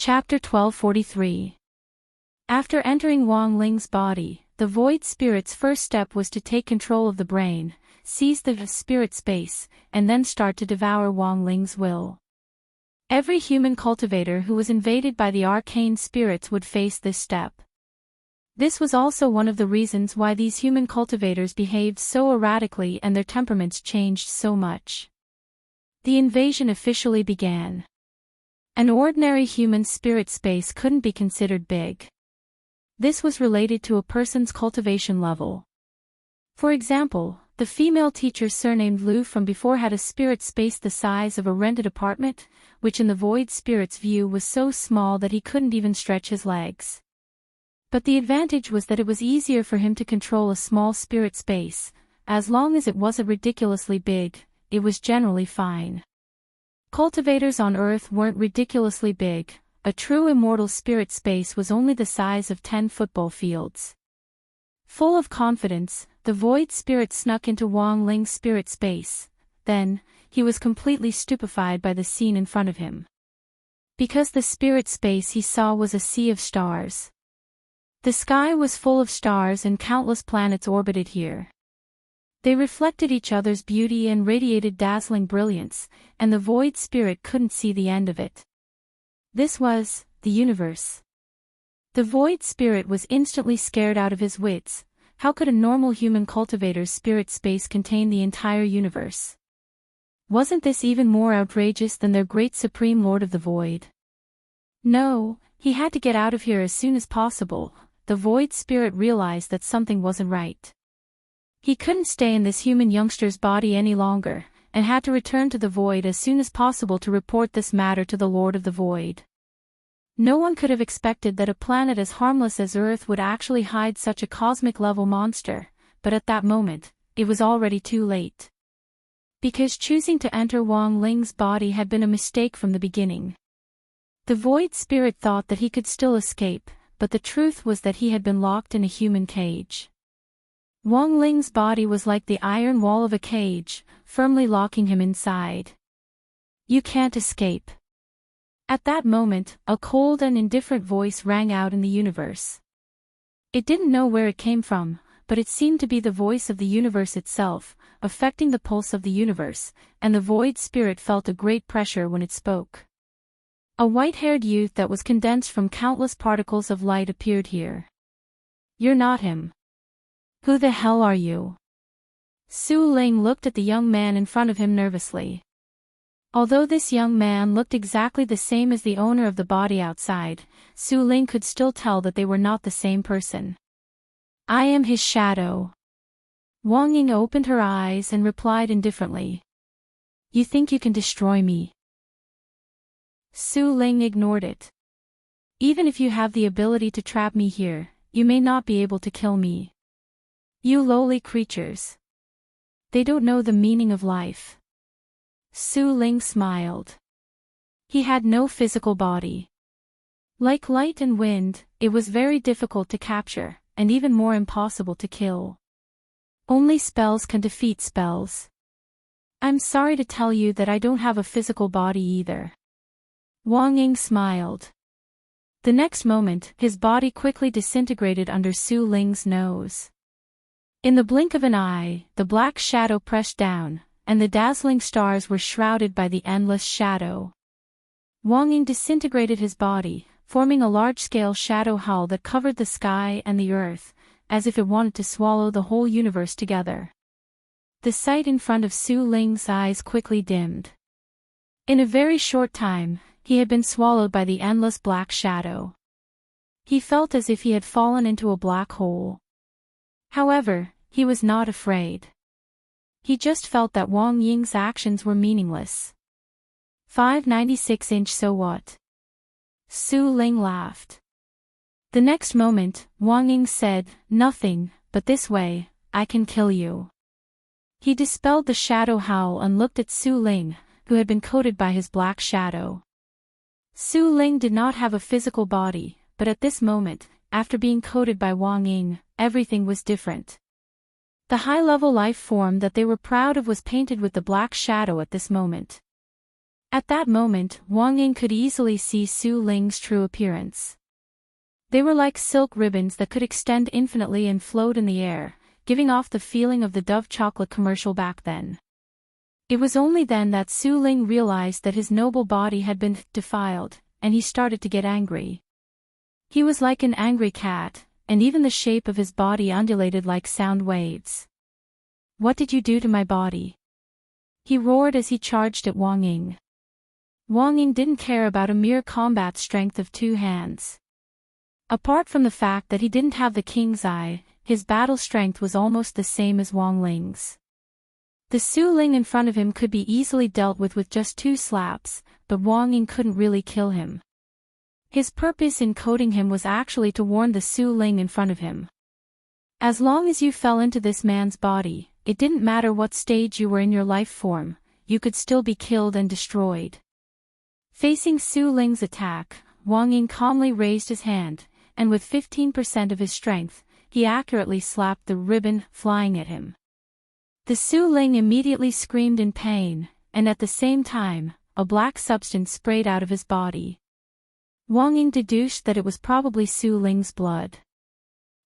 Chapter 1243. After entering Wang Ling's body, the Void Spirit's first step was to take control of the brain, seize the spirit space, and then start to devour Wang Ling's will. Every human cultivator who was invaded by the arcane spirits would face this step. This was also one of the reasons why these human cultivators behaved so erratically and their temperaments changed so much. The invasion officially began. An ordinary human spirit space couldn't be considered big. This was related to a person's cultivation level. For example, the female teacher surnamed Lu from before had a spirit space the size of a rented apartment, which in the Void Spirit's view was so small that he couldn't even stretch his legs. But the advantage was that it was easier for him to control a small spirit space. As long as it wasn't ridiculously big, it was generally fine. Cultivators on Earth weren't ridiculously big. A true immortal spirit space was only the size of 10 football fields. Full of confidence, the Void Spirit snuck into Wang Ling's spirit space. Then, he was completely stupefied by the scene in front of him. Because the spirit space he saw was a sea of stars. The sky was full of stars and countless planets orbited here. They reflected each other's beauty and radiated dazzling brilliance, and the Void Spirit couldn't see the end of it. This was the universe. The Void Spirit was instantly scared out of his wits. How could a normal human cultivator's spirit space contain the entire universe? Wasn't this even more outrageous than their great supreme lord of the void? No, he had to get out of here as soon as possible. The Void Spirit realized that something wasn't right. He couldn't stay in this human youngster's body any longer, and had to return to the void as soon as possible to report this matter to the Lord of the Void. No one could have expected that a planet as harmless as Earth would actually hide such a cosmic-level monster, but at that moment, it was already too late. Because choosing to enter Wang Ling's body had been a mistake from the beginning. The Void Spirit thought that he could still escape, but the truth was that he had been locked in a human cage. Wang Ling's body was like the iron wall of a cage, firmly locking him inside. You can't escape. At that moment, a cold and indifferent voice rang out in the universe. It didn't know where it came from, but it seemed to be the voice of the universe itself, affecting the pulse of the universe, and the Void Spirit felt a great pressure when it spoke. A white-haired youth that was condensed from countless particles of light appeared here. You're not him. Who the hell are you? Su Ling looked at the young man in front of him nervously. Although this young man looked exactly the same as the owner of the body outside, Su Ling could still tell that they were not the same person. I am his shadow. Wang Ying opened her eyes and replied indifferently. You think you can destroy me? Su Ling ignored it. Even if you have the ability to trap me here, you may not be able to kill me. You lowly creatures. They don't know the meaning of life. Su Ling smiled. He had no physical body. Like light and wind, it was very difficult to capture, and even more impossible to kill. Only spells can defeat spells. I'm sorry to tell you that I don't have a physical body either. Wang Ying smiled. The next moment, his body quickly disintegrated under Su Ling's nose. In the blink of an eye, the black shadow pressed down, and the dazzling stars were shrouded by the endless shadow. Wang Ying disintegrated his body, forming a large-scale shadow hull that covered the sky and the earth, as if it wanted to swallow the whole universe together. The sight in front of Su Ling's eyes quickly dimmed. In a very short time, he had been swallowed by the endless black shadow. He felt as if he had fallen into a black hole. However, he was not afraid. He just felt that Wang Ying's actions were meaningless. 596 so what? Su Ling laughed. The next moment, Wang Ying said, nothing, but this way, I can kill you. He dispelled the shadow howl and looked at Su Ling, who had been coated by his black shadow. Su Ling did not have a physical body, but at this moment, after being coated by Wang Ying, everything was different. The high-level life form that they were proud of was painted with the black shadow at this moment. At that moment, Wang Ying could easily see Su Ling's true appearance. They were like silk ribbons that could extend infinitely and float in the air, giving off the feeling of the Dove chocolate commercial back then. It was only then that Su Ling realized that his noble body had been defiled, and he started to get angry. He was like an angry cat, and even the shape of his body undulated like sound waves. "What did you do to my body?" he roared as he charged at Wang Ying. Wang Ying didn't care about a mere combat strength of 2 hands. Apart from the fact that he didn't have the king's eye, his battle strength was almost the same as Wang Ling's. The Su Ling in front of him could be easily dealt with just 2 slaps, but Wang Ying couldn't really kill him. His purpose in coating him was actually to warn the Su Ling in front of him. As long as you fell into this man's body, it didn't matter what stage you were in your life form, you could still be killed and destroyed. Facing Su Ling's attack, Wang Ying calmly raised his hand, and with 15% of his strength, he accurately slapped the ribbon flying at him. The Su Ling immediately screamed in pain, and at the same time, a black substance sprayed out of his body. Wang Ying deduced that it was probably Su Ling's blood.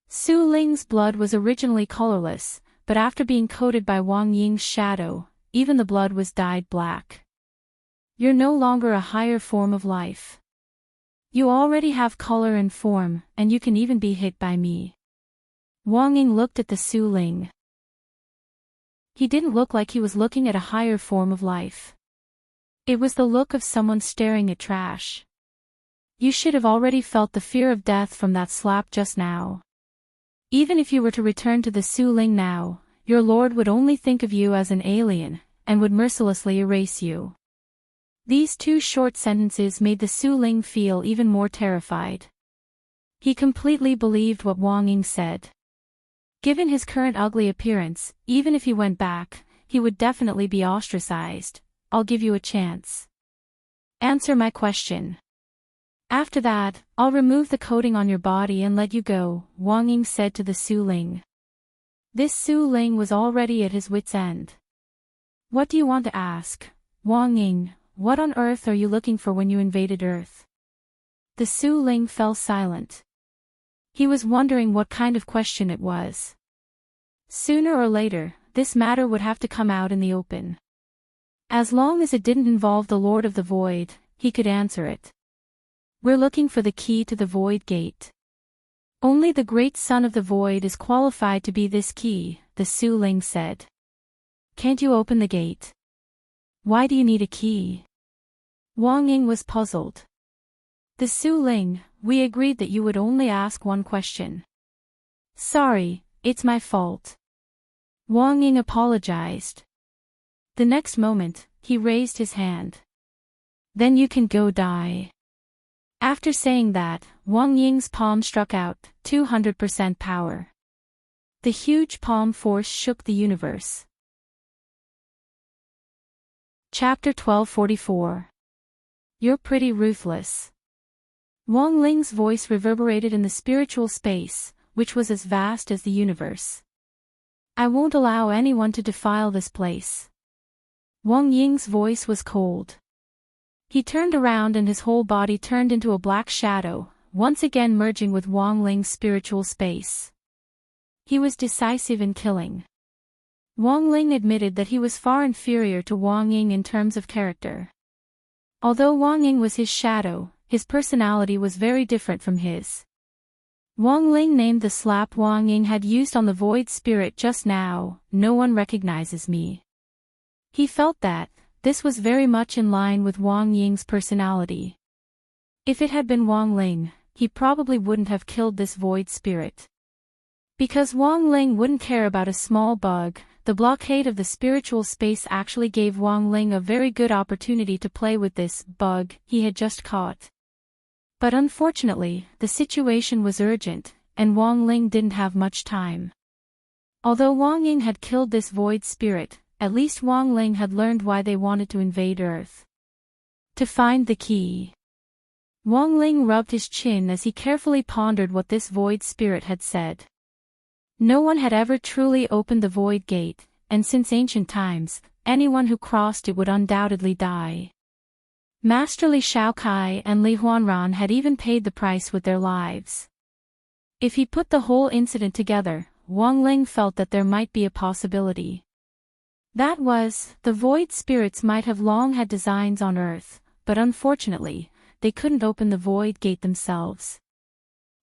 Su Ling's blood was originally colorless, but after being coated by Wang Ying's shadow, even the blood was dyed black. "You're no longer a higher form of life. You already have color and form, and you can even be hit by me." Wang Ying looked at the Su Ling. He didn't look like he was looking at a higher form of life. It was the look of someone staring at trash. You should have already felt the fear of death from that slap just now. Even if you were to return to the Su Ling now, your lord would only think of you as an alien, and would mercilessly erase you. These 2 short sentences made the Su Ling feel even more terrified. He completely believed what Wang Ying said. Given his current ugly appearance, even if he went back, he would definitely be ostracized. "I'll give you a chance. Answer my question. After that, I'll remove the coating on your body and let you go," Wang Ying said to the Su Ling. This Su Ling was already at his wit's end. "What do you want to ask, Wang Ying? What on earth are you looking for when you invaded Earth?" The Su Ling fell silent. He was wondering what kind of question it was. Sooner or later, this matter would have to come out in the open. As long as it didn't involve the Lord of the Void, he could answer it. "We're looking for the key to the Void Gate. Only the great Son of the Void is qualified to be this key," the Su Ling said. "Can't you open the gate? Why do you need a key?" Wang Ying was puzzled. "The Su Ling, we agreed that you would only ask one question." "Sorry, it's my fault." Wang Ying apologized. The next moment, he raised his hand. "Then you can go die." After saying that, Wang Ying's palm struck out, 200% power. The huge palm force shook the universe. Chapter 1244. You're pretty ruthless. Wang Ling's voice reverberated in the spiritual space, which was as vast as the universe. "I won't allow anyone to defile this place." Wang Ying's voice was cold. He turned around and his whole body turned into a black shadow, once again merging with Wang Ling's spiritual space. He was decisive in killing. Wang Ling admitted that he was far inferior to Wang Ying in terms of character. Although Wang Ying was his shadow, his personality was very different from his. Wang Ling named the slap Wang Ying had used on the void spirit just now, "No one recognizes me." He felt that this was very much in line with Wang Ying's personality. If it had been Wang Ling, he probably wouldn't have killed this void spirit. Because Wang Ling wouldn't care about a small bug, the blockade of the spiritual space actually gave Wang Ling a very good opportunity to play with this bug he had just caught. But unfortunately, the situation was urgent, and Wang Ling didn't have much time. Although Wang Ying had killed this void spirit, at least Wang Ling had learned why they wanted to invade Earth. To find the key. Wang Ling rubbed his chin as he carefully pondered what this void spirit had said. No one had ever truly opened the void gate, and since ancient times, anyone who crossed it would undoubtedly die. Master Li Shaokai and Li Huanran had even paid the price with their lives. If he put the whole incident together, Wang Ling felt that there might be a possibility. That was, the void spirits might have long had designs on Earth, but unfortunately, they couldn't open the void gate themselves.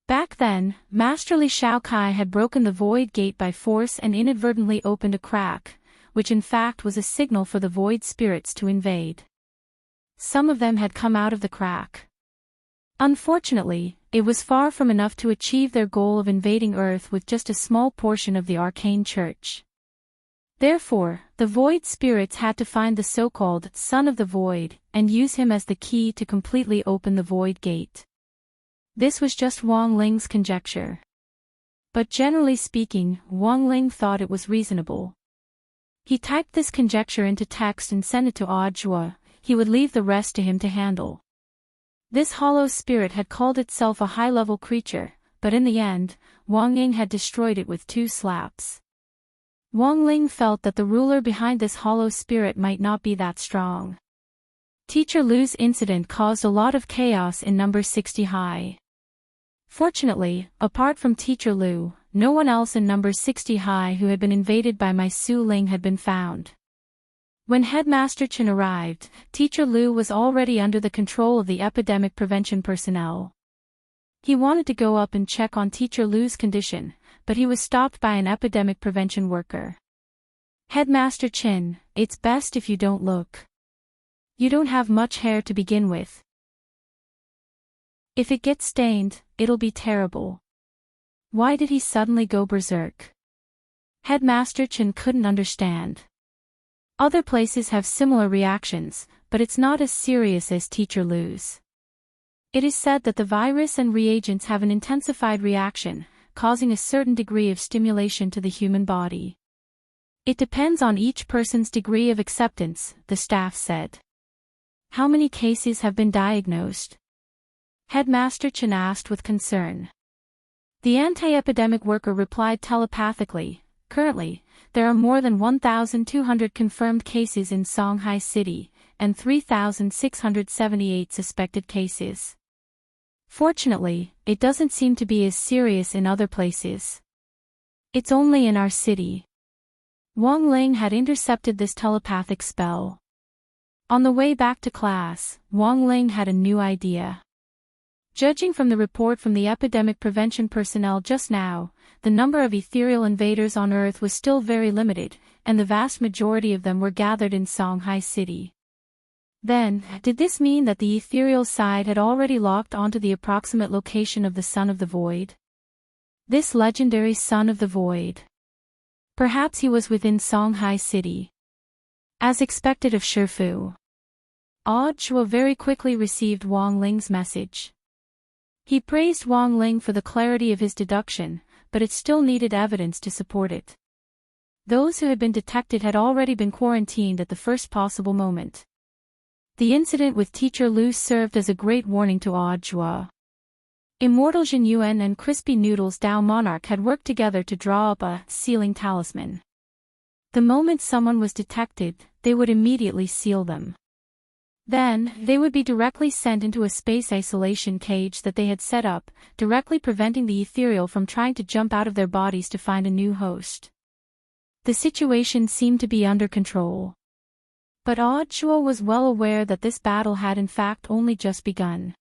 Back then, Master Li Shaokai had broken the void gate by force and inadvertently opened a crack, which in fact was a signal for the void spirits to invade. Some of them had come out of the crack. Unfortunately, it was far from enough to achieve their goal of invading Earth with just a small portion of the arcane church. Therefore, the void spirits had to find the so-called Son of the Void and use him as the key to completely open the void gate. This was just Wang Ling's conjecture. But generally speaking, Wang Ling thought it was reasonable. He typed this conjecture into text and sent it to Audiobook. He would leave the rest to him to handle. This hollow spirit had called itself a high-level creature, but in the end, Wang Ying had destroyed it with 2 slaps. Wang Ling felt that the ruler behind this hollow spirit might not be that strong. Teacher Lu's incident caused a lot of chaos in number 60 high. Fortunately, apart from Teacher Lu, no one else in number 60 high who had been invaded by my Su Ling had been found. When Headmaster Chen arrived, Teacher Lu was already under the control of the epidemic prevention personnel. He wanted to go up and check on Teacher Lu's condition, but he was stopped by an epidemic prevention worker. Headmaster Chen, it's best if you don't look. You don't have much hair to begin with. If it gets stained, it'll be terrible. Why did he suddenly go berserk? Headmaster Chen couldn't understand. Other places have similar reactions, but it's not as serious as Teacher Lu's. It is said that the virus and reagents have an intensified reaction, causing a certain degree of stimulation to the human body. It depends on each person's degree of acceptance, the staff said. How many cases have been diagnosed? Headmaster Chen asked with concern. The anti-epidemic worker replied telepathically, currently, there are more than 1,200 confirmed cases in Songhai City, and 3,678 suspected cases. Fortunately, it doesn't seem to be as serious in other places. It's only in our city. Wang Ling had intercepted this telepathic spell. On the way back to class, Wang Ling had a new idea. Judging from the report from the epidemic prevention personnel just now, the number of ethereal invaders on Earth was still very limited, and the vast majority of them were gathered in Songhai City. Then, did this mean that the ethereal side had already locked onto the approximate location of the Son of the Void? This legendary Son of the Void. Perhaps he was within Songhai City. As expected of Shifu. Audiobook very quickly received Wang Ling's message. He praised Wang Ling for the clarity of his deduction, but it still needed evidence to support it. Those who had been detected had already been quarantined at the first possible moment. The incident with Teacher Lu served as a great warning to Audiobook. Immortal Jin Yuan and Crispy Noodles Dao Monarch had worked together to draw up a sealing talisman. The moment someone was detected, they would immediately seal them. Then, they would be directly sent into a space isolation cage that they had set up, directly preventing the ethereal from trying to jump out of their bodies to find a new host. The situation seemed to be under control. But Audiobook was well aware that this battle had in fact only just begun.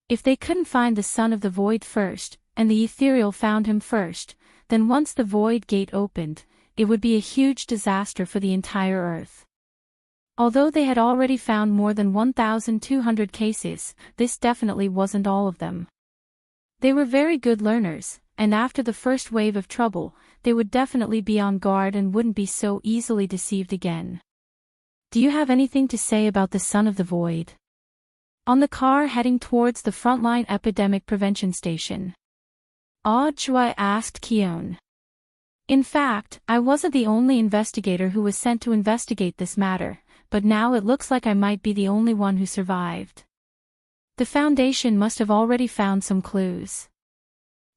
If they couldn't find the Son of the Void first, and the ethereal found him first, then once the void gate opened, it would be a huge disaster for the entire Earth. Although they had already found more than 1,200 cases, this definitely wasn't all of them. They were very good learners, and after the first wave of trouble, they would definitely be on guard and wouldn't be so easily deceived again. Do you have anything to say about the Son of the Void? On the car heading towards the frontline epidemic prevention station, Audiobook asked Keon. In fact, I wasn't the only investigator who was sent to investigate this matter, but now it looks like I might be the only one who survived. The Foundation must have already found some clues.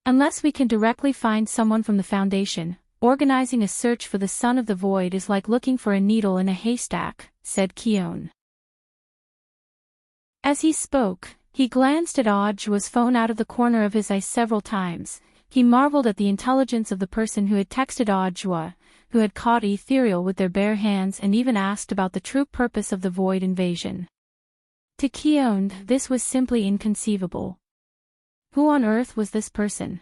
Unless we can directly find someone from the Foundation, organizing a search for the Son of the Void is like looking for a needle in a haystack, said Keon. As he spoke, he glanced at Audjua's phone out of the corner of his eye several times. He marveled at the intelligence of the person who had texted Audjua, who had caught Ethereal with their bare hands and even asked about the true purpose of the Void invasion. To Keone, this was simply inconceivable. Who on earth was this person?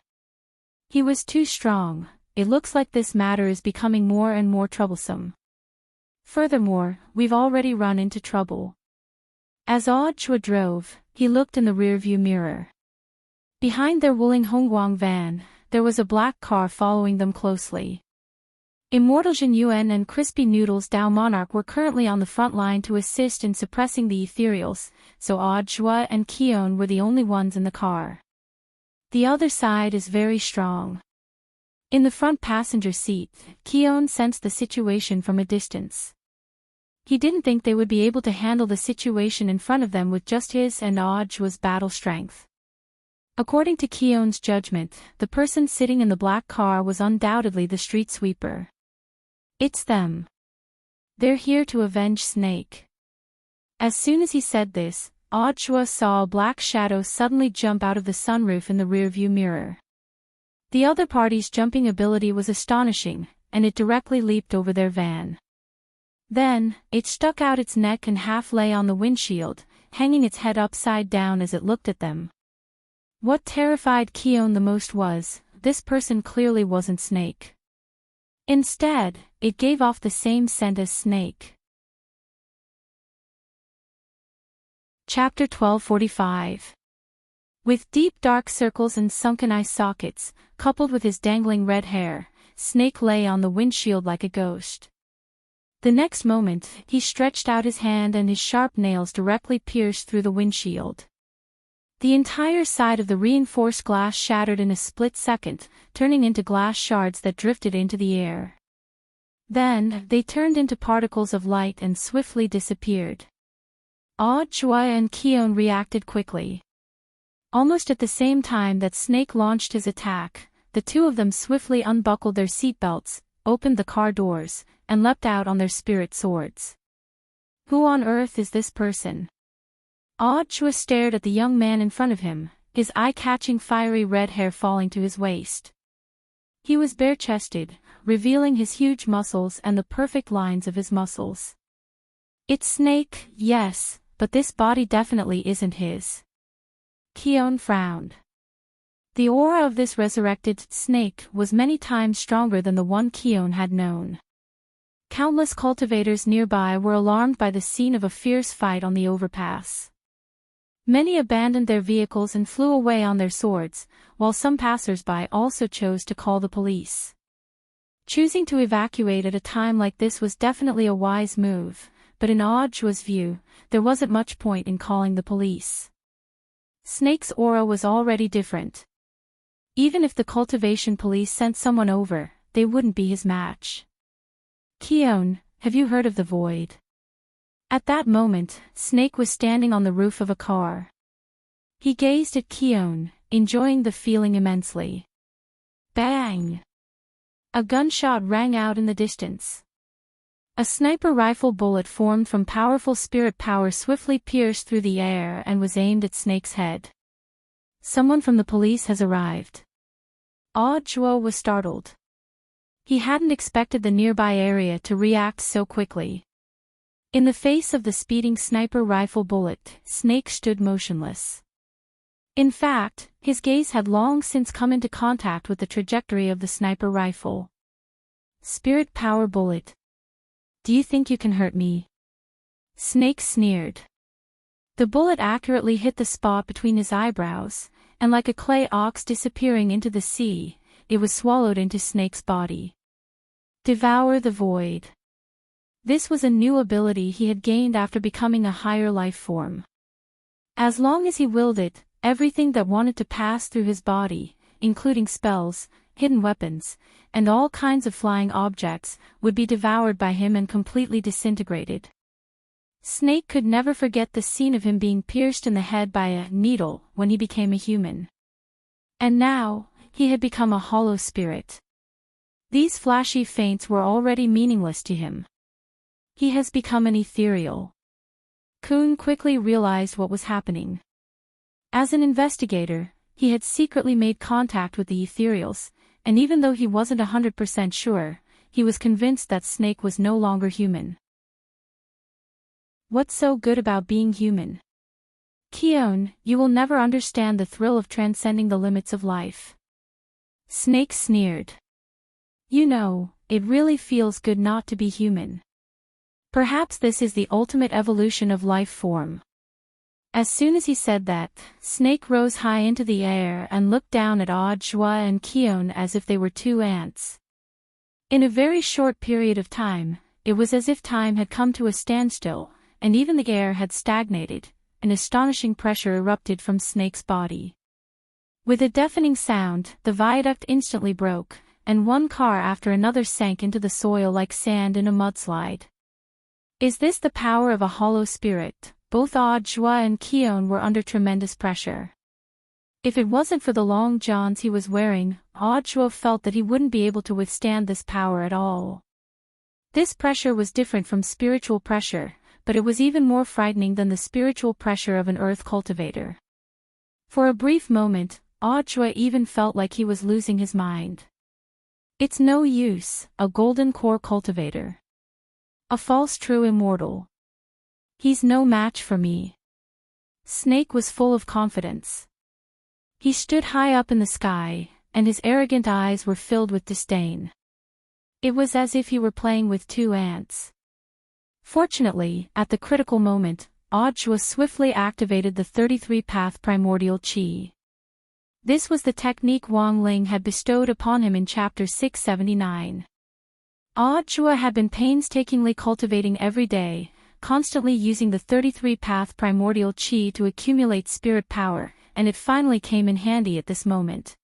He was too strong. It looks like this matter is becoming more and more troublesome. Furthermore, we've already run into trouble. As Audjua drove, he looked in the rearview mirror. Behind their Wuling Hongguang van, there was a black car following them closely. Immortal Jin Yuan and Crispy Noodles Dao Monarch were currently on the front line to assist in suppressing the Ethereals, so Audjua and Keone were the only ones in the car. The other side is very strong. In the front passenger seat, Keone sensed the situation from a distance. He didn't think they would be able to handle the situation in front of them with just his and Audjua's battle strength. According to Keone's judgment, the person sitting in the black car was undoubtedly the street sweeper. It's them. They're here to avenge Snake. As soon as he said this, Audjua saw a black shadow suddenly jump out of the sunroof in the rearview mirror. The other party's jumping ability was astonishing, and it directly leaped over their van. Then, it stuck out its neck and half lay on the windshield, hanging its head upside down as it looked at them. What terrified Keone the most was, this person clearly wasn't Snake. Instead, it gave off the same scent as Snake. Chapter 1245. With deep dark circles and sunken eye sockets, coupled with his dangling red hair, Snake lay on the windshield like a ghost. The next moment, he stretched out his hand and his sharp nails directly pierced through the windshield. The entire side of the reinforced glass shattered in a split second, turning into glass shards that drifted into the air. Then, they turned into particles of light and swiftly disappeared. Audjua and Keone reacted quickly. Almost at the same time that Snake launched his attack, the two of them swiftly unbuckled their seatbelts, opened the car doors, and leapt out on their spirit swords. Who on earth is this person? Audjua stared at the young man in front of him, his eye-catching fiery red hair falling to his waist. He was bare-chested, revealing his huge muscles and the perfect lines of his muscles. It's Snake, yes, but this body definitely isn't his. Keone frowned. The aura of this resurrected Snake was many times stronger than the one Keone had known. Countless cultivators nearby were alarmed by the scene of a fierce fight on the overpass. Many abandoned their vehicles and flew away on their swords, while some passers-by also chose to call the police. Choosing to evacuate at a time like this was definitely a wise move, but in Audjua's view, there wasn't much point in calling the police. Snake's aura was already different. Even if the cultivation police sent someone over, they wouldn't be his match. Keone, have you heard of the Void? At that moment, Snake was standing on the roof of a car. He gazed at Keone, enjoying the feeling immensely. Bang! A gunshot rang out in the distance. A sniper rifle bullet formed from powerful spirit power swiftly pierced through the air and was aimed at Snake's head. Someone from the police has arrived. Audjua was startled. He hadn't expected the nearby area to react so quickly. In the face of the speeding sniper rifle bullet, Snake stood motionless. In fact, his gaze had long since come into contact with the trajectory of the sniper rifle. Spirit power bullet. Do you think you can hurt me? Snake sneered. The bullet accurately hit the spot between his eyebrows, and like a clay ox disappearing into the sea, it was swallowed into Snake's body. Devour the Void. This was a new ability he had gained after becoming a higher life form. As long as he willed it, everything that wanted to pass through his body, including spells, hidden weapons, and all kinds of flying objects, would be devoured by him and completely disintegrated. Snake could never forget the scene of him being pierced in the head by a needle when he became a human. And now, he had become a hollow spirit. These flashy feints were already meaningless to him. He has become an ethereal. Kuhn quickly realized what was happening. As an investigator, he had secretly made contact with the ethereals, and even though he wasn't 100% sure, he was convinced that Snake was no longer human. What's so good about being human? Keon, you will never understand the thrill of transcending the limits of life. Snake sneered. You know, it really feels good not to be human. Perhaps this is the ultimate evolution of life form. As soon as he said that, Snake rose high into the air and looked down at Audjua and Keon as if they were two ants. In a very short period of time, it was as if time had come to a standstill, and even the air had stagnated. An astonishing pressure erupted from Snake's body. With a deafening sound, the viaduct instantly broke, and one car after another sank into the soil like sand in a mudslide. Is this the power of a hollow spirit? Both Audjua and Keon were under tremendous pressure. If it wasn't for the long johns he was wearing, Audjua felt that he wouldn't be able to withstand this power at all. This pressure was different from spiritual pressure, but it was even more frightening than the spiritual pressure of an earth cultivator. For a brief moment, Audjua even felt like he was losing his mind. It's no use, a golden core cultivator. A false true immortal. He's no match for me. Snake was full of confidence. He stood high up in the sky, and his arrogant eyes were filled with disdain. It was as if he were playing with two ants. Fortunately, at the critical moment, Audjua swiftly activated the 33-path primordial chi. This was the technique Wang Ling had bestowed upon him in Chapter 679. Audjua had been painstakingly cultivating every day, constantly using the 33-path primordial chi to accumulate spirit power, and it finally came in handy at this moment.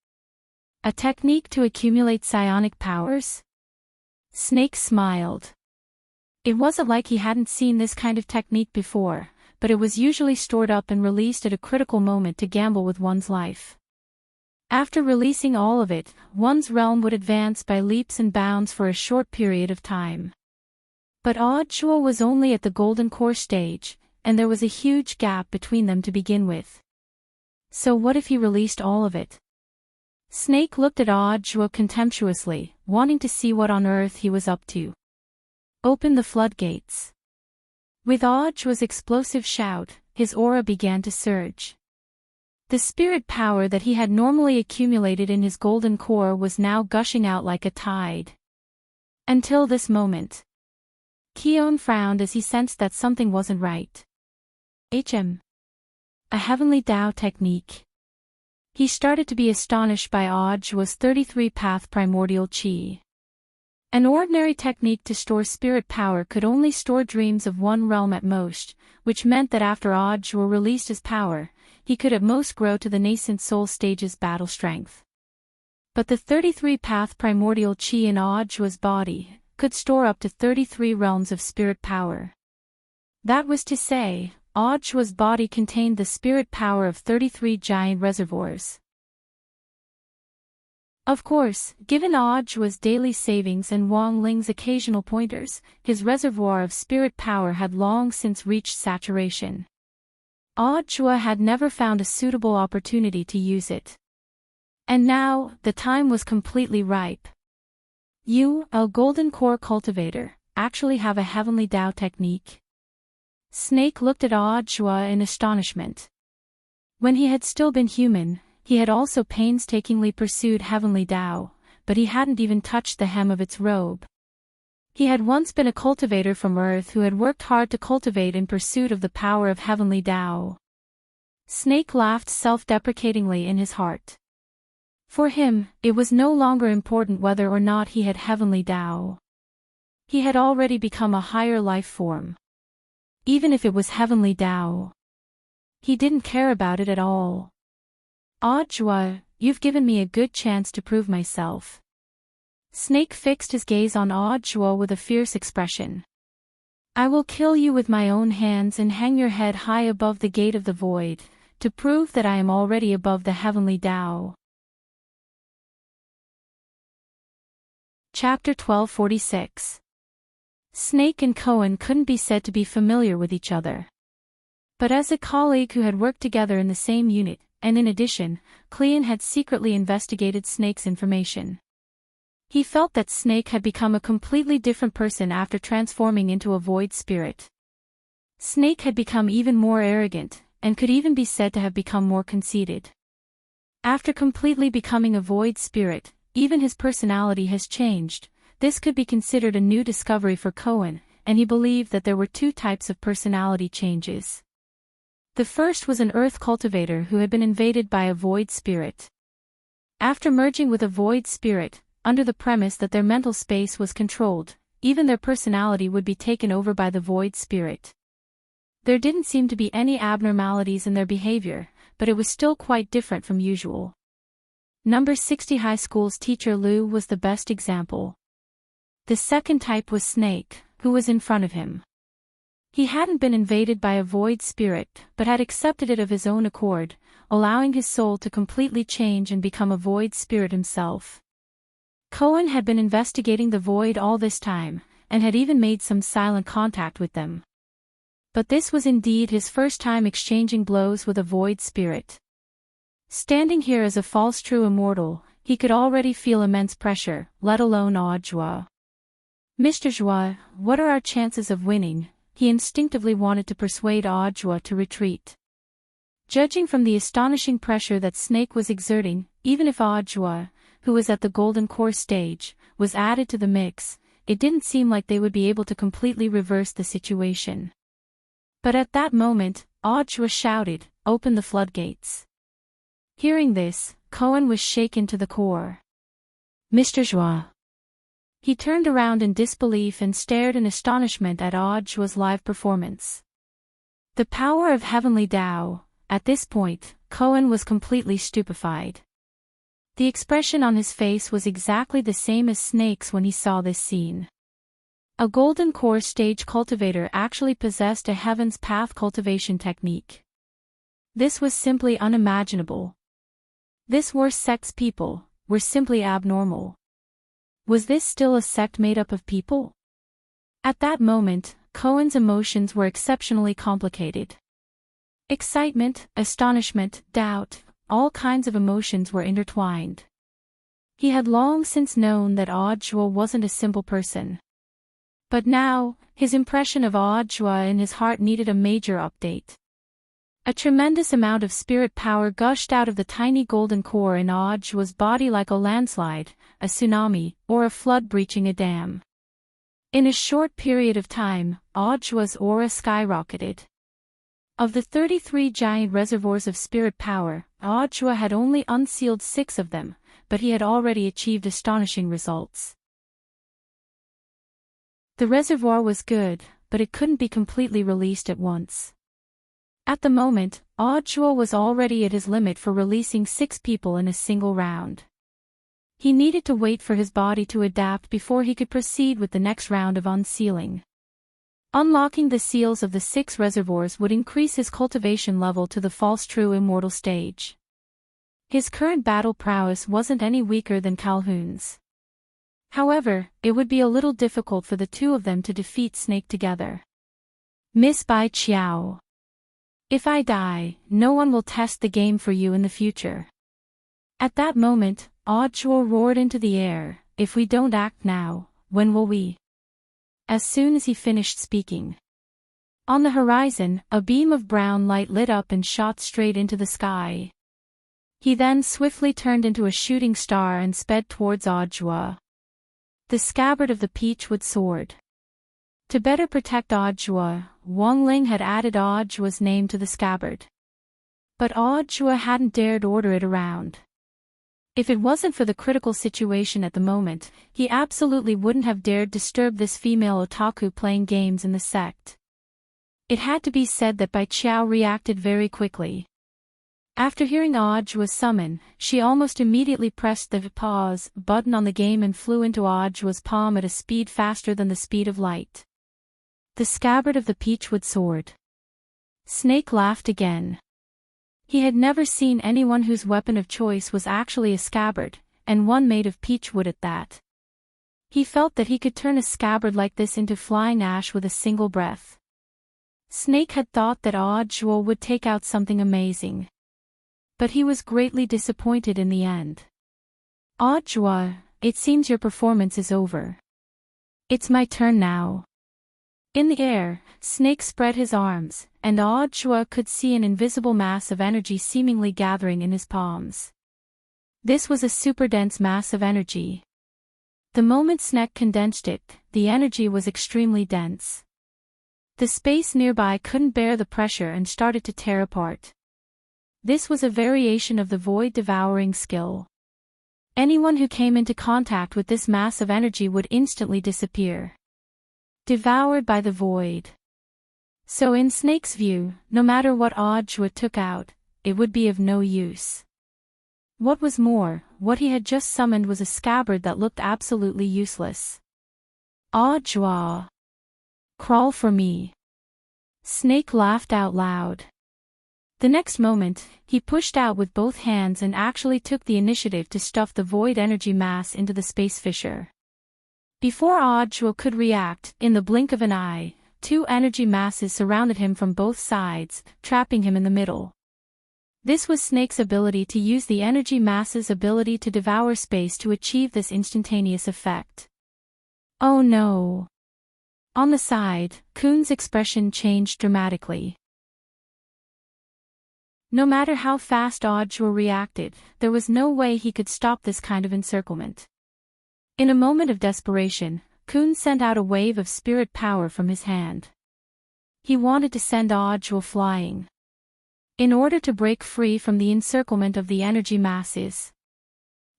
A technique to accumulate psionic powers? Snake smiled. It wasn't like he hadn't seen this kind of technique before, but it was usually stored up and released at a critical moment to gamble with one's life. After releasing all of it, one's realm would advance by leaps and bounds for a short period of time. But Audjua was only at the golden core stage, and there was a huge gap between them to begin with. So what if he released all of it? Snake looked at Audjua contemptuously, wanting to see what on earth he was up to. Open the floodgates. With Audjua's explosive shout, his aura began to surge. The spirit power that he had normally accumulated in his golden core was now gushing out like a tide. Until this moment. Keon frowned as he sensed that something wasn't right. A heavenly Tao technique. He started to be astonished by Audjua's 33-path primordial chi. An ordinary technique to store spirit power could only store dreams of one realm at most, which meant that after Audjua released his power, he could at most grow to the nascent soul stage's battle strength. But the 33-path primordial chi in Audjua's body could store up to 33 realms of spirit power. That was to say, Audjua's body contained the spirit power of 33 giant reservoirs. Of course, given Audjua's daily savings and Wang Ling's occasional pointers, his reservoir of spirit power had long since reached saturation. Audjua had never found a suitable opportunity to use it. And now, the time was completely ripe. You, a golden core cultivator, actually have a heavenly Tao technique? Snake looked at Audjua in astonishment. When he had still been human, he had also painstakingly pursued heavenly Tao, but he hadn't even touched the hem of its robe. He had once been a cultivator from Earth who had worked hard to cultivate in pursuit of the power of heavenly Tao. Snake laughed self-deprecatingly in his heart. For him, it was no longer important whether or not he had heavenly Tao. He had already become a higher life form. Even if it was heavenly Tao, he didn't care about it at all. Audjua, you've given me a good chance to prove myself. Snake fixed his gaze on Audjua with a fierce expression. I will kill you with my own hands and hang your head high above the gate of the void, to prove that I am already above the heavenly Tao. Chapter 1246. Snake and Cohen couldn't be said to be familiar with each other. But as a colleague who had worked together in the same unit, and in addition, Cleon had secretly investigated Snake's information. He felt that Snake had become a completely different person after transforming into a void spirit. Snake had become even more arrogant, and could even be said to have become more conceited. After completely becoming a void spirit, even his personality has changed. This could be considered a new discovery for Cohen, and he believed that there were two types of personality changes. The first was an earth cultivator who had been invaded by a void spirit. After merging with a void spirit, under the premise that their mental space was controlled, even their personality would be taken over by the void spirit. There didn't seem to be any abnormalities in their behavior, but it was still quite different from usual. Number 60 High School's teacher Lou was the best example. The second type was Snake, who was in front of him. He hadn't been invaded by a void spirit, but had accepted it of his own accord, allowing his soul to completely change and become a void spirit himself. Cohen had been investigating the void all this time, and had even made some silent contact with them. But this was indeed his first time exchanging blows with a void spirit. Standing here as a false true immortal, he could already feel immense pressure, let alone awed joie. Mr. Joie, what are our chances of winning? He instinctively wanted to persuade awed joie to retreat. Judging from the astonishing pressure that Snake was exerting, even if awed joie, who was at the golden core stage, was added to the mix, it didn't seem like they would be able to completely reverse the situation. But at that moment, awed joie shouted, "Open the floodgates." Hearing this, Cohen was shaken to the core. Mr. Joie. He turned around in disbelief and stared in astonishment at awed joie's live performance. The power of heavenly Tao. At this point, Cohen was completely stupefied. The expression on his face was exactly the same as Snake's when he saw this scene. A golden core stage cultivator actually possessed a Heaven's Path cultivation technique. This was simply unimaginable. This worse sex people were simply abnormal. Was this still a sect made up of people? At that moment, Cohen's emotions were exceptionally complicated. Excitement, astonishment, doubt, all kinds of emotions were intertwined. He had long since known that awed joie wasn't a simple person. But now, his impression of awed joie in his heart needed a major update. A tremendous amount of spirit power gushed out of the tiny golden core in awed joie's body like a landslide, a tsunami, or a flood breaching a dam. In a short period of time, awed joie's aura skyrocketed. Of the 33 giant reservoirs of spirit power, awed joie had only unsealed 6 of them, but he had already achieved astonishing results. The reservoir was good, but it couldn't be completely released at once. At the moment, awed joie was already at his limit for releasing 6 people in a single round. He needed to wait for his body to adapt before he could proceed with the next round of unsealing. Unlocking the seals of the 6 reservoirs would increase his cultivation level to the false true immortal stage. His current battle prowess wasn't any weaker than Calhoun's. However, it would be a little difficult for the two of them to defeat Snake together. Miss Bai Chiao. If I die, no one will test the game for you in the future. At that moment, awed joie roared into the air, if we don't act now, when will we? As soon as he finished speaking. On the horizon, a beam of brown light lit up and shot straight into the sky. He then swiftly turned into a shooting star and sped towards awed joie. The scabbard of the peachwood sword. To better protect awed joie, Wang Ling had added awed joie's name to the scabbard. But awed joie hadn't dared order it around. If it wasn't for the critical situation at the moment, he absolutely wouldn't have dared disturb this female otaku playing games in the sect. It had to be said that Bai Chiao reacted very quickly. After hearing awed joie's summon, she almost immediately pressed the pause button on the game and flew into awed joie's palm at a speed faster than the speed of light. The scabbard of the peachwood sword. Snake laughed again. He had never seen anyone whose weapon of choice was actually a scabbard, and one made of peachwood at that. He felt that he could turn a scabbard like this into flying ash with a single breath. Snake had thought that Audjua would take out something amazing. But he was greatly disappointed in the end. Audjua, it seems your performance is over. It's my turn now. In the air, Snake spread his arms, and Audjua could see an invisible mass of energy seemingly gathering in his palms. This was a super dense mass of energy. The moment Snake condensed it, the energy was extremely dense. The space nearby couldn't bear the pressure and started to tear apart. This was a variation of the void-devouring skill. Anyone who came into contact with this mass of energy would instantly disappear. Devoured by the void. So in Snake's view, no matter what Audjua took out, it would be of no use. What was more, what he had just summoned was a scabbard that looked absolutely useless. Audjua. Crawl for me. Snake laughed out loud. The next moment, he pushed out with both hands and actually took the initiative to stuff the void energy mass into the space fissure. Before Audjua could react, in the blink of an eye, two energy masses surrounded him from both sides, trapping him in the middle. This was Snake's ability to use the energy mass's ability to devour space to achieve this instantaneous effect. Oh no! On the side, Kuhn's expression changed dramatically. No matter how fast Audjua reacted, there was no way he could stop this kind of encirclement. In a moment of desperation, Kuhn sent out a wave of spirit power from his hand. He wanted to send Audjua flying. In order to break free from the encirclement of the energy masses.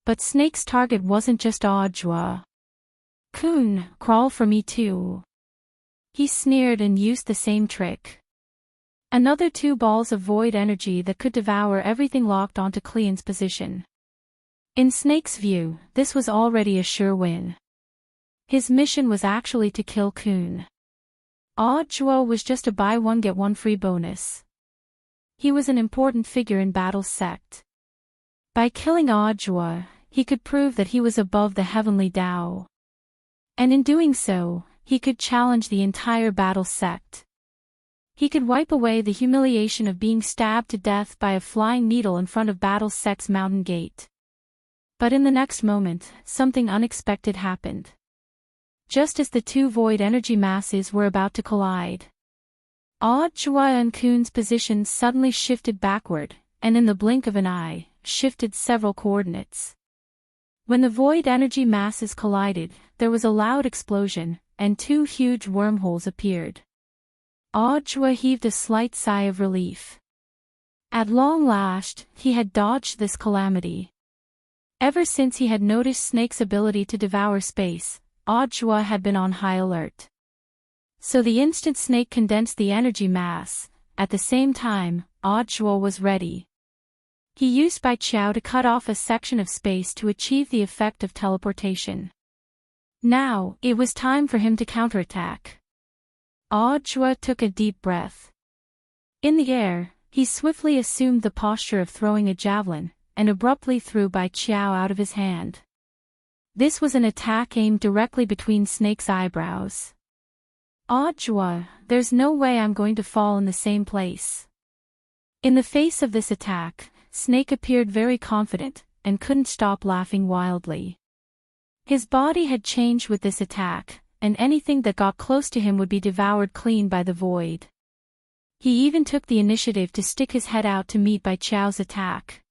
But Snake's target wasn't just Audjua. Kuhn, crawl for me too. He sneered and used the same trick. Another two balls of void energy that could devour everything locked onto Cleon's position. In Snake's view, this was already a sure win. His mission was actually to kill Kuhn. Audjua was just a buy one get one free bonus. He was an important figure in Battle's sect. By killing Audjua, he could prove that he was above the heavenly Tao. And in doing so, he could challenge the entire Battle sect. He could wipe away the humiliation of being stabbed to death by a flying needle in front of Battle sect's mountain gate. But in the next moment, something unexpected happened. Just as the two void energy masses were about to collide, Audjua and Kuhn's positions suddenly shifted backward, and in the blink of an eye, shifted several coordinates. When the void energy masses collided, there was a loud explosion, and two huge wormholes appeared. Audjua heaved a slight sigh of relief. At long last, he had dodged this calamity. Ever since he had noticed Snake's ability to devour space, Audjua had been on high alert. So the instant Snake condensed the energy mass, at the same time, Audjua was ready. He used Bai Qiao to cut off a section of space to achieve the effect of teleportation. Now, it was time for him to counterattack. Audjua took a deep breath. In the air, he swiftly assumed the posture of throwing a javelin, and abruptly threw Bai Qiao out of his hand. This was an attack aimed directly between Snake's eyebrows. Audjua, there's no way I'm going to fall in the same place. In the face of this attack, Snake appeared very confident, and couldn't stop laughing wildly. His body had changed with this attack, and anything that got close to him would be devoured clean by the void. He even took the initiative to stick his head out to meet Bai Qiao's attack.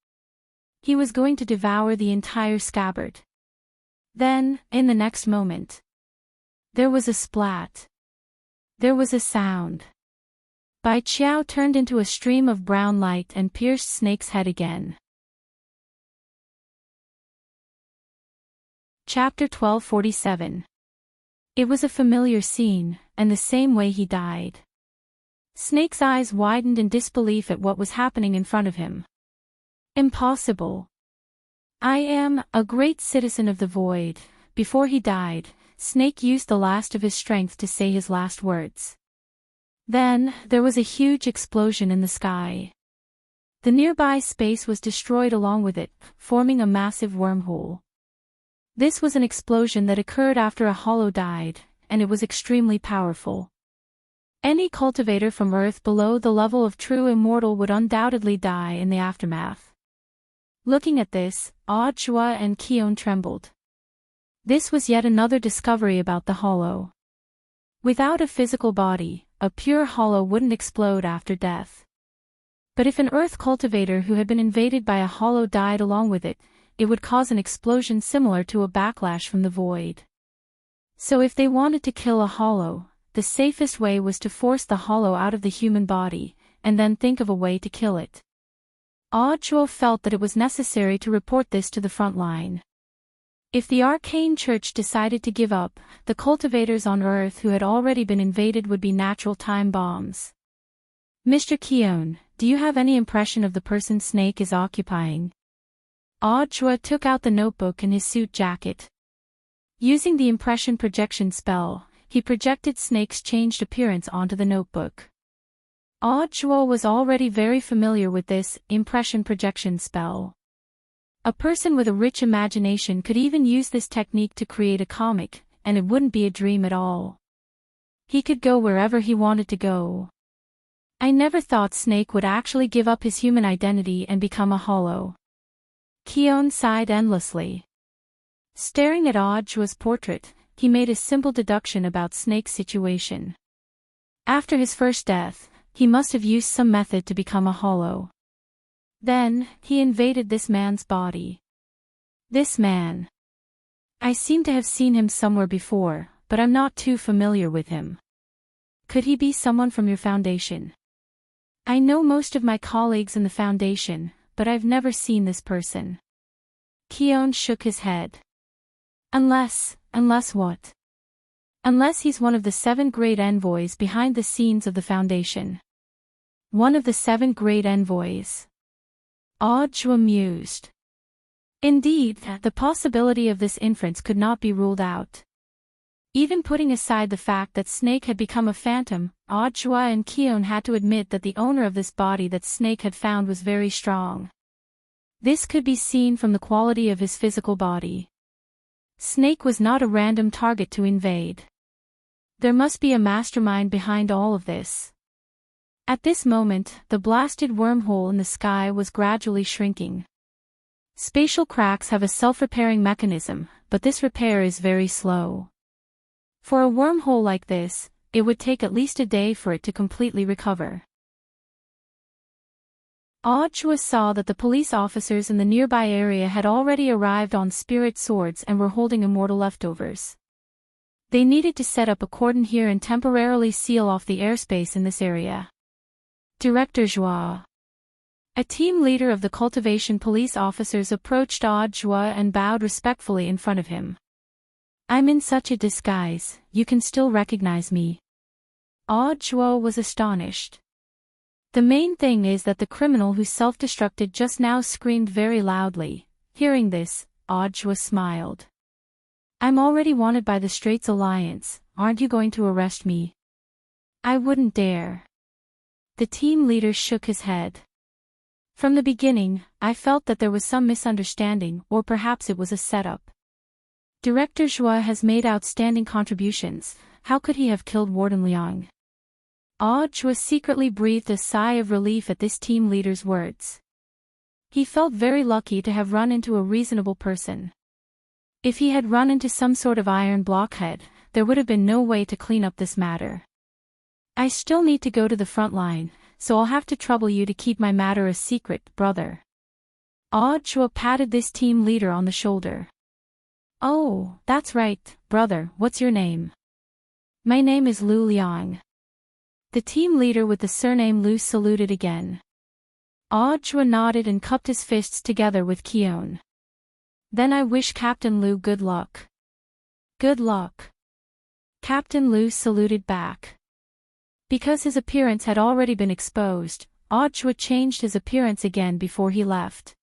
He was going to devour the entire scabbard. Then, in the next moment, there was a splat. There was a sound. Bai Qiao turned into a stream of brown light and pierced Snake's head again. Chapter 1247. It was a familiar scene, and the same way he died. Snake's eyes widened in disbelief at what was happening in front of him. Impossible. I am a great citizen of the void. Before he died, Snake used the last of his strength to say his last words. Then, there was a huge explosion in the sky. The nearby space was destroyed along with it, forming a massive wormhole. This was an explosion that occurred after a hollow died, and it was extremely powerful. Any cultivator from Earth below the level of true immortal would undoubtedly die in the aftermath. Looking at this, Audra and Keon trembled. This was yet another discovery about the hollow. Without a physical body, a pure hollow wouldn't explode after death. But if an Earth cultivator who had been invaded by a hollow died along with it, it would cause an explosion similar to a backlash from the void. So if they wanted to kill a hollow, the safest way was to force the hollow out of the human body, and then think of a way to kill it. Audra felt that it was necessary to report this to the front line. If the arcane church decided to give up, the cultivators on Earth who had already been invaded would be natural time bombs. Mr. Keon, do you have any impression of the person Snake is occupying? Audra took out the notebook in his suit jacket. Using the impression projection spell, he projected Snake's changed appearance onto the notebook. Audra was already very familiar with this impression projection spell. A person with a rich imagination could even use this technique to create a comic, and it wouldn't be a dream at all. He could go wherever he wanted to go. I never thought Snake would actually give up his human identity and become a hollow. Keon sighed endlessly. Staring at Audra's portrait, he made a simple deduction about Snake's situation. After his first death, he must have used some method to become a hollow. Then, he invaded this man's body. This man. I seem to have seen him somewhere before, but I'm not too familiar with him. Could he be someone from your foundation? I know most of my colleagues in the foundation, but I've never seen this person. Keon shook his head. Unless what? Unless he's one of the 7 great envoys behind the scenes of the foundation. One of the 7 great envoys. Audra mused. Indeed, the possibility of this inference could not be ruled out. Even putting aside the fact that Snake had become a phantom, Audra and Keon had to admit that the owner of this body that Snake had found was very strong. This could be seen from the quality of his physical body. Snake was not a random target to invade. There must be a mastermind behind all of this. At this moment, the blasted wormhole in the sky was gradually shrinking. Spatial cracks have a self-repairing mechanism, but this repair is very slow. For a wormhole like this, it would take at least a day for it to completely recover. Audra saw that the police officers in the nearby area had already arrived on spirit swords and were holding immortal leftovers. They needed to set up a cordon here and temporarily seal off the airspace in this area. Director Joie. A team leader of the cultivation police officers approached Audra and bowed respectfully in front of him. I'm in such a disguise, you can still recognize me. Audra was astonished. The main thing is that the criminal who self-destructed just now screamed very loudly. Hearing this, Audra smiled. I'm already wanted by the Straits Alliance, aren't you going to arrest me? I wouldn't dare. The team leader shook his head. From the beginning, I felt that there was some misunderstanding, or perhaps it was a setup. Director Joie has made outstanding contributions, how could he have killed Warden Liang? Audra secretly breathed a sigh of relief at this team leader's words. He felt very lucky to have run into a reasonable person. If he had run into some sort of iron blockhead, there would have been no way to clean up this matter. I still need to go to the front line, so I'll have to trouble you to keep my matter a secret, brother. Audra patted this team leader on the shoulder. Oh, that's right, brother, what's your name? My name is Lu Liang. The team leader with the surname Lu saluted again. Audra nodded and cupped his fists together with Keon. Then I wish Captain Lu good luck. Good luck. Captain Lu saluted back. Because his appearance had already been exposed, Audra changed his appearance again before he left.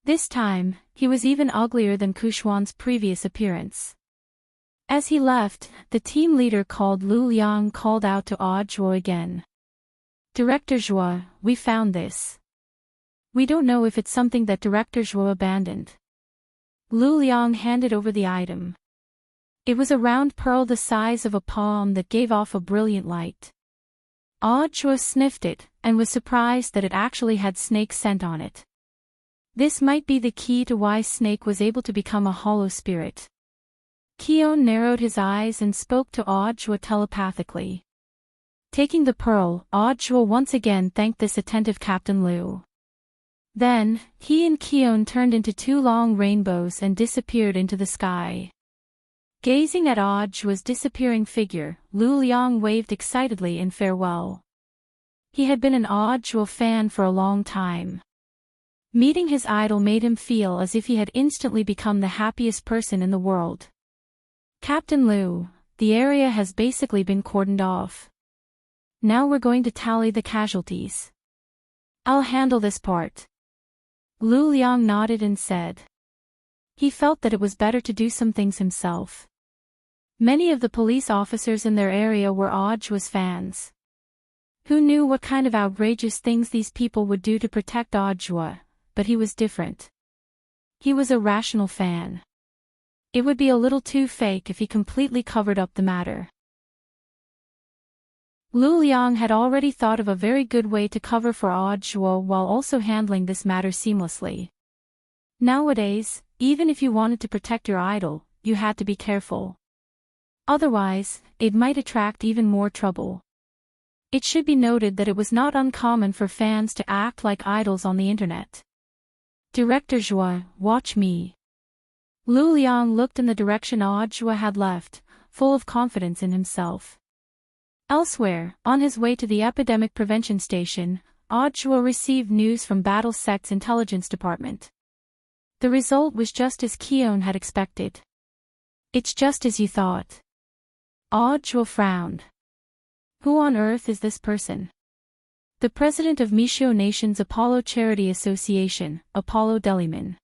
This time, he was even uglier than Kushuan's previous appearance. As he left, the team leader called Lu Liang called out to Audra again. Director Joie, we found this. We don't know if it's something that Director Joie abandoned. Lu Liang handed over the item. It was a round pearl the size of a palm that gave off a brilliant light. Audra sniffed it, and was surprised that it actually had snake scent on it. This might be the key to why Snake was able to become a hollow spirit. Keon narrowed his eyes and spoke to Audra telepathically. Taking the pearl, Audra once again thanked this attentive Captain Liu. Then, he and Keon turned into two long rainbows and disappeared into the sky. Gazing at Audra's disappearing figure, Lu Liang waved excitedly in farewell. He had been an Audra fan for a long time. Meeting his idol made him feel as if he had instantly become the happiest person in the world. Captain Liu, the area has basically been cordoned off. Now we're going to tally the casualties. I'll handle this part. Lu Liang nodded and said. He felt that it was better to do some things himself. Many of the police officers in their area were Audra's fans. Who knew what kind of outrageous things these people would do to protect Audra, but he was different. He was a rational fan. It would be a little too fake if he completely covered up the matter. Lu Liang had already thought of a very good way to cover for Audra while also handling this matter seamlessly. Nowadays, even if you wanted to protect your idol, you had to be careful. Otherwise, it might attract even more trouble. It should be noted that it was not uncommon for fans to act like idols on the internet. Director Zhua, watch me. Lu Liang looked in the direction Audra had left, full of confidence in himself. Elsewhere, on his way to the epidemic prevention station, Audra received news from Battle Sect's intelligence department. The result was just as Keon had expected. It's just as you thought. Audra frowned. Who on earth is this person? The president of Mishio Nation's Apollo Charity Association, Apollo Deliman.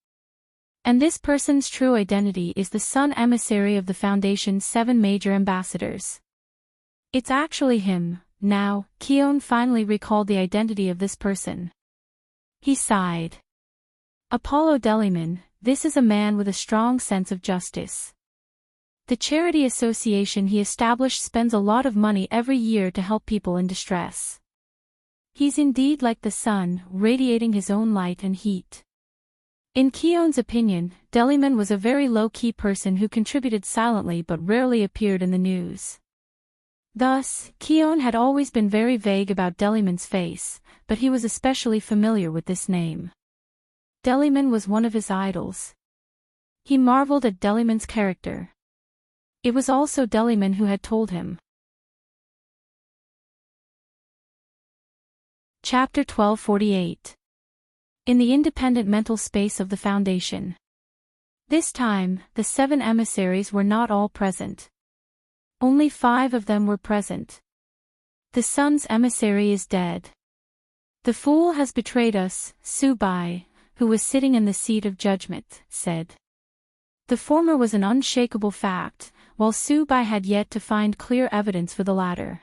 And this person's true identity is the Sun emissary of the Foundation's 7 major ambassadors. It's actually him. Now, Keon finally recalled the identity of this person. He sighed. Apollo Deliman, this is a man with a strong sense of justice. The charity association he established spends a lot of money every year to help people in distress. He's indeed like the sun, radiating his own light and heat. In Keon's opinion, Deliman was a very low-key person who contributed silently but rarely appeared in the news. Thus, Keon had always been very vague about Deliman's face, but he was especially familiar with this name. Deliman was one of his idols. He marveled at Deliman's character. It was also Deliman who had told him. Chapter 1248. In the independent mental space of the Foundation. This time, the 7 emissaries were not all present. Only 5 of them were present. The sun's emissary is dead. The fool has betrayed us, Su Bai, who was sitting in the seat of judgment, said. The former was an unshakable fact, while Su Bai had yet to find clear evidence for the latter.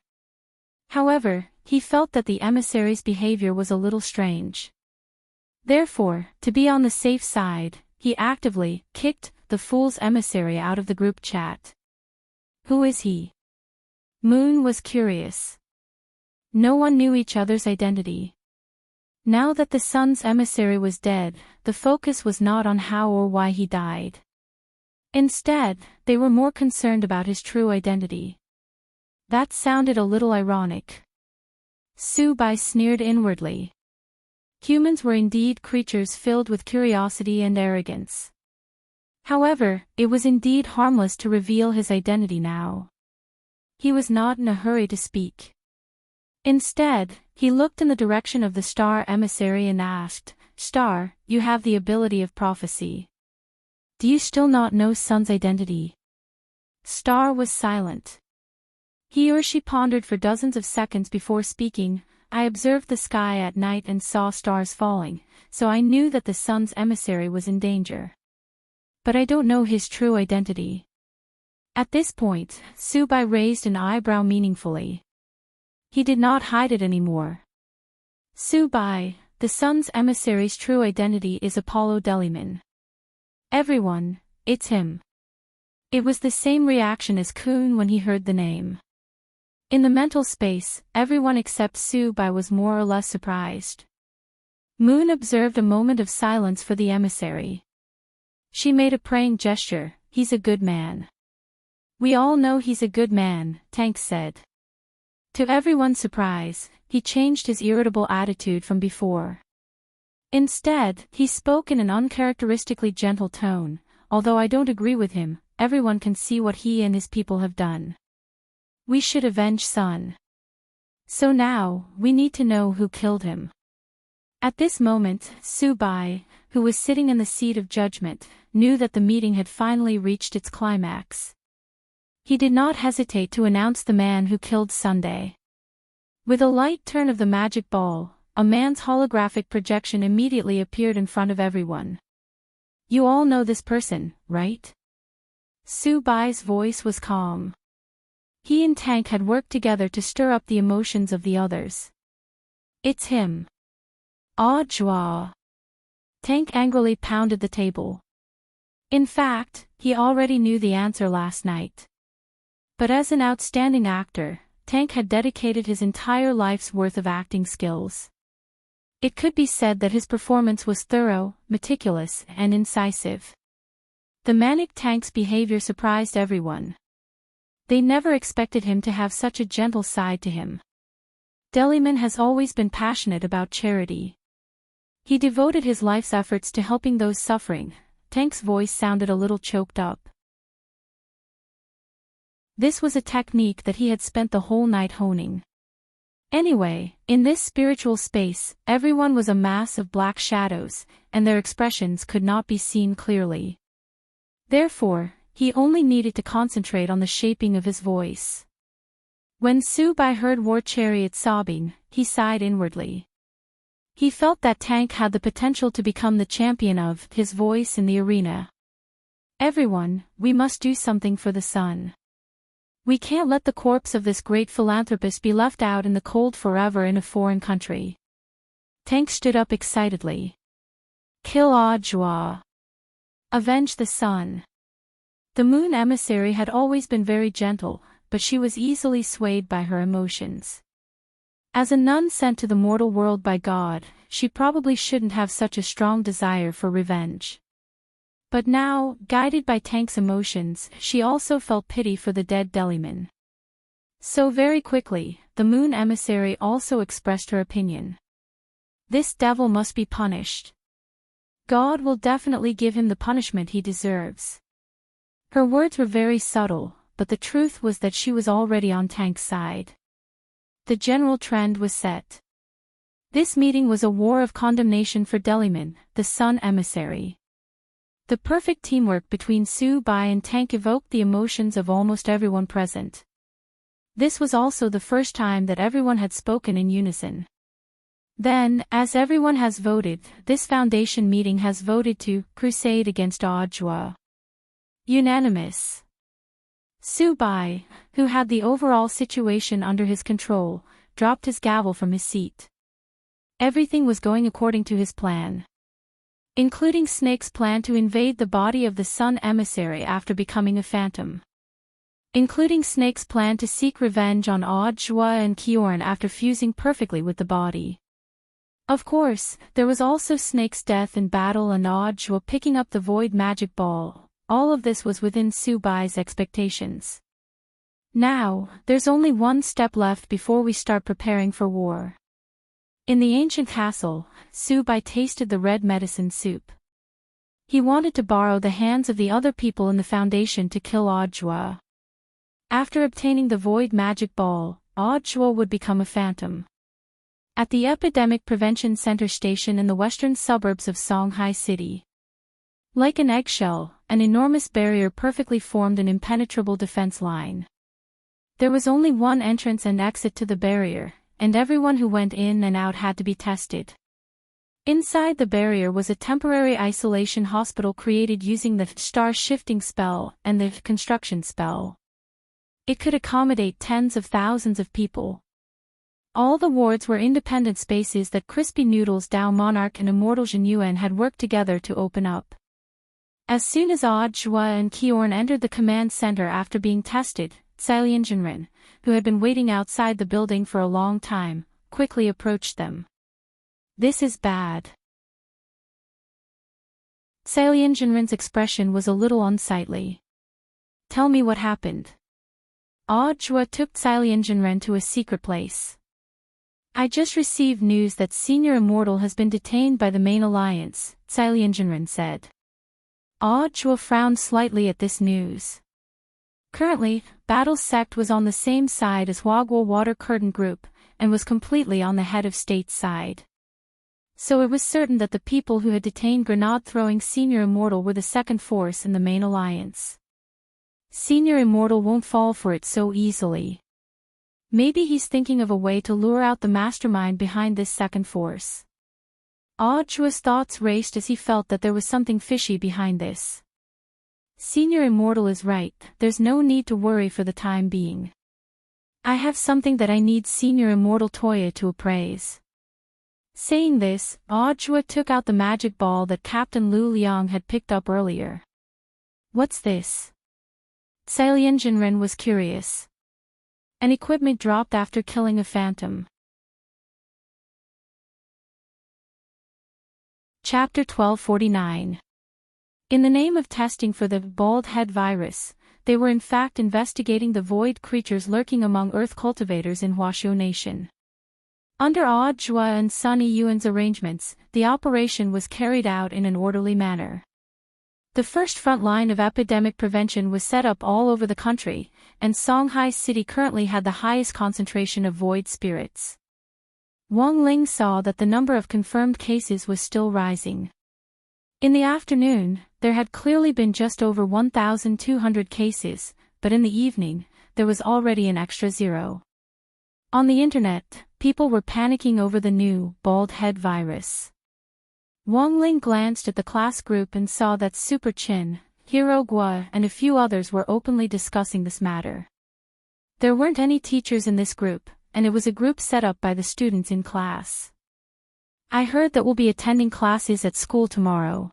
However, he felt that the emissary's behavior was a little strange. Therefore, to be on the safe side, he actively kicked the fool's emissary out of the group chat. Who is he? Moon was curious. No one knew each other's identity. Now that the sun's emissary was dead, the focus was not on how or why he died. Instead, they were more concerned about his true identity. That sounded a little ironic. Su Bai sneered inwardly. Humans were indeed creatures filled with curiosity and arrogance. However, it was indeed harmless to reveal his identity now. He was not in a hurry to speak. Instead, he looked in the direction of the star emissary and asked, Star, you have the ability of prophecy. Do you still not know Sun's identity? Star was silent. He or she pondered for dozens of seconds before speaking. I observed the sky at night and saw stars falling, so I knew that the sun's emissary was in danger. But I don't know his true identity. At this point, Su Bai raised an eyebrow meaningfully. He did not hide it anymore. Su Bai, the sun's emissary's true identity is Apollo Deliman. Everyone, it's him. It was the same reaction as Kun when he heard the name. In the mental space, everyone except Su-bai was more or less surprised. Moon observed a moment of silence for the emissary. She made a praying gesture. "He's a good man." "We all know he's a good man," Tank said. To everyone's surprise, he changed his irritable attitude from before. Instead, he spoke in an uncharacteristically gentle tone. "Although I don't agree with him, everyone can see what he and his people have done. We should avenge Sun. So now, we need to know who killed him." At this moment, Su-bai, who was sitting in the seat of judgment, knew that the meeting had finally reached its climax. He did not hesitate to announce the man who killed Sunday. With a light turn of the magic ball, a man's holographic projection immediately appeared in front of everyone. "You all know this person, right?" Su-bai's voice was calm. He and Tank had worked together to stir up the emotions of the others. "It's him. Audiobook." Tank angrily pounded the table. In fact, he already knew the answer last night. But as an outstanding actor, Tank had dedicated his entire life's worth of acting skills. It could be said that his performance was thorough, meticulous, and incisive. The manic Tank's behavior surprised everyone. They never expected him to have such a gentle side to him. Deliman has always been passionate about charity. He devoted his life's efforts to helping those suffering. Tank's voice sounded a little choked up. This was a technique that he had spent the whole night honing. Anyway, in this spiritual space, everyone was a mass of black shadows, and their expressions could not be seen clearly. Therefore, he only needed to concentrate on the shaping of his voice. When Su-bai heard War Chariot sobbing, he sighed inwardly. He felt that Tank had the potential to become the champion of his voice in the arena. "Everyone, we must do something for the sun. We can't let the corpse of this great philanthropist be left out in the cold forever in a foreign country." Tank stood up excitedly. "Kill Audiobook. Avenge the sun." The moon emissary had always been very gentle, but she was easily swayed by her emotions. As a nun sent to the mortal world by God, she probably shouldn't have such a strong desire for revenge. But now, guided by Tank's emotions, she also felt pity for the dead Deliman. So very quickly, the moon emissary also expressed her opinion. "This devil must be punished. God will definitely give him the punishment he deserves." Her words were very subtle, but the truth was that she was already on Tank's side. The general trend was set. This meeting was a war of condemnation for Deliman, the sun emissary. The perfect teamwork between Su-bai and Tank evoked the emotions of almost everyone present. This was also the first time that everyone had spoken in unison. Then, as everyone has voted, this foundation meeting has voted to crusade against Audiobook. Unanimous. Su-bai, who had the overall situation under his control, dropped his gavel from his seat. Everything was going according to his plan. Including Snake's plan to invade the body of the sun emissary after becoming a phantom. Including Snake's plan to seek revenge on Audiobook and Kiorn after fusing perfectly with the body. Of course, there was also Snake's death in battle and Audiobook picking up the void magic ball. All of this was within Su-bai's expectations. Now, there's only one step left before we start preparing for war. In the ancient castle, Su-bai tasted the red medicine soup. He wanted to borrow the hands of the other people in the Foundation to kill Audiobook. After obtaining the void magic ball, Audiobook would become a phantom. At the Epidemic Prevention Center station in the western suburbs of Songhai City. Like an eggshell, an enormous barrier perfectly formed an impenetrable defense line. There was only one entrance and exit to the barrier, and everyone who went in and out had to be tested. Inside the barrier was a temporary isolation hospital created using the star shifting spell and the construction spell. It could accommodate tens of thousands of people. All the wards were independent spaces that Crispy Noodles Dao Monarch and Immortal Jinyuan had worked together to open up. As soon as Audiobook and Kiorn entered the command center after being tested, Cyanjinren, who had been waiting outside the building for a long time, quickly approached them. "This is bad." Cyanjinren's expression was a little unsightly. "Tell me what happened." Audjua took Cyanjinren to a secret place. "I just received news that Senior Immortal has been detained by the main alliance," Cyanjinren said. Audjua frowned slightly at this news. Currently, Battle's sect was on the same side as Wagwal Water Curtain Group, and was completely on the head of state's side. So it was certain that the people who had detained grenade-throwing Senior Immortal were the second force in the main alliance. Senior Immortal won't fall for it so easily. Maybe he's thinking of a way to lure out the mastermind behind this second force. Audjua's thoughts raced as he felt that there was something fishy behind this. Senior Immortal is right, there's no need to worry for the time being. I have something that I need Senior Immortal Toya to appraise. Saying this, Audjua took out the magic ball that Captain Lu Liang had picked up earlier. "What's this?" Cyanjinren was curious. "An equipment dropped after killing a phantom." Chapter 1249. In the name of testing for the bald head virus, they were in fact investigating the void creatures lurking among earth cultivators in Huashu Nation. Under Audjua and Sunny Yuan's arrangements, the operation was carried out in an orderly manner. The first front line of epidemic prevention was set up all over the country, and Songhai City currently had the highest concentration of void spirits. Wang Ling saw that the number of confirmed cases was still rising. In the afternoon, there had clearly been just over 1,200 cases, but in the evening, there was already an extra 0. On the internet, people were panicking over the new bald head virus. Wang Ling glanced at the class group and saw that Super Chin, Hero Gua and a few others were openly discussing this matter. There weren't any teachers in this group, and it was a group set up by the students in class. "I heard that we'll be attending classes at school tomorrow.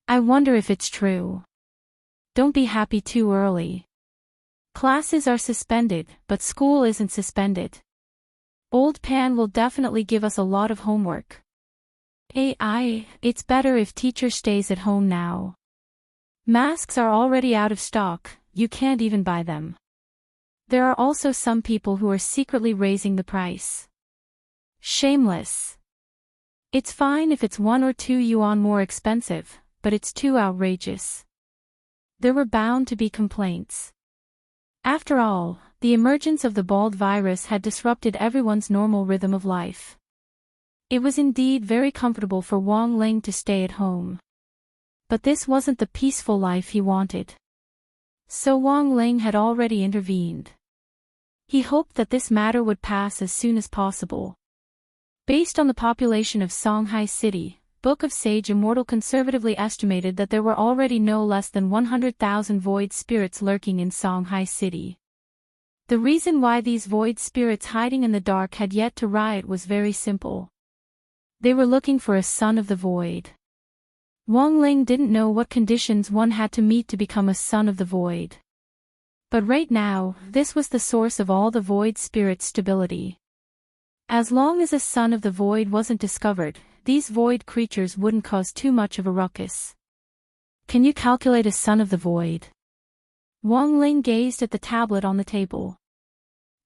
I wonder if it's true." "Don't be happy too early. Classes are suspended, but school isn't suspended. Old Pan will definitely give us a lot of homework. It's better if teacher stays at home now. Masks are already out of stock, you can't even buy them. There are also some people who are secretly raising the price. Shameless. It's fine if it's 1 or 2 yuan more expensive, but it's too outrageous." There were bound to be complaints. After all, the emergence of the bald virus had disrupted everyone's normal rhythm of life. It was indeed very comfortable for Wang Ling to stay at home. But this wasn't the peaceful life he wanted. So Wang Ling had already intervened. He hoped that this matter would pass as soon as possible. Based on the population of Songhai City, Book of Sage Immortal conservatively estimated that there were already no less than 100,000 void spirits lurking in Songhai City. The reason why these void spirits hiding in the dark had yet to riot was very simple. They were looking for a son of the void. Wang Ling didn't know what conditions one had to meet to become a son of the void. But right now, this was the source of all the void spirits' stability. As long as a son of the void wasn't discovered, these void creatures wouldn't cause too much of a ruckus. "Can you calculate a son of the void?" Wang Ling gazed at the tablet on the table.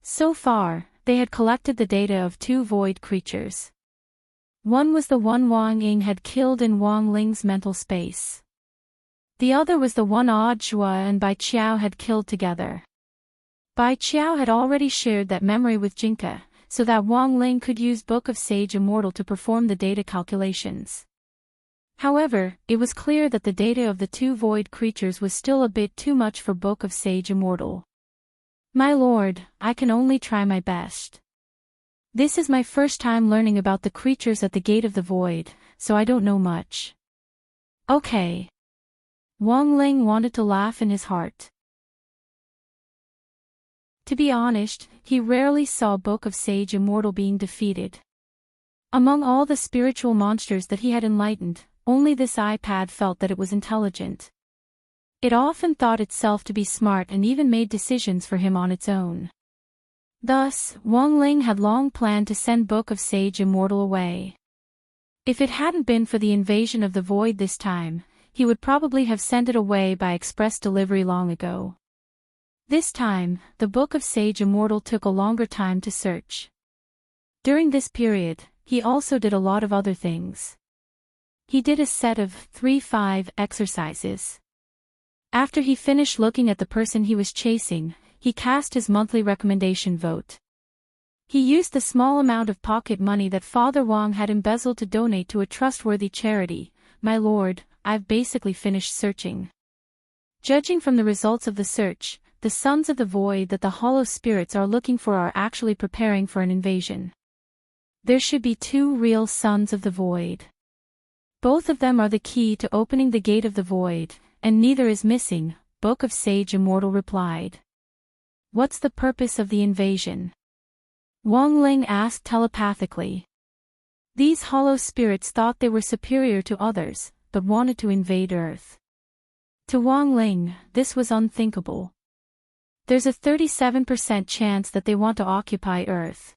So far, they had collected the data of 2 void creatures. One was the one Wang Ying had killed in Wang Ling's mental space. The other was the one Audjua and Bai Qiao had killed together. Bai Qiao had already shared that memory with Jinka, so that Wang Ling could use Book of Sage Immortal to perform the data calculations. However, it was clear that the data of the 2 void creatures was still a bit too much for Book of Sage Immortal. "My lord, I can only try my best. This is my first time learning about the creatures at the gate of the void, so I don't know much." "Okay." Wang Ling wanted to laugh in his heart. To be honest, he rarely saw Book of Sage Immortal being defeated. Among all the spiritual monsters that he had enlightened, only this iPad felt that it was intelligent. It often thought itself to be smart and even made decisions for him on its own. Thus, Wang Ling had long planned to send Book of Sage Immortal away. If it hadn't been for the invasion of the void this time, he would probably have sent it away by express delivery long ago. This time, the Book of Sage Immortal took a longer time to search. During this period, he also did a lot of other things. He did a set of 3-5 exercises. After he finished looking at the person he was chasing, he cast his monthly recommendation vote. He used the small amount of pocket money that Father Wang had embezzled to donate to a trustworthy charity. My lord, I've basically finished searching. Judging from the results of the search, the sons of the void that the hollow spirits are looking for are actually preparing for an invasion. There should be 2 real sons of the void. Both of them are the key to opening the gate of the void, and neither is missing, Book of Sage Immortal replied. What's the purpose of the invasion? Wang Ling asked telepathically. These hollow spirits thought they were superior to others, but wanted to invade Earth. To Wang Ling, this was unthinkable. There's a 37% chance that they want to occupy Earth.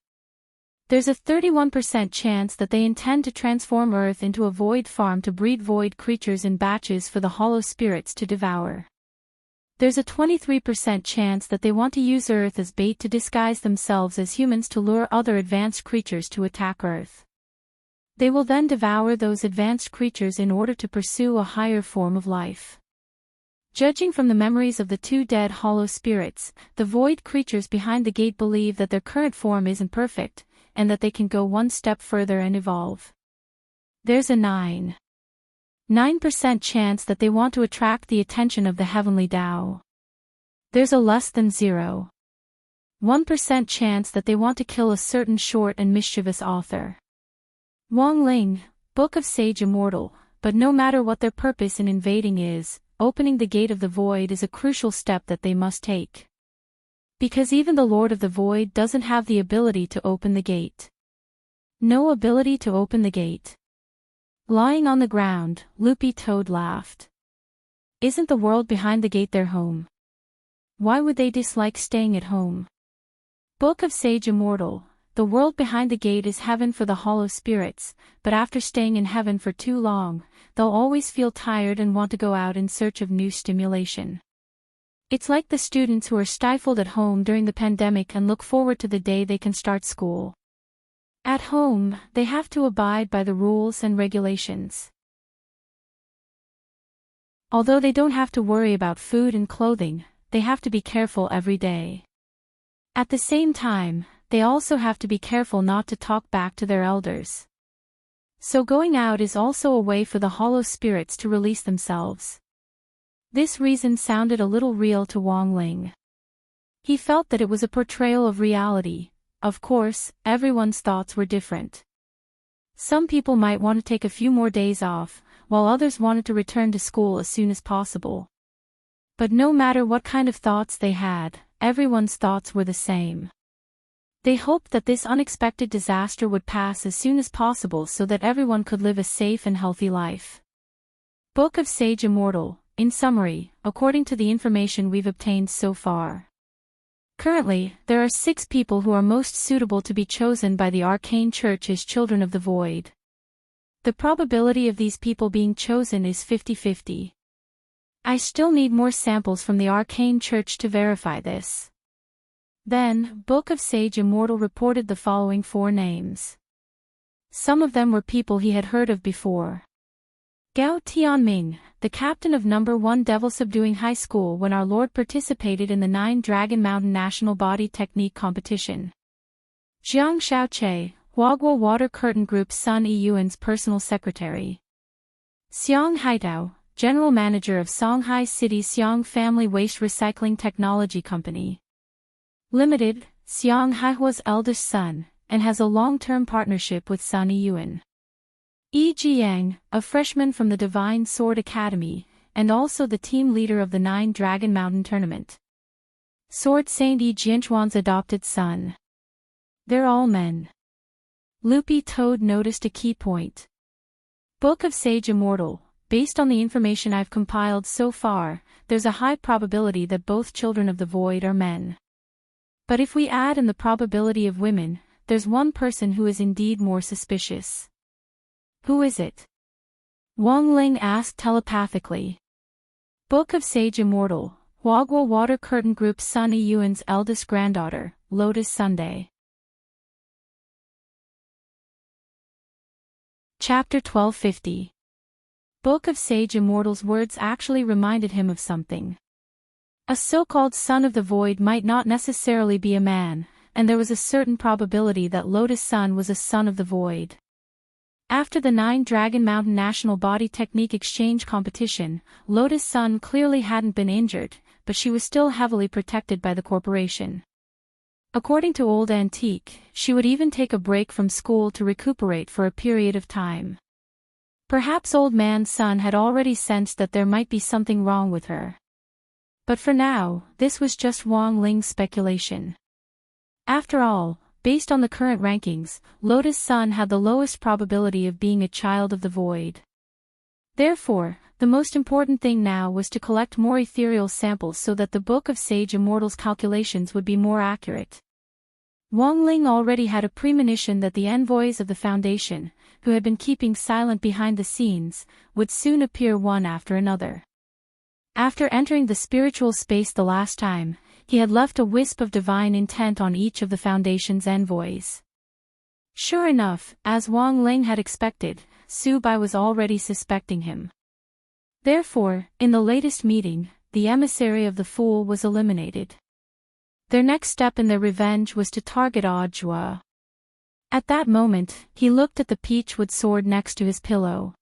There's a 31% chance that they intend to transform Earth into a void farm to breed void creatures in batches for the hollow spirits to devour. There's a 23% chance that they want to use Earth as bait to disguise themselves as humans to lure other advanced creatures to attack Earth. They will then devour those advanced creatures in order to pursue a higher form of life. Judging from the memories of the 2 dead hollow spirits, the void creatures behind the gate believe that their current form isn't perfect, and that they can go one step further and evolve. There's a 9% chance that they want to attract the attention of the heavenly Tao. There's a less than 0.1% chance that they want to kill a certain short and mischievous author. Wang Ling, Book of Sage Immortal, but no matter what their purpose in invading is, opening the gate of the void is a crucial step that they must take. Because even the Lord of the Void doesn't have the ability to open the gate. No ability to open the gate. Lying on the ground, Loopy Toad laughed. Isn't the world behind the gate their home? Why would they dislike staying at home? Book of Sage Immortal, the world behind the gate is heaven for the hollow spirits, but after staying in heaven for too long, they'll always feel tired and want to go out in search of new stimulation. It's like the students who are stifled at home during the pandemic and look forward to the day they can start school. At home, they have to abide by the rules and regulations. Although they don't have to worry about food and clothing, they have to be careful every day. At the same time, they also have to be careful not to talk back to their elders. So going out is also a way for the hollow spirits to release themselves. This reason sounded a little real to Wang Ling. He felt that it was a portrayal of reality. Of course, everyone's thoughts were different. Some people might want to take a few more days off, while others wanted to return to school as soon as possible. But no matter what kind of thoughts they had, everyone's thoughts were the same. They hoped that this unexpected disaster would pass as soon as possible so that everyone could live a safe and healthy life. Book of Sage Immortal. In summary, according to the information we've obtained so far. Currently, there are 6 people who are most suitable to be chosen by the Arcane Church as Children of the Void. The probability of these people being chosen is 50-50. I still need more samples from the Arcane Church to verify this. Then, Book of Sage Immortal reported the following 4 names. Some of them were people he had heard of before. Gao Tianming, the captain of No. 1 Devil Subduing High School when our Lord participated in the 9 Dragon Mountain National Body Technique Competition. Jiang Xiaoche, Huaguo Water Curtain Group Sun Yiyuan's personal secretary. Xiang Haitao, general manager of Songhai City Xiang Family Waste Recycling Technology Company Limited, Xiang Haihua's eldest son, and has a long-term partnership with Sun Yiyuan. Yi Jiang, a freshman from the Divine Sword Academy, and also the team leader of the 9 Dragon Mountain Tournament. Sword Saint Yi Jianchuan's adopted son. They're all men. Loopy Toad noticed a key point. Book of Sage Immortal, based on the information I've compiled so far, there's a high probability that both children of the void are men. But if we add in the probability of women, there's one person who is indeed more suspicious. Who is it? Wang Ling asked telepathically. Book of Sage Immortal, Huagua Water Curtain Group Sun Yuan's eldest granddaughter, Lotus Sunday. Chapter 1250. Book of Sage Immortal's words actually reminded him of something. A so-called son of the void might not necessarily be a man, and there was a certain probability that Lotus Sun was a son of the void. After the 9 Dragon Mountain National Body Technique Exchange competition, Lotus Sun clearly hadn't been injured, but she was still heavily protected by the corporation. According to Old Antique, she would even take a break from school to recuperate for a period of time. Perhaps Old Man Sun had already sensed that there might be something wrong with her. But for now, this was just Wang Ling's speculation. After all, based on the current rankings, Lotus Sun had the lowest probability of being a child of the void. Therefore, the most important thing now was to collect more ethereal samples so that the Book of Sage Immortal's calculations would be more accurate. Wang Ling already had a premonition that the envoys of the Foundation, who had been keeping silent behind the scenes, would soon appear one after another. After entering the spiritual space the last time, he had left a wisp of divine intent on each of the Foundation's envoys. Sure enough, as Wang Ling had expected, Su Bai was already suspecting him. Therefore, in the latest meeting, the emissary of the Fool was eliminated. Their next step in their revenge was to target Audjua. At that moment, he looked at the peachwood sword next to his pillow.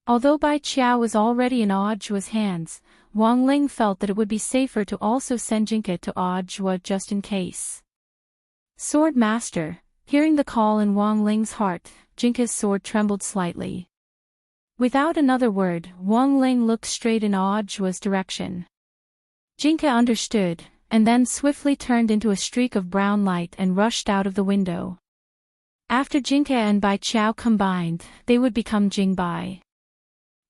Although Bai Qiao was already in Audjua's hands, Wang Ling felt that it would be safer to also send Jinke to Audjua just in case. Sword Master, hearing the call in Wang Ling's heart, Jinke's sword trembled slightly. Without another word, Wang Ling looked straight in Audjua's direction. Jinke understood, and then swiftly turned into a streak of brown light and rushed out of the window. After Jinke and Bai Qiao combined, they would become Jingbai.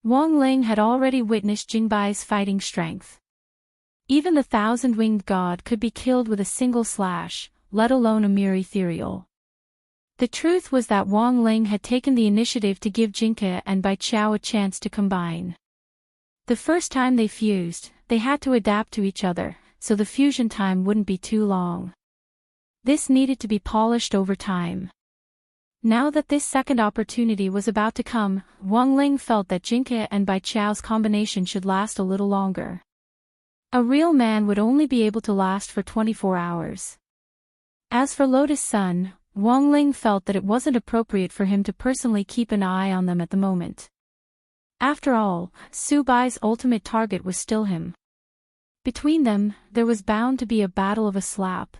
Wang Ling had already witnessed Jingbai's fighting strength. Even the 1,000-winged god could be killed with a single slash, let alone a mere ethereal. The truth was that Wang Ling had taken the initiative to give Jinke and Bai Qiao a chance to combine. The first time they fused, they had to adapt to each other, so the fusion time wouldn't be too long. This needed to be polished over time. Now that this second opportunity was about to come, Wang Ling felt that Jinke and Bai Qiao's combination should last a little longer. A real man would only be able to last for 24 hours. As for Lotus Sun, Wang Ling felt that it wasn't appropriate for him to personally keep an eye on them at the moment. After all, Su Bai's ultimate target was still him. Between them, there was bound to be a battle of a slap.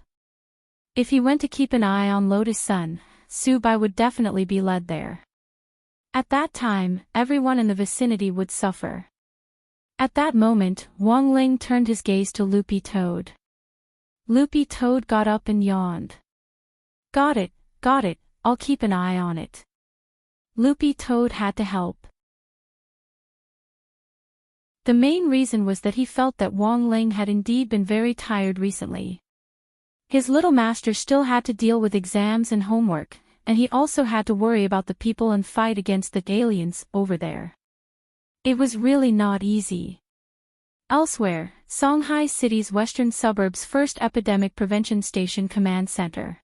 If he went to keep an eye on Lotus Sun, Su Bai would definitely be led there. At that time, everyone in the vicinity would suffer. At that moment, Wang Ling turned his gaze to Loopy Toad. Loopy Toad got up and yawned. Got it, I'll keep an eye on it. Loopy Toad had to help. The main reason was that he felt that Wang Ling had indeed been very tired recently. His little master still had to deal with exams and homework, and he also had to worry about the people and fight against the aliens over there. It was really not easy. Elsewhere, Songhai City's western suburbs' first epidemic prevention station command center.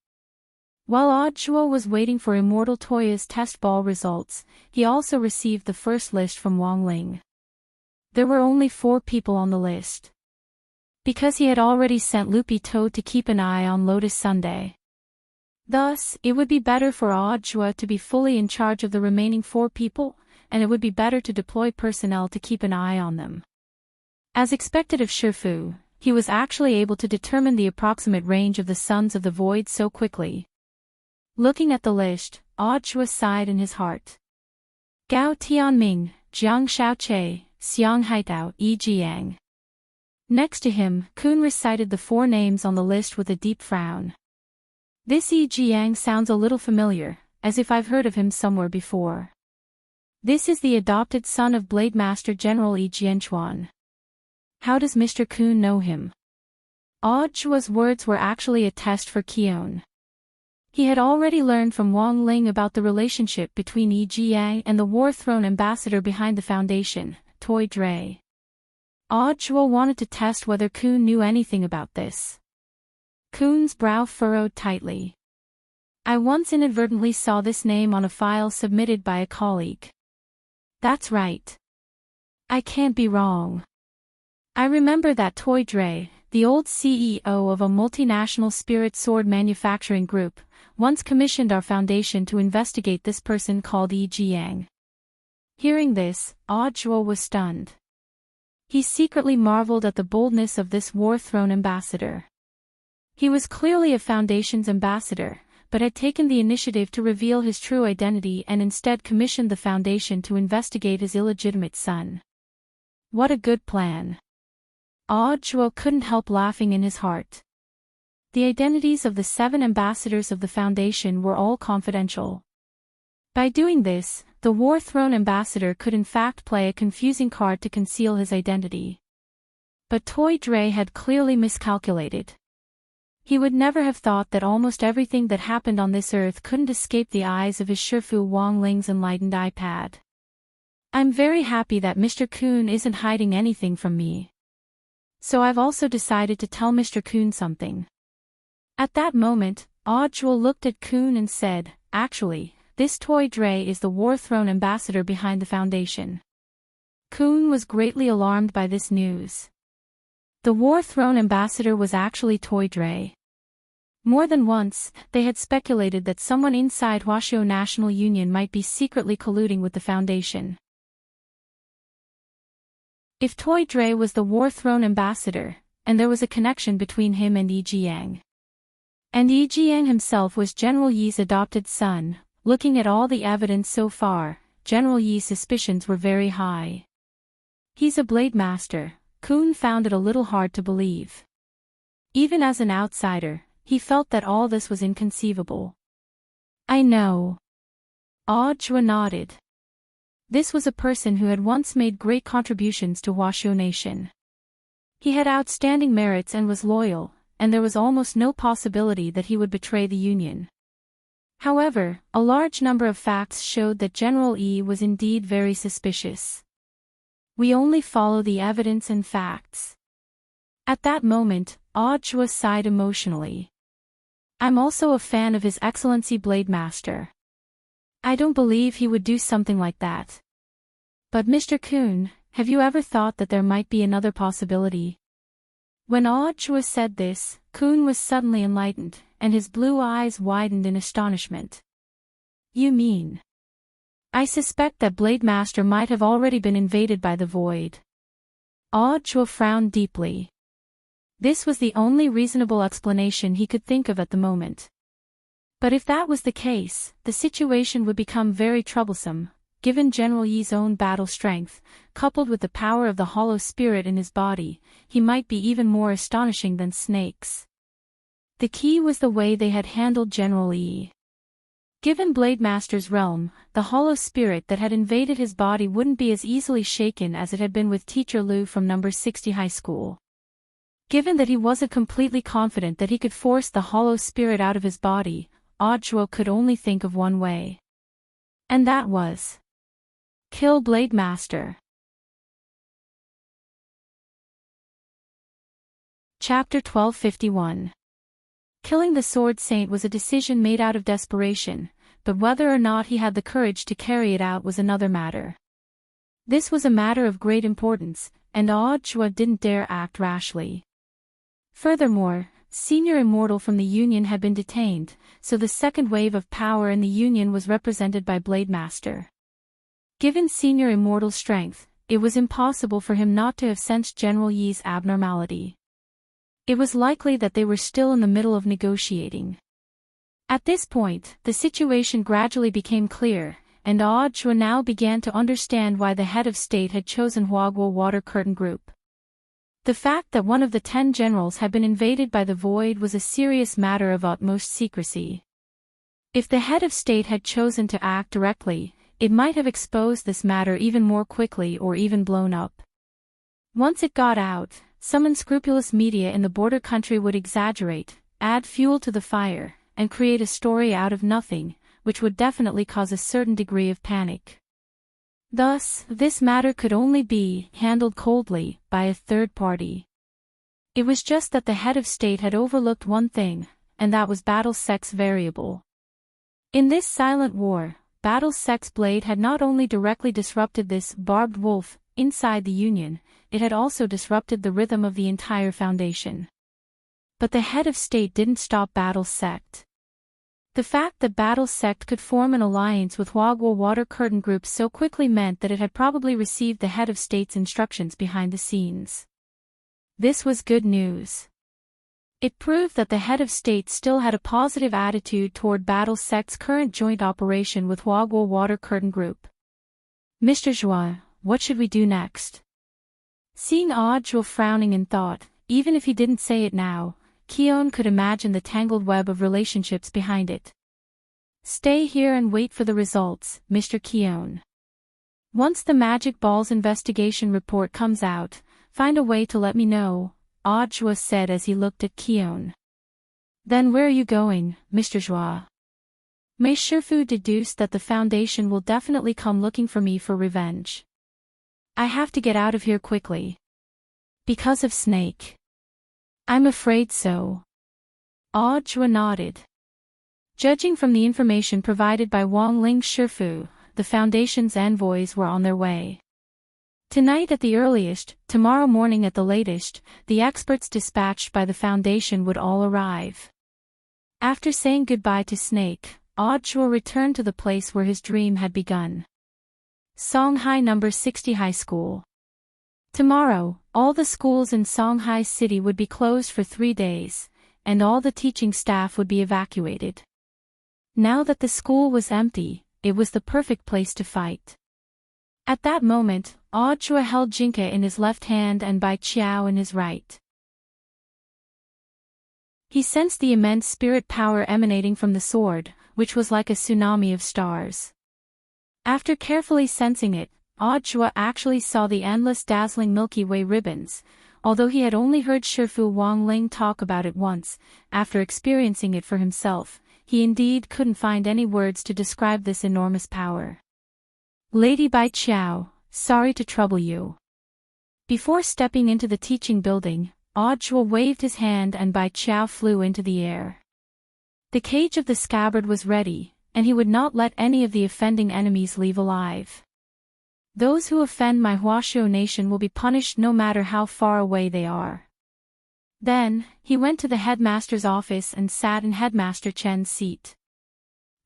While Audjua was waiting for Immortal Toya's test ball results, he also received the first list from Wang Ling. There were only 4 people on the list. Because he had already sent Loopy Toad to keep an eye on Lotus Sunday. Thus, it would be better for Audjua to be fully in charge of the remaining 4 people, and it would be better to deploy personnel to keep an eye on them. As expected of Shifu, he was actually able to determine the approximate range of the Sons of the Void so quickly. Looking at the list, Audjua sighed in his heart. Gao Tianming, Jiang Shaoche, Xiang Haitao, Yi Jiang. Next to him, Kun recited the 4 names on the list with a deep frown. This Yi Jiang sounds a little familiar, as if I've heard of him somewhere before. This is the adopted son of Blade Master General Yi Jianchuan. How does Mr. Kun know him? Chua's words were actually a test for Qion. He had already learned from Wang Ling about the relationship between Yi Jiang and the War Throne ambassador behind the foundation, Toi Dre. Chua wanted to test whether Kun knew anything about this. Kun's brow furrowed tightly. I once inadvertently saw this name on a file submitted by a colleague. That's right. I can't be wrong. I remember that Toi Dre, the old CEO of a multinational spirit sword manufacturing group, once commissioned our foundation to investigate this person called Yi Jiang. Hearing this, Chua was stunned. He secretly marveled at the boldness of this War Throne ambassador. He was clearly a foundation's ambassador, but had taken the initiative to reveal his true identity and instead commissioned the foundation to investigate his illegitimate son. What a good plan. Chua couldn't help laughing in his heart. The identities of the 7 ambassadors of the Foundation were all confidential. By doing this, the War Throne ambassador could in fact play a confusing card to conceal his identity. But Toi Dre had clearly miscalculated. He would never have thought that almost everything that happened on this earth couldn't escape the eyes of his Shifu Wang Ling's enlightened iPad. I'm very happy that Mr. Kun isn't hiding anything from me. So I've also decided to tell Mr. Kun something. At that moment, Chua looked at Kun and said, actually, this Toi Dre is the War Throne ambassador behind the foundation. Kun was greatly alarmed by this news. The War Throne ambassador was actually Toi Dre. More than once, they had speculated that someone inside Huaxiao National Union might be secretly colluding with the foundation. If Toi Dre was the War Throne ambassador, and there was a connection between him and Yi Jiang. And Yi Jiang himself was General Yi's adopted son, looking at all the evidence so far, General Yi's suspicions were very high. He's a blade master, Kun found it a little hard to believe. Even as an outsider, he felt that all this was inconceivable. I know. Chua nodded. This was a person who had once made great contributions to Huaxiao Nation. He had outstanding merits and was loyal, and there was almost no possibility that he would betray the Union. However, a large number of facts showed that General Yi was indeed very suspicious. We only follow the evidence and facts. At that moment, Chua sighed emotionally. I'm also a fan of His Excellency Blade Master. I don't believe he would do something like that. But Mr. Kun, have you ever thought that there might be another possibility? When Chua said this, Kun was suddenly enlightened, and his blue eyes widened in astonishment. You mean? I suspect that Blade Master might have already been invaded by the void. Chua frowned deeply. This was the only reasonable explanation he could think of at the moment. But if that was the case, the situation would become very troublesome, given General Yi's own battle strength, coupled with the power of the hollow spirit in his body, he might be even more astonishing than snakes. The key was the way they had handled General Yi. Given Blade Master's realm, the hollow spirit that had invaded his body wouldn't be as easily shaken as it had been with Teacher Liu from number 60 high school. Given that he wasn't completely confident that he could force the hollow spirit out of his body, Chua could only think of one way. And that was kill Blade Master. Chapter 1251. Killing the Sword Saint was a decision made out of desperation, but whether or not he had the courage to carry it out was another matter. This was a matter of great importance, and Chua didn't dare act rashly. Furthermore, Senior Immortal from the Union had been detained, so the second wave of power in the Union was represented by Blade Master. Given Senior Immortal's strength, it was impossible for him not to have sensed General Yi's abnormality. It was likely that they were still in the middle of negotiating. At this point, the situation gradually became clear, and Chua now began to understand why the head of state had chosen Huaguo Water Curtain Group. The fact that one of the 10 generals had been invaded by the void was a serious matter of utmost secrecy. If the head of state had chosen to act directly, it might have exposed this matter even more quickly or even blown up. Once it got out, some unscrupulous media in the border country would exaggerate, add fuel to the fire, and create a story out of nothing, which would definitely cause a certain degree of panic. Thus, this matter could only be handled coldly by a third party. It was just that the head of state had overlooked one thing, and that was Battle's sex variable. In this silent war, Battle's sex blade had not only directly disrupted this barbed wolf inside the Union, it had also disrupted the rhythm of the entire Foundation. But the head of state didn't stop Battle's sect. The fact that Battle's sect could form an alliance with Wagwa Water Curtain Group so quickly meant that it had probably received the head of state's instructions behind the scenes. This was good news. It proved that the head of state still had a positive attitude toward Battle's sect's current joint operation with Wagwa Water Curtain Group. Mr. Joie, what should we do next? Seeing Audra frowning in thought, even if he didn't say it now, Keon could imagine the tangled web of relationships behind it. Stay here and wait for the results, Mr. Keon. Once the Magic Ball's investigation report comes out, find a way to let me know, Audra said as he looked at Keon. Then where are you going, Mr. Joie? May Shifu deduced that the Foundation will definitely come looking for me for revenge. I have to get out of here quickly. Because of Snake. I'm afraid so. Audra nodded. Judging from the information provided by Wang Ling Shifu, the Foundation's envoys were on their way. Tonight at the earliest, tomorrow morning at the latest, the experts dispatched by the Foundation would all arrive. After saying goodbye to Snake, Audra returned to the place where his dream had begun. Songhai No. 60 High School. Tomorrow, all the schools in Songhai City would be closed for 3 days, and all the teaching staff would be evacuated. Now that the school was empty, it was the perfect place to fight. At that moment, Audra held Jinka in his left hand and Bai Qiao in his right. He sensed the immense spirit power emanating from the sword, which was like a tsunami of stars. After carefully sensing it, Audra actually saw the endless dazzling Milky Way ribbons, although he had only heard Shifu Wang Ling talk about it once. After experiencing it for himself, he indeed couldn't find any words to describe this enormous power. Lady Bai Qiao, sorry to trouble you. Before stepping into the teaching building, Audra waved his hand and Bai Qiao flew into the air. The cage of the scabbard was ready, and he would not let any of the offending enemies leave alive. Those who offend my Huashuo nation will be punished no matter how far away they are. Then, he went to the headmaster's office and sat in Headmaster Chen's seat.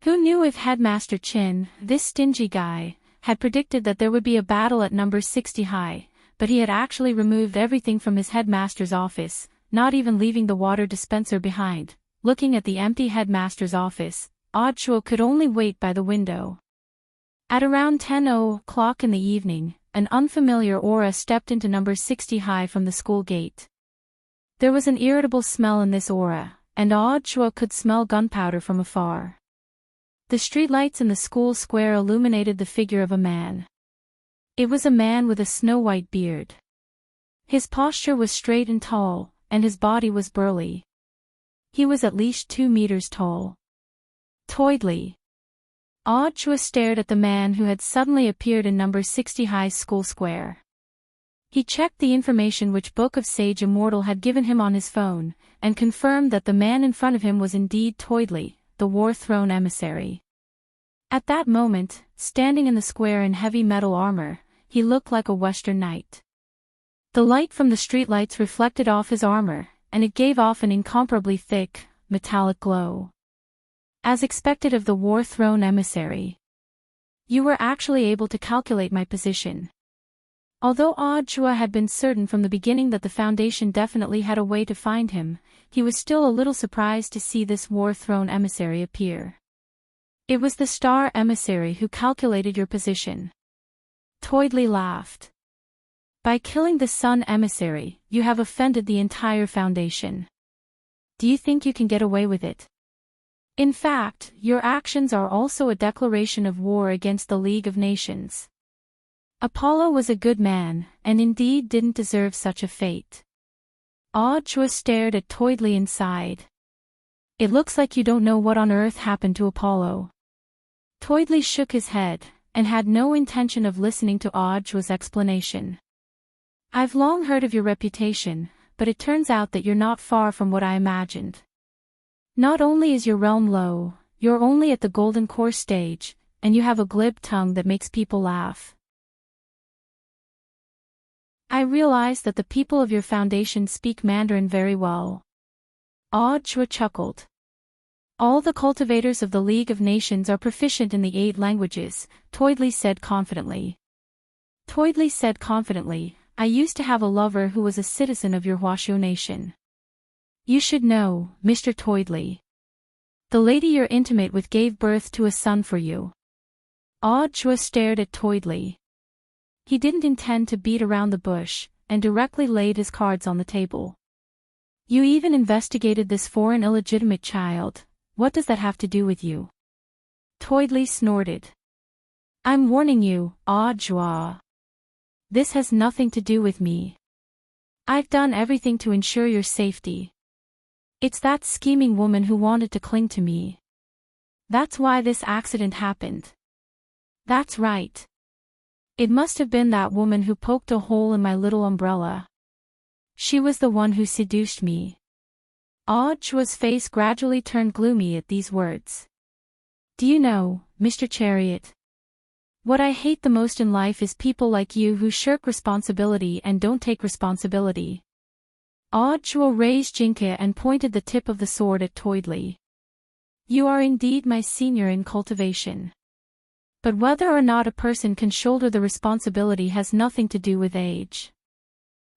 Who knew if Headmaster Chen, this stingy guy, had predicted that there would be a battle at number 60 high, but he had actually removed everything from his headmaster's office, not even leaving the water dispenser behind. Looking at the empty headmaster's office, Audra could only wait by the window. At around 10:00 in the evening, an unfamiliar aura stepped into number 60 high from the school gate. There was an irritable smell in this aura, and Audra could smell gunpowder from afar. The streetlights in the school square illuminated the figure of a man. It was a man with a snow-white beard. His posture was straight and tall, and his body was burly. He was at least 2 meters tall. Toidly. Audra stared at the man who had suddenly appeared in number 60 high school square. He checked the information which Book of Sage Immortal had given him on his phone, and confirmed that the man in front of him was indeed Toidly, the War Throne emissary. At that moment, standing in the square in heavy metal armor, he looked like a Western knight. The light from the streetlights reflected off his armor, and it gave off an incomparably thick, metallic glow. As expected of the War Throne emissary. You were actually able to calculate my position. Although Audra had been certain from the beginning that the Foundation definitely had a way to find him, he was still a little surprised to see this War Throne emissary appear. It was the Star Emissary who calculated your position. Toidly laughed. By killing the Sun Emissary, you have offended the entire Foundation. Do you think you can get away with it? In fact, your actions are also a declaration of war against the League of Nations. Apollo was a good man, and indeed didn't deserve such a fate. Audra stared at Toydley and sighed. It looks like you don't know what on earth happened to Apollo. Toydley shook his head, and had no intention of listening to Audra's explanation. I've long heard of your reputation, but it turns out that you're not far from what I imagined. Not only is your realm low, you're only at the golden core stage, and you have a glib tongue that makes people laugh. I realize that the people of your foundation speak Mandarin very well. Audra chuckled. All the cultivators of the League of Nations are proficient in the 8 languages, Toydley said confidently. I used to have a lover who was a citizen of your Huashu nation. You should know, Mr. Toydley. The lady you're intimate with gave birth to a son for you. Audra stared at Toydley. He didn't intend to beat around the bush, and directly laid his cards on the table. You even investigated this foreign illegitimate child. What does that have to do with you? Toydley snorted. I'm warning you, Audra. This has nothing to do with me. I've done everything to ensure your safety. It's that scheming woman who wanted to cling to me. That's why this accident happened. That's right. It must have been that woman who poked a hole in my little umbrella. She was the one who seduced me. Audra's face gradually turned gloomy at these words. Do you know, Mr. Chariot? What I hate the most in life is people like you who shirk responsibility and don't take responsibility. Audra raised Jinka and pointed the tip of the sword at Toydley. You are indeed my senior in cultivation. But whether or not a person can shoulder the responsibility has nothing to do with age.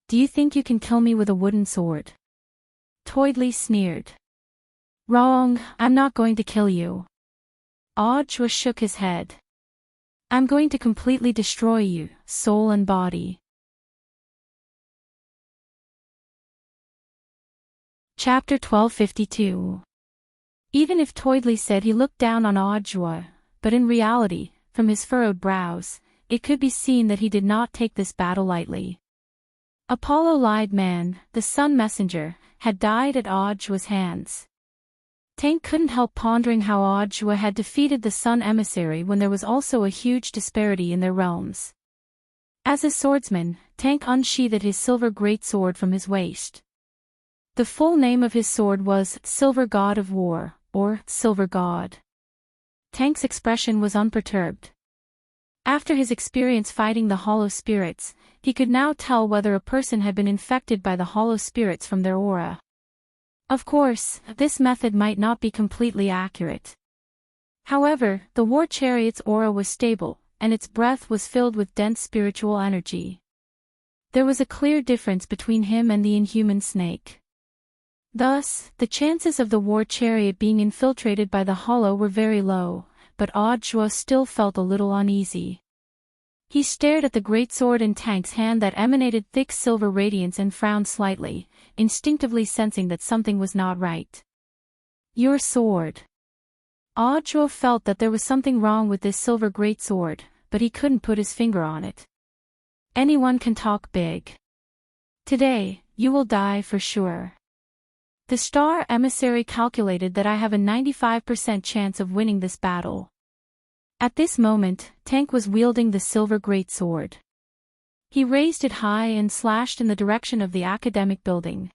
Do you think you can kill me with a wooden sword? Toydley sneered. Wrong, I'm not going to kill you. Audra shook his head. I'm going to completely destroy you, soul and body. Chapter 1252. Even if Toydley said he looked down on Audra, but in reality, from his furrowed brows, it could be seen that he did not take this battle lightly. Apollo lied man, the sun messenger, had died at Audra's hands. Tank couldn't help pondering how Audra had defeated the sun emissary when there was also a huge disparity in their realms. As a swordsman, Tank unsheathed his silver greatsword from his waist. The full name of his sword was Silver God of War, or Silver God. Tank's expression was unperturbed. After his experience fighting the hollow spirits, he could now tell whether a person had been infected by the hollow spirits from their aura. Of course, this method might not be completely accurate. However, the war chariot's aura was stable, and its breath was filled with dense spiritual energy. There was a clear difference between him and the inhuman snake. Thus, the chances of the war chariot being infiltrated by the hollow were very low, but Audra still felt a little uneasy. He stared at the greatsword in Tank's hand that emanated thick silver radiance and frowned slightly, instinctively sensing that something was not right. Your sword. Audra felt that there was something wrong with this silver greatsword, but he couldn't put his finger on it. Anyone can talk big. Today, you will die for sure. The star emissary calculated that I have a 95% chance of winning this battle. At this moment, Tank was wielding the silver greatsword. He raised it high and slashed in the direction of the academic building.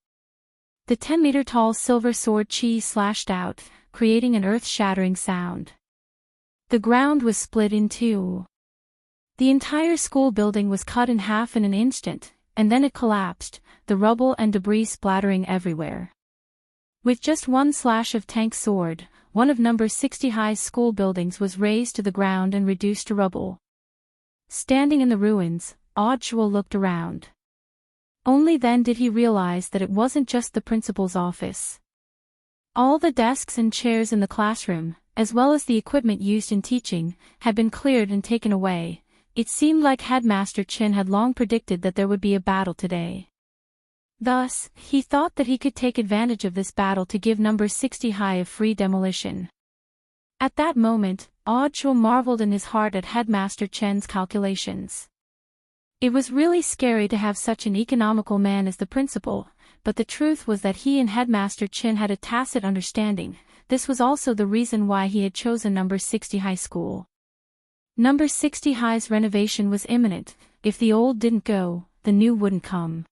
The 10-meter-tall silver sword chi slashed out, creating an earth-shattering sound. The ground was split in two. The entire school building was cut in half in an instant, and then it collapsed, the rubble and debris splattering everywhere. With just one slash of Tank's sword, one of number 60 High's school buildings was razed to the ground and reduced to rubble. Standing in the ruins, Audra looked around. Only then did he realize that it wasn't just the principal's office. All the desks and chairs in the classroom, as well as the equipment used in teaching, had been cleared and taken away. It seemed like Headmaster Chin had long predicted that there would be a battle today. Thus, he thought that he could take advantage of this battle to give number 60 High a free demolition. At that moment, Audrey marveled in his heart at Headmaster Chen's calculations. It was really scary to have such an economical man as the principal, but the truth was that he and Headmaster Chen had a tacit understanding. This was also the reason why he had chosen number 60 High School. Number 60 High's renovation was imminent. If the old didn't go, the new wouldn't come.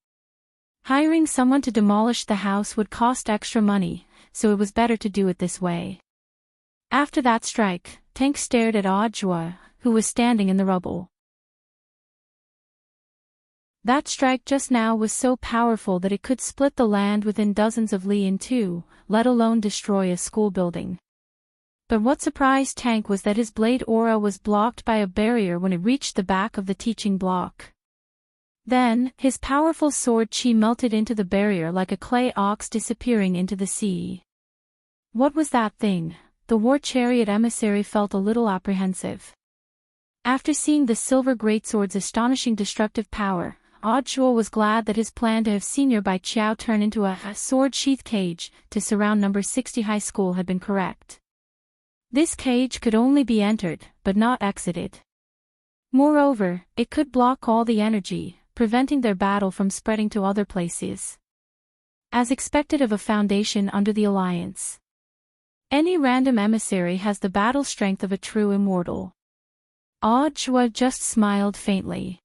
Hiring someone to demolish the house would cost extra money, so it was better to do it this way. After that strike, Tank stared at Audrey, who was standing in the rubble. That strike just now was so powerful that it could split the land within dozens of li in two, let alone destroy a school building. But what surprised Tank was that his blade aura was blocked by a barrier when it reached the back of the teaching block. Then, his powerful sword chi melted into the barrier like a clay ox disappearing into the sea. What was that thing? The war chariot emissary felt a little apprehensive. After seeing the silver greatsword's astonishing destructive power, Audrey was glad that his plan to have Senior Bai Chiao turn into a sword sheath cage to surround number 60 High School had been correct. This cage could only be entered, but not exited. Moreover, it could block all the energy, preventing their battle from spreading to other places. As expected of a foundation under the alliance. Any random emissary has the battle strength of a true immortal. Audrey just smiled faintly.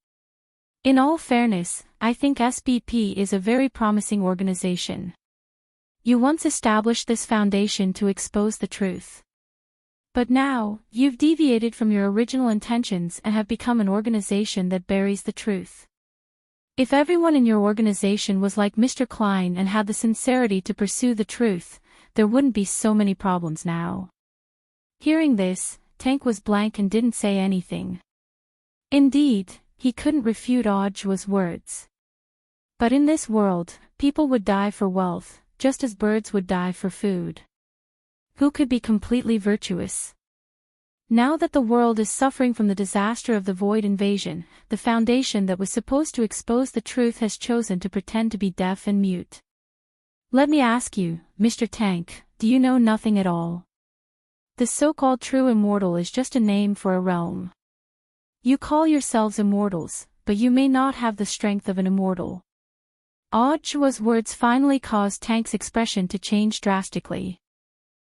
In all fairness, I think SBP is a very promising organization. You once established this foundation to expose the truth. But now, you've deviated from your original intentions and have become an organization that buries the truth. If everyone in your organization was like Mr. Klein and had the sincerity to pursue the truth, there wouldn't be so many problems now. Hearing this, Tank was blank and didn't say anything. Indeed, he couldn't refute Audrey's words. But in this world, people would die for wealth, just as birds would die for food. Who could be completely virtuous? Now that the world is suffering from the disaster of the Void invasion, the foundation that was supposed to expose the truth has chosen to pretend to be deaf and mute. Let me ask you, Mr. Tank, do you know nothing at all? The so-called true immortal is just a name for a realm. You call yourselves immortals, but you may not have the strength of an immortal. Audrey's words finally caused Tank's expression to change drastically.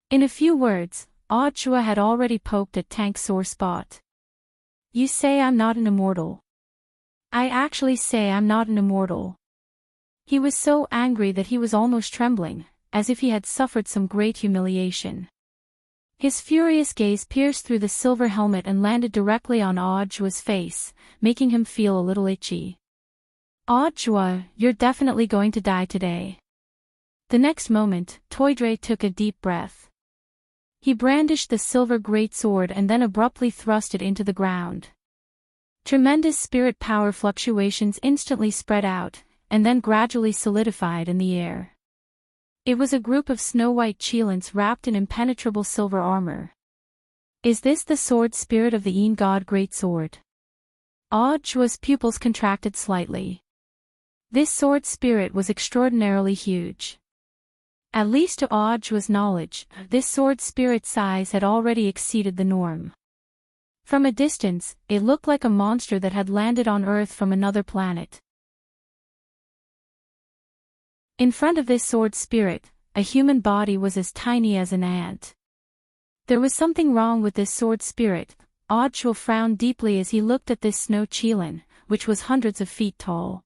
In a few words, Audrey had already poked at Tank's sore spot. You say I'm not an immortal. I actually say I'm not an immortal. He was so angry that he was almost trembling, as if he had suffered some great humiliation. His furious gaze pierced through the silver helmet and landed directly on Audrey's face, making him feel a little itchy. Audrey, you're definitely going to die today. The next moment, Toydre took a deep breath. He brandished the silver greatsword and then abruptly thrust it into the ground. Tremendous spirit power fluctuations instantly spread out, and then gradually solidified in the air. It was a group of snow-white Cheelants wrapped in impenetrable silver armor. Is this the sword spirit of the Een God Greatsword? Audrey's pupils contracted slightly. This sword spirit was extraordinarily huge. At least to Audrey's knowledge, this sword spirit's size had already exceeded the norm. From a distance, it looked like a monster that had landed on Earth from another planet. In front of this sword spirit, a human body was as tiny as an ant. There was something wrong with this sword spirit. Audrey frowned deeply as he looked at this snow Cheelan, which was hundreds of feet tall.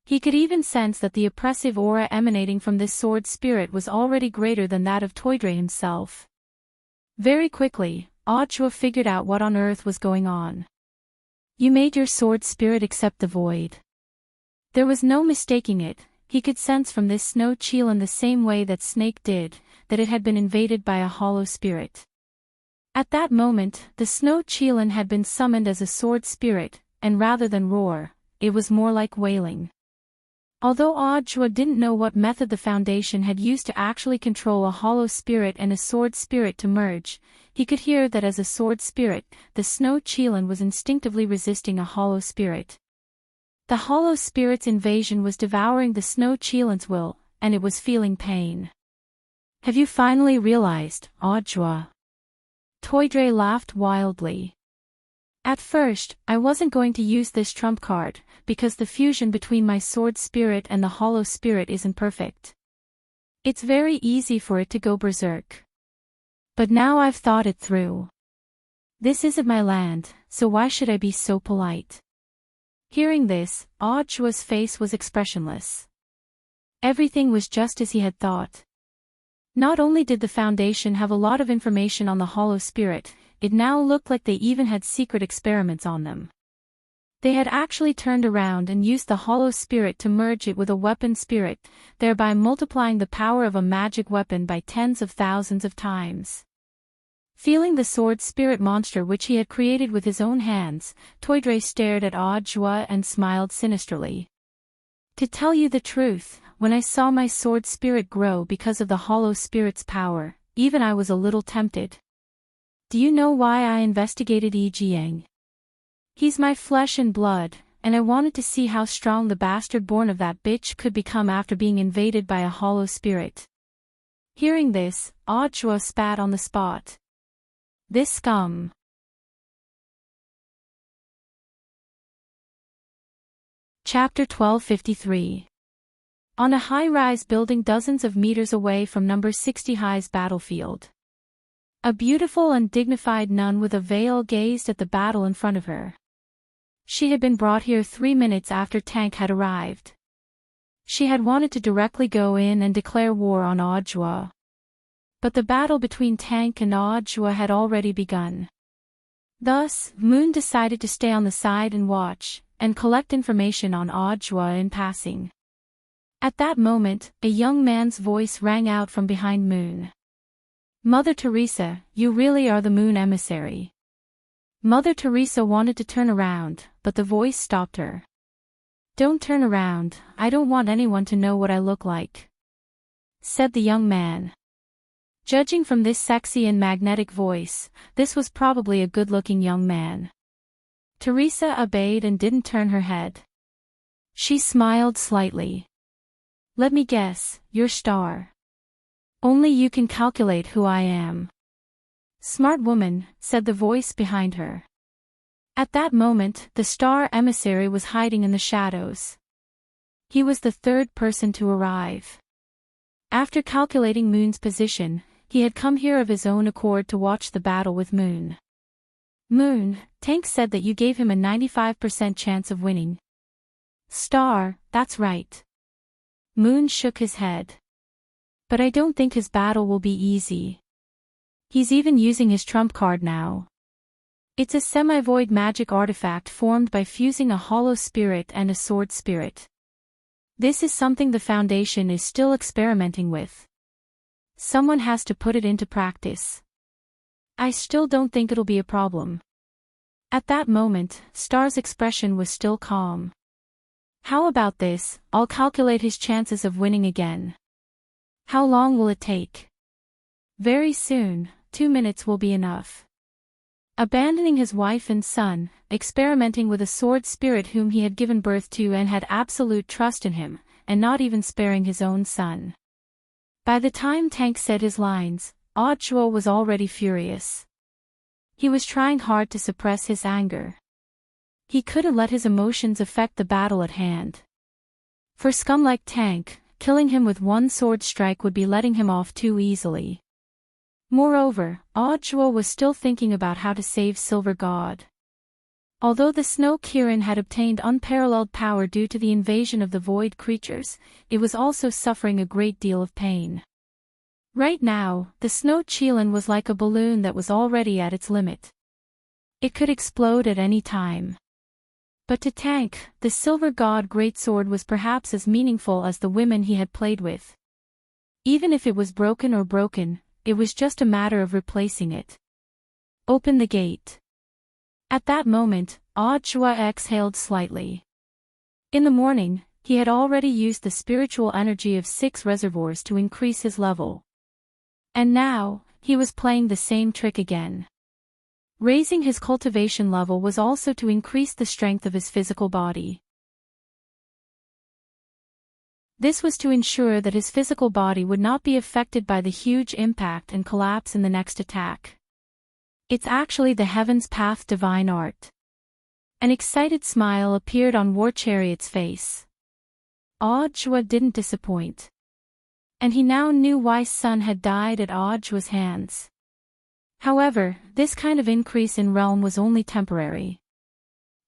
He could even sense that the oppressive aura emanating from this sword spirit was already greater than that of Toydre himself. Very quickly, Audrey figured out what on earth was going on. You made your sword spirit accept the void. There was no mistaking it. He could sense from this snow Cheelan the same way that Snake did, that it had been invaded by a hollow spirit. At that moment, the snow Cheelan had been summoned as a sword spirit, and rather than roar, it was more like wailing. Although Audrey didn't know what method the Foundation had used to actually control a hollow spirit and a sword spirit to merge, he could hear that as a sword spirit, the snow Cheelan was instinctively resisting a hollow spirit. The hollow spirit's invasion was devouring the snow Cheelan's will, and it was feeling pain. Have you finally realized, Audrey? Toydre laughed wildly. At first, I wasn't going to use this trump card, because the fusion between my sword spirit and the hollow spirit isn't perfect. It's very easy for it to go berserk. But now I've thought it through. This isn't my land, so why should I be so polite? Hearing this, Audjua's face was expressionless. Everything was just as he had thought. Not only did the Foundation have a lot of information on the hollow spirit, it now looked like they even had secret experiments on them. They had actually turned around and used the hollow spirit to merge it with a weapon spirit, thereby multiplying the power of a magic weapon by tens of thousands of times. Feeling the sword spirit monster which he had created with his own hands, Toydre stared at Audjua and smiled sinisterly. To tell you the truth, when I saw my sword spirit grow because of the hollow spirit's power, even I was a little tempted. Do you know why I investigated Yijiang? He's my flesh and blood, and I wanted to see how strong the bastard born of that bitch could become after being invaded by a hollow spirit. Hearing this, Audjua spat on the spot. This scum. Chapter 1253. On a high-rise building dozens of meters away from number 60 High's battlefield. A beautiful and dignified nun with a veil gazed at the battle in front of her. She had been brought here 3 minutes after Tank had arrived. She had wanted to directly go in and declare war on Audjua. But the battle between Tank and Audjua had already begun. Thus, Moon decided to stay on the side and watch, and collect information on Audjua in passing. At that moment, a young man's voice rang out from behind Moon. Mother Teresa, you really are the Moon emissary. Mother Teresa wanted to turn around, but the voice stopped her. Don't turn around, I don't want anyone to know what I look like, said the young man. Judging from this sexy and magnetic voice, this was probably a good-looking young man. Teresa obeyed and didn't turn her head. She smiled slightly. Let me guess, you're Star. Only you can calculate who I am. Smart woman, said the voice behind her. At that moment, the Star emissary was hiding in the shadows. He was the third person to arrive. After calculating Moon's position, he had come here of his own accord to watch the battle with Moon. Moon, Tank said that you gave him a 95% chance of winning. Star, that's right. Moon shook his head. But I don't think his battle will be easy. He's even using his trump card now. It's a semi-void magic artifact formed by fusing a hollow spirit and a sword spirit. This is something the Foundation is still experimenting with. Someone has to put it into practice. I still don't think it'll be a problem. At that moment, Star's expression was still calm. How about this, I'll calculate his chances of winning again. How long will it take? Very soon, 2 minutes will be enough. Abandoning his wife and son, experimenting with a sword spirit whom he had given birth to and had absolute trust in him, and not even sparing his own son. By the time Tank said his lines, Audjua was already furious. He was trying hard to suppress his anger. He couldn't let his emotions affect the battle at hand. For scum like Tank, killing him with one sword strike would be letting him off too easily. Moreover, Audjua was still thinking about how to save Silver God. Although the Snow Kirin had obtained unparalleled power due to the invasion of the void creatures, it was also suffering a great deal of pain. Right now, the Snow Chilin was like a balloon that was already at its limit. It could explode at any time. But to Tank, the Silver God Greatsword was perhaps as meaningful as the women he had played with. Even if it was broken, it was just a matter of replacing it. Open the gate. At that moment, Audjua exhaled slightly. In the morning, he had already used the spiritual energy of 6 reservoirs to increase his level. And now, he was playing the same trick again. Raising his cultivation level was also to increase the strength of his physical body. This was to ensure that his physical body would not be affected by the huge impact and collapse in the next attack. It's actually the Heaven's Path divine art. An excited smile appeared on War Chariot's face. Audjwa didn't disappoint. And he now knew why Sun had died at Audjwa's hands. However, this kind of increase in realm was only temporary.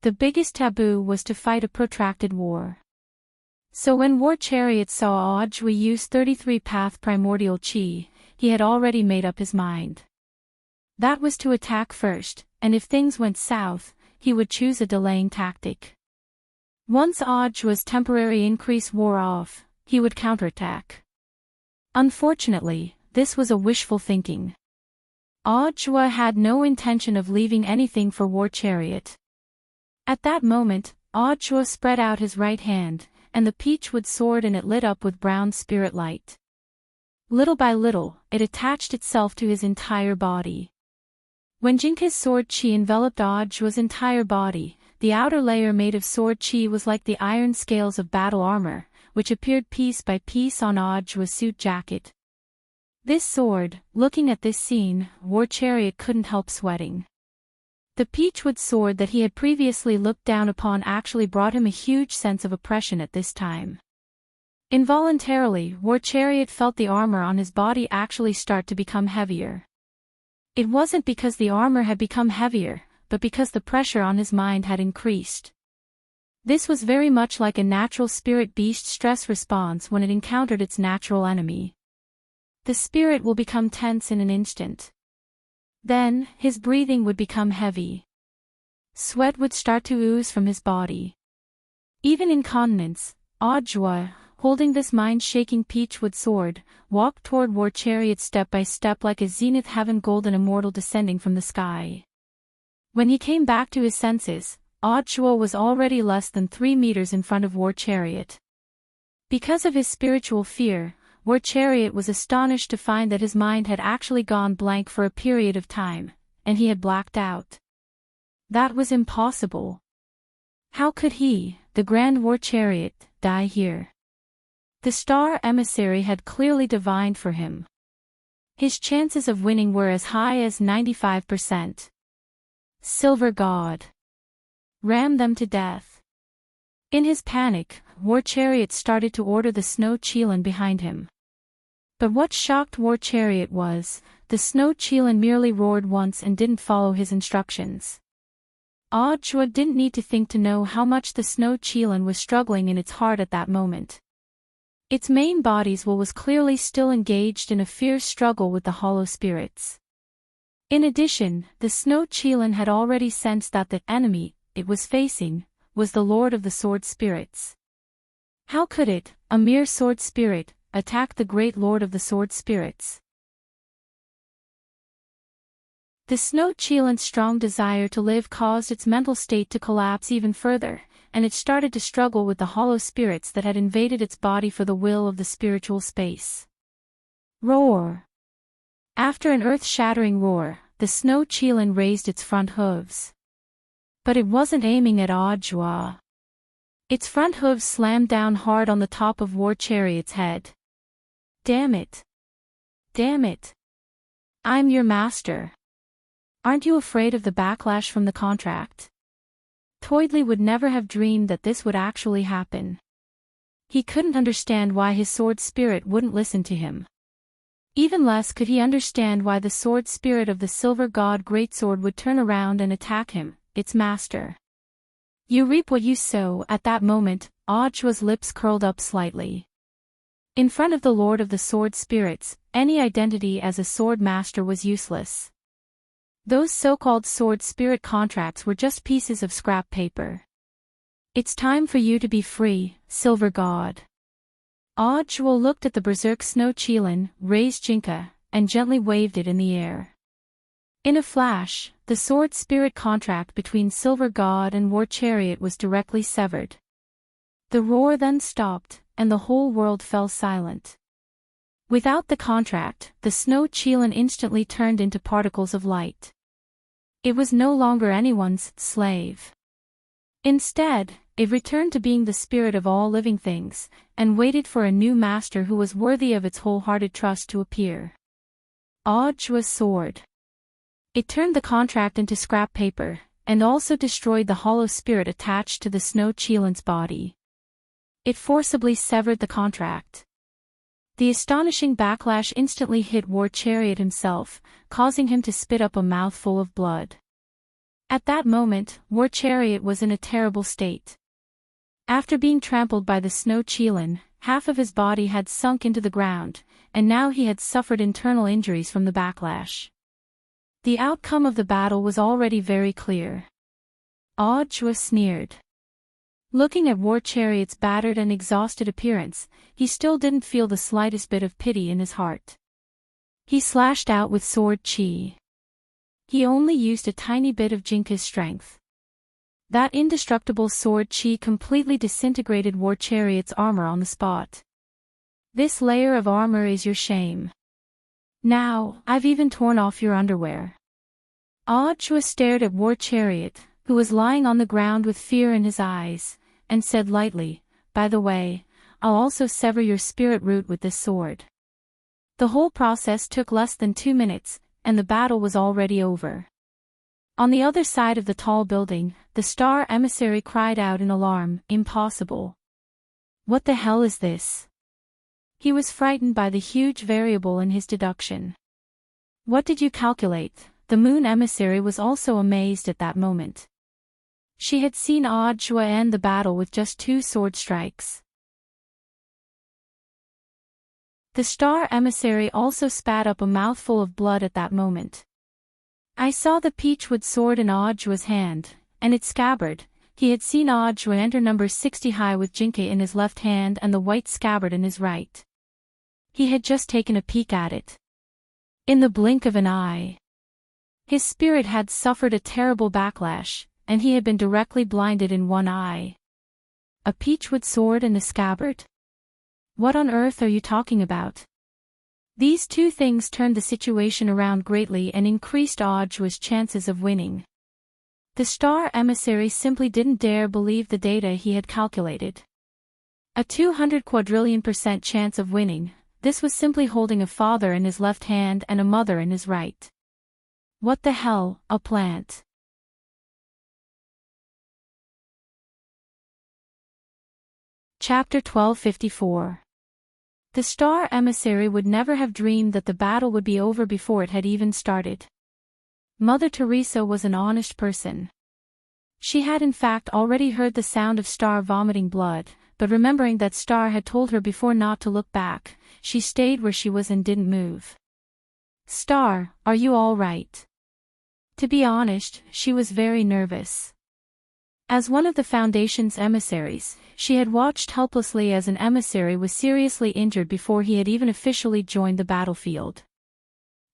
The biggest taboo was to fight a protracted war. So when War Chariot saw Audjwa use 33 Path Primordial Chi, he had already made up his mind. That was to attack first, and if things went south, he would choose a delaying tactic. Once Audjwa's temporary increase wore off, he would counterattack. Unfortunately, this was a wishful thinking. Audjwa had no intention of leaving anything for War Chariot. At that moment, Audjwa spread out his right hand, and the peachwood sword in it lit up with brown spirit light. Little by little, it attached itself to his entire body. When Jinka's sword chi enveloped Audjwa's entire body, the outer layer made of sword chi was like the iron scales of battle armor, which appeared piece by piece on Audjwa's suit jacket. This sword, looking at this scene, War Chariot couldn't help sweating. The peachwood sword that he had previously looked down upon actually brought him a huge sense of oppression at this time. Involuntarily, War Chariot felt the armor on his body actually start to become heavier. It wasn't because the armor had become heavier, but because the pressure on his mind had increased. This was very much like a natural spirit beast stress response when it encountered its natural enemy. The spirit will become tense in an instant. Then, his breathing would become heavy. Sweat would start to ooze from his body. Even incontinence, Audjwa, holding this mind-shaking peachwood sword, walked toward War Chariot step by step like a zenith heaven golden immortal descending from the sky. When he came back to his senses, Audjwa was already less than 3 meters in front of War Chariot. Because of his spiritual fear, War Chariot was astonished to find that his mind had actually gone blank for a period of time, and he had blacked out. That was impossible. How could he, the Grand War Chariot, die here? The star emissary had clearly divined for him. His chances of winning were as high as 95%. Silver God. Ram them to death. In his panic, War Chariot started to order the snow Chelan behind him. But what shocked War Chariot was, the snow Chelan merely roared once and didn't follow his instructions. Audjwa didn't need to think to know how much the snow Chelan was struggling in its heart at that moment. Its main body's will was clearly still engaged in a fierce struggle with the hollow spirits. In addition, the snow Chelan had already sensed that the enemy it was facing was the Lord of the Sword Spirits. How could it, a mere sword spirit, attack the great Lord of the Sword Spirits? The snow Chelan's strong desire to live caused its mental state to collapse even further, and it started to struggle with the hollow spirits that had invaded its body for the will of the spiritual space. Roar! After an earth-shattering roar, the snow Chelan raised its front hooves. But it wasn't aiming at Audjwa. Its front hooves slammed down hard on the top of War Chariot's head. Damn it! Damn it! I'm your master. Aren't you afraid of the backlash from the contract? Toidley would never have dreamed that this would actually happen. He couldn't understand why his sword spirit wouldn't listen to him. Even less could he understand why the sword spirit of the Silver God Greatsword would turn around and attack him, its master. You reap what you sow. At that moment, Audjwa's lips curled up slightly. In front of the Lord of the Sword Spirits, any identity as a sword master was useless. Those so-called sword spirit contracts were just pieces of scrap paper. It's time for you to be free, Silver God. Audjwa looked at the berserk snow Chelan, raised Jinka, and gently waved it in the air. In a flash, the sword spirit contract between Silver God and War Chariot was directly severed. The roar then stopped, and the whole world fell silent. Without the contract, the snow Chelan instantly turned into particles of light. It was no longer anyone's slave. Instead, it returned to being the spirit of all living things, and waited for a new master who was worthy of its wholehearted trust to appear. Audjwa's sword. It turned the contract into scrap paper, and also destroyed the hollow spirit attached to the snow cheelan's body. It forcibly severed the contract. The astonishing backlash instantly hit War Chariot himself, causing him to spit up a mouthful of blood. At that moment, War Chariot was in a terrible state. After being trampled by the snow cheelan, half of his body had sunk into the ground, and now he had suffered internal injuries from the backlash. The outcome of the battle was already very clear. Audjwa sneered. Looking at War Chariot's battered and exhausted appearance, he still didn't feel the slightest bit of pity in his heart. He slashed out with sword chi. He only used a tiny bit of Jinka's strength. That indestructible sword chi completely disintegrated War Chariot's armor on the spot. This layer of armor is your shame. Now, I've even torn off your underwear. Audjwa stared at War Chariot, who was lying on the ground with fear in his eyes, and said lightly, "By the way, I'll also sever your spirit root with this sword." The whole process took less than 2 minutes, and the battle was already over. On the other side of the tall building, the star emissary cried out in alarm, "Impossible. What the hell is this?" He was frightened by the huge variable in his deduction. "What did you calculate?" The moon emissary was also amazed at that moment. She had seen Audjwa end the battle with just 2 sword strikes. The star emissary also spat up a mouthful of blood at that moment. "I saw the peachwood sword in Audjwa's hand, and its scabbard." He had seen Audjwa enter number 60 high with Jinka in his left hand and the white scabbard in his right. He had just taken a peek at it. In the blink of an eye. His spirit had suffered a terrible backlash, and he had been directly blinded in one eye. A peachwood sword and a scabbard? What on earth are you talking about? These 2 things turned the situation around greatly and increased Audjwa's chances of winning. The star emissary simply didn't dare believe the data he had calculated. A 200 quadrillion% chance of winning, this was simply holding a father in his left hand and a mother in his right. What the hell, a plant? Chapter 1254. The star emissary would never have dreamed that the battle would be over before it had even started. Mother Teresa was an honest person. She had in fact already heard the sound of Star vomiting blood, but remembering that Star had told her before not to look back, she stayed where she was and didn't move. "Star, are you all right?" To be honest, she was very nervous. As one of the Foundation's emissaries, she had watched helplessly as an emissary was seriously injured before he had even officially joined the battlefield.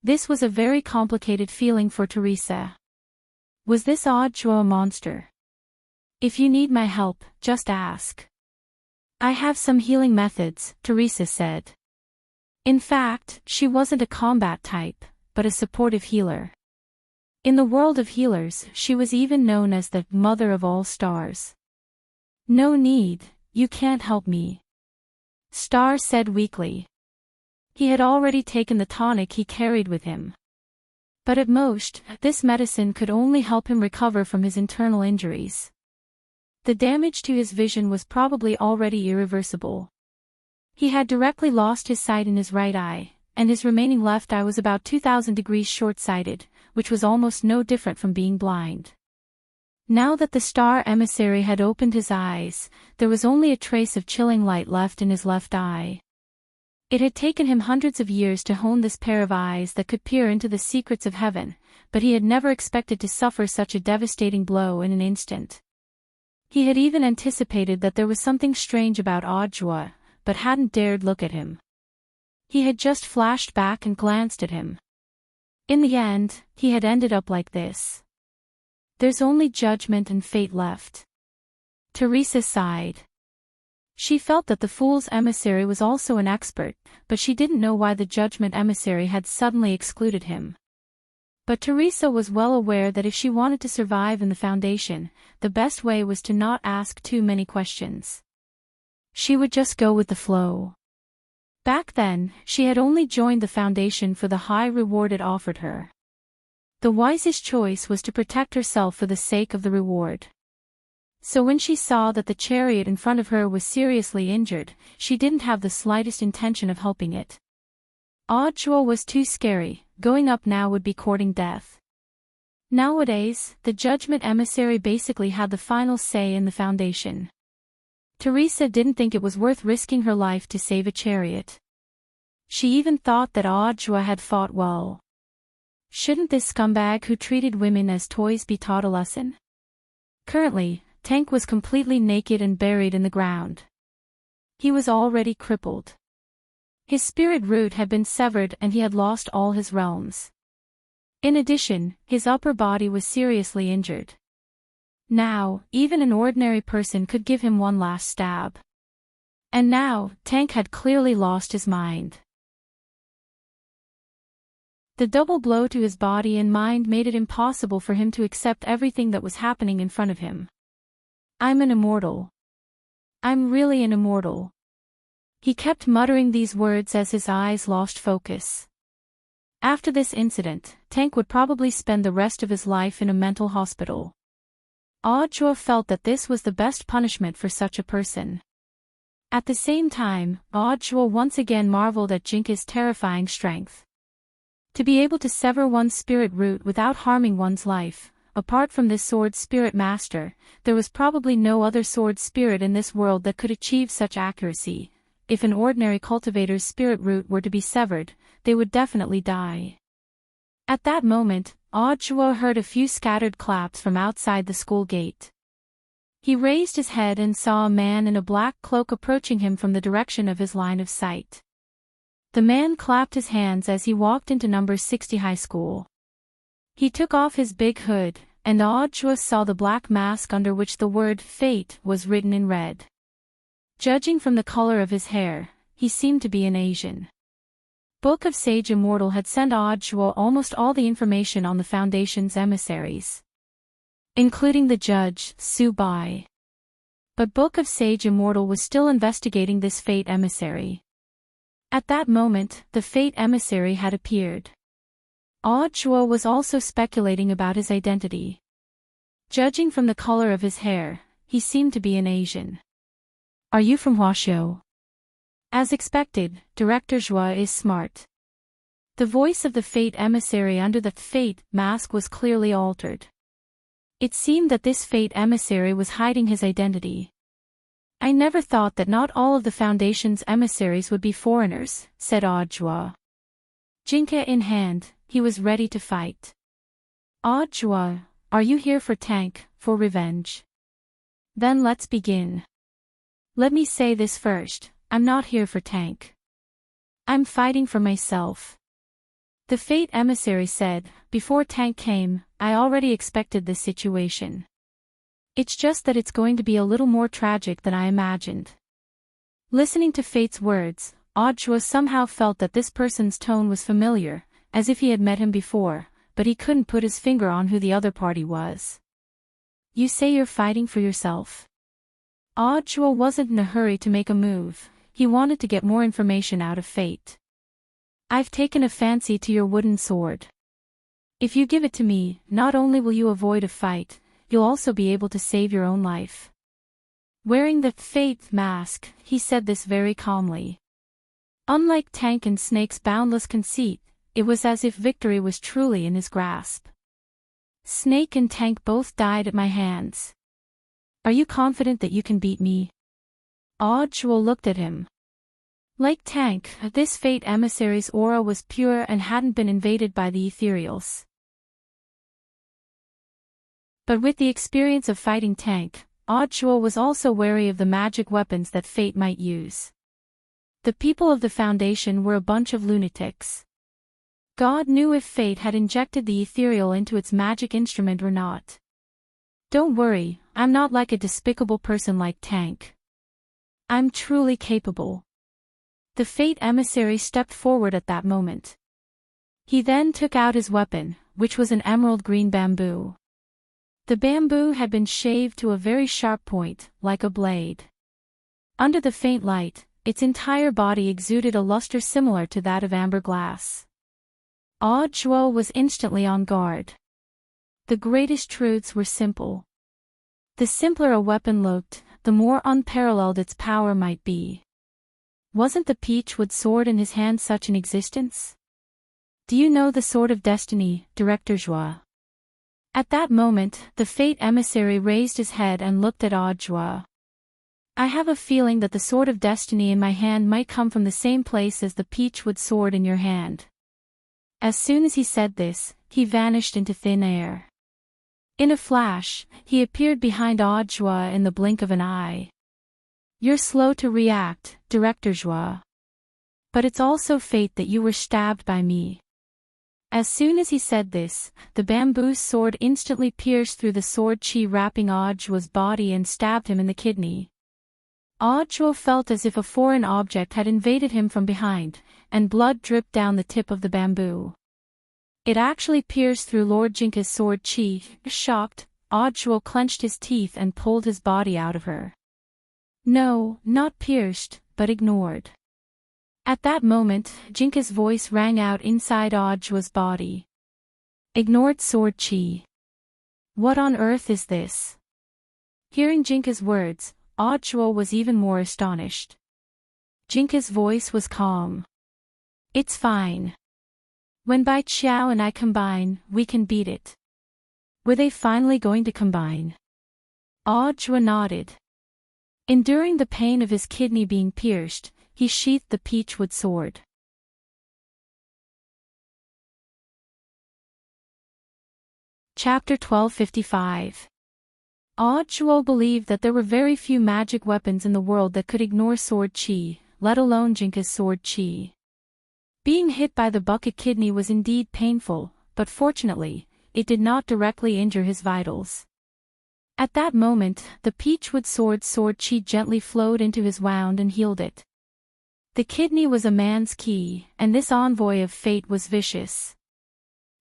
This was a very complicated feeling for Teresa. Was this Audjwa a monster? "If you need my help, just ask. I have some healing methods," Teresa said. In fact, she wasn't a combat type, but a supportive healer. In the world of healers, she was even known as the Mother of all Stars. "No need, you can't help me," Star said weakly. He had already taken the tonic he carried with him. But at most, this medicine could only help him recover from his internal injuries. The damage to his vision was probably already irreversible. He had directly lost his sight in his right eye, and his remaining left eye was about 2000 degrees short-sighted, which was almost no different from being blind. Now that the star emissary had opened his eyes, there was only a trace of chilling light left in his left eye. It had taken him hundreds of years to hone this pair of eyes that could peer into the secrets of heaven, but he had never expected to suffer such a devastating blow in an instant. He had even anticipated that there was something strange about Audjwa, but hadn't dared look at him. He had just flashed back and glanced at him. In the end, he had ended up like this. There's only judgment and fate left. Teresa sighed. She felt that the fool's emissary was also an expert, but she didn't know why the judgment emissary had suddenly excluded him. But Teresa was well aware that if she wanted to survive in the Foundation, the best way was to not ask too many questions. She would just go with the flow. Back then, she had only joined the Foundation for the high reward it offered her. The wisest choice was to protect herself for the sake of the reward. So when she saw that the chariot in front of her was seriously injured, she didn't have the slightest intention of helping it. Audra was too scary, going up now would be courting death. Nowadays, the judgment emissary basically had the final say in the Foundation. Teresa didn't think it was worth risking her life to save a chariot. She even thought that Audra had fought well. Shouldn't this scumbag who treated women as toys be taught a lesson? Currently, Tank was completely naked and buried in the ground. He was already crippled. His spirit root had been severed and he had lost all his realms. In addition, his upper body was seriously injured. Now, even an ordinary person could give him one last stab. And now, Tank had clearly lost his mind. The double blow to his body and mind made it impossible for him to accept everything that was happening in front of him. I'm an immortal. I'm really an immortal. He kept muttering these words as his eyes lost focus. After this incident, Tank would probably spend the rest of his life in a mental hospital. Audra felt that this was the best punishment for such a person. At the same time, Audra once again marveled at Jinka's terrifying strength. To be able to sever one's spirit root without harming one's life, apart from this sword spirit master, there was probably no other sword spirit in this world that could achieve such accuracy. If an ordinary cultivator's spirit root were to be severed, they would definitely die. At that moment, Audra heard a few scattered claps from outside the school gate. He raised his head and saw a man in a black cloak approaching him from the direction of his line of sight. The man clapped his hands as he walked into number 60 high school. He took off his big hood, and Audra saw the black mask under which the word Fate was written in red. Judging from the color of his hair, he seemed to be an Asian. Book of Sage Immortal had sent Audra almost all the information on the Foundation's emissaries, including the judge, Su Bai. But Book of Sage Immortal was still investigating this Fate emissary. At that moment, the Fate emissary had appeared. Audra was also speculating about his identity. Judging from the color of his hair, he seemed to be an Asian. Are you from Huaxiu? As expected, Director Zhua is smart. The voice of the Fate emissary under the Fate mask was clearly altered. It seemed that this Fate emissary was hiding his identity. I never thought that not all of the Foundation's emissaries would be foreigners, said Audra. Jinka in hand, he was ready to fight. Audra, are you here for Tank, for revenge? Then let's begin. Let me say this first, I'm not here for Tank. I'm fighting for myself. The Fate emissary said, before Tank came, I already expected this situation. It's just that it's going to be a little more tragic than I imagined. Listening to Fate's words, Audra somehow felt that this person's tone was familiar, as if he had met him before, but he couldn't put his finger on who the other party was. You say you're fighting for yourself? Audra wasn't in a hurry to make a move, he wanted to get more information out of Fate. I've taken a fancy to your wooden sword. If you give it to me, not only will you avoid a fight, you'll also be able to save your own life. Wearing the Fate mask, he said this very calmly. Unlike Tank and Snake's boundless conceit, it was as if victory was truly in his grasp. Snake and Tank both died at my hands. Are you confident that you can beat me? Audra looked at him. Like Tank, this Fate emissary's aura was pure and hadn't been invaded by the ethereals. But with the experience of fighting Tank, Audra was also wary of the magic weapons that Fate might use. The people of the Foundation were a bunch of lunatics. God knew if Fate had injected the ethereal into its magic instrument or not. Don't worry, I'm not like a despicable person like Tank. I'm truly capable. The Fate emissary stepped forward at that moment. He then took out his weapon, which was an emerald green bamboo. The bamboo had been shaved to a very sharp point, like a blade. Under the faint light, its entire body exuded a luster similar to that of amber glass. Audjuo was instantly on guard. The greatest truths were simple. The simpler a weapon looked, the more unparalleled its power might be. Wasn't the peachwood sword in his hand such an existence? Do you know the Sword of Destiny, Director Joie? At that moment, the Fate emissary raised his head and looked at Audjuo. I have a feeling that the Sword of Destiny in my hand might come from the same place as the peachwood sword in your hand. As soon as he said this, he vanished into thin air. In a flash, he appeared behind Audjuo in the blink of an eye. You're slow to react, Director Joie. But it's also fate that you were stabbed by me. As soon as he said this, the bamboo sword instantly pierced through the sword chi wrapping Audjuo's body and stabbed him in the kidney. Audjuo felt as if a foreign object had invaded him from behind, and blood dripped down the tip of the bamboo. It actually pierced through Lord Jinka's sword chi. Shocked, Audjuo clenched his teeth and pulled his body out of her. No, not pierced, but ignored. At that moment, Jinka's voice rang out inside Audjuo's body. Ignored sword chi. What on earth is this? Hearing Jinka's words, Audjuo was even more astonished. Jinka's voice was calm. It's fine. When Bai Qiao and I combine, we can beat it. Were they finally going to combine? Audjuo nodded. Enduring the pain of his kidney being pierced, he sheathed the peachwood sword. Chapter 1255. Audjuo believed that there were very few magic weapons in the world that could ignore sword chi, let alone Jinka's sword chi. Being hit by the bucket kidney was indeed painful, but fortunately, it did not directly injure his vitals. At that moment, the peachwood sword chi gently flowed into his wound and healed it. The kidney was a man's key, and this envoy of fate was vicious.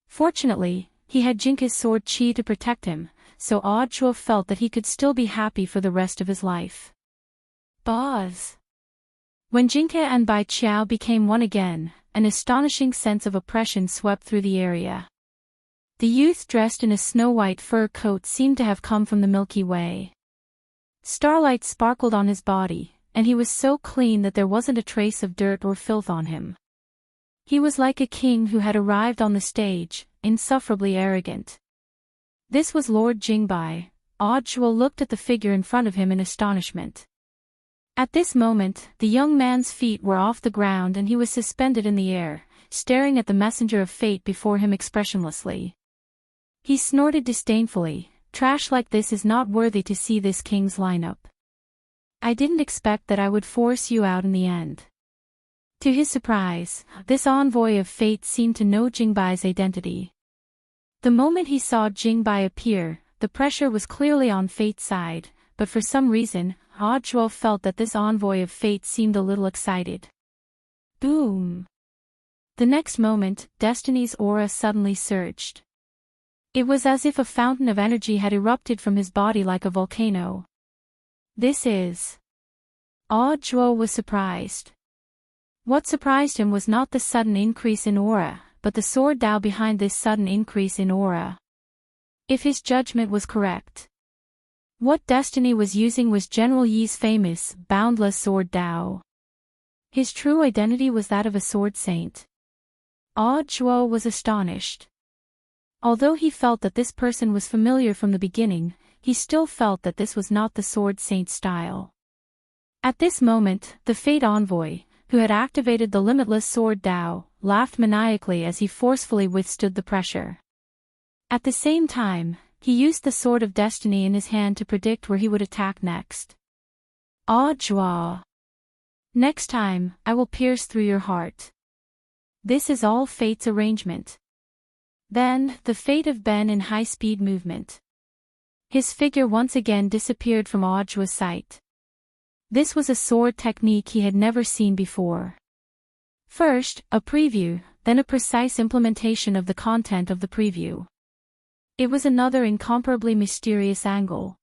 Fortunately, he had Jinka's sword chi to protect him, so Audjuo felt that he could still be happy for the rest of his life. Boz. When Jinka and Bai Qiao became one again, an astonishing sense of oppression swept through the area. The youth dressed in a snow-white fur coat seemed to have come from the Milky Way. Starlight sparkled on his body, and he was so clean that there wasn't a trace of dirt or filth on him. He was like a king who had arrived on the stage, insufferably arrogant. This was Lord Jingbai. Audjuo looked at the figure in front of him in astonishment. At this moment, the young man's feet were off the ground and he was suspended in the air, staring at the messenger of fate before him expressionlessly. He snorted disdainfully, "Trash like this is not worthy to see this king's lineup. I didn't expect that I would force you out in the end." To his surprise, this envoy of fate seemed to know Jingbai's identity. The moment he saw Jingbai appear, the pressure was clearly on fate's side, but for some reason, Audjuo felt that this envoy of fate seemed a little excited. Boom! The next moment, Destiny's aura suddenly surged. It was as if a fountain of energy had erupted from his body like a volcano. This is... Audjuo was surprised. What surprised him was not the sudden increase in aura, but the sword Dao behind this sudden increase in aura. If his judgment was correct, what Destiny was using was General Yi's famous, boundless sword Dao. His true identity was that of a sword saint. Audjuo was astonished. Although he felt that this person was familiar from the beginning, he still felt that this was not the sword saint style. At this moment, the Fate Envoy, who had activated the limitless sword Dao, laughed maniacally as he forcefully withstood the pressure. At the same time, he used the Sword of Destiny in his hand to predict where he would attack next. Audjuo. Next time, I will pierce through your heart. This is all fate's arrangement. Then, the fate of Ben in high-speed movement. His figure once again disappeared from Audjuo's sight. This was a sword technique he had never seen before. First, a preview, then a precise implementation of the content of the preview. It was another incomparably mysterious angle.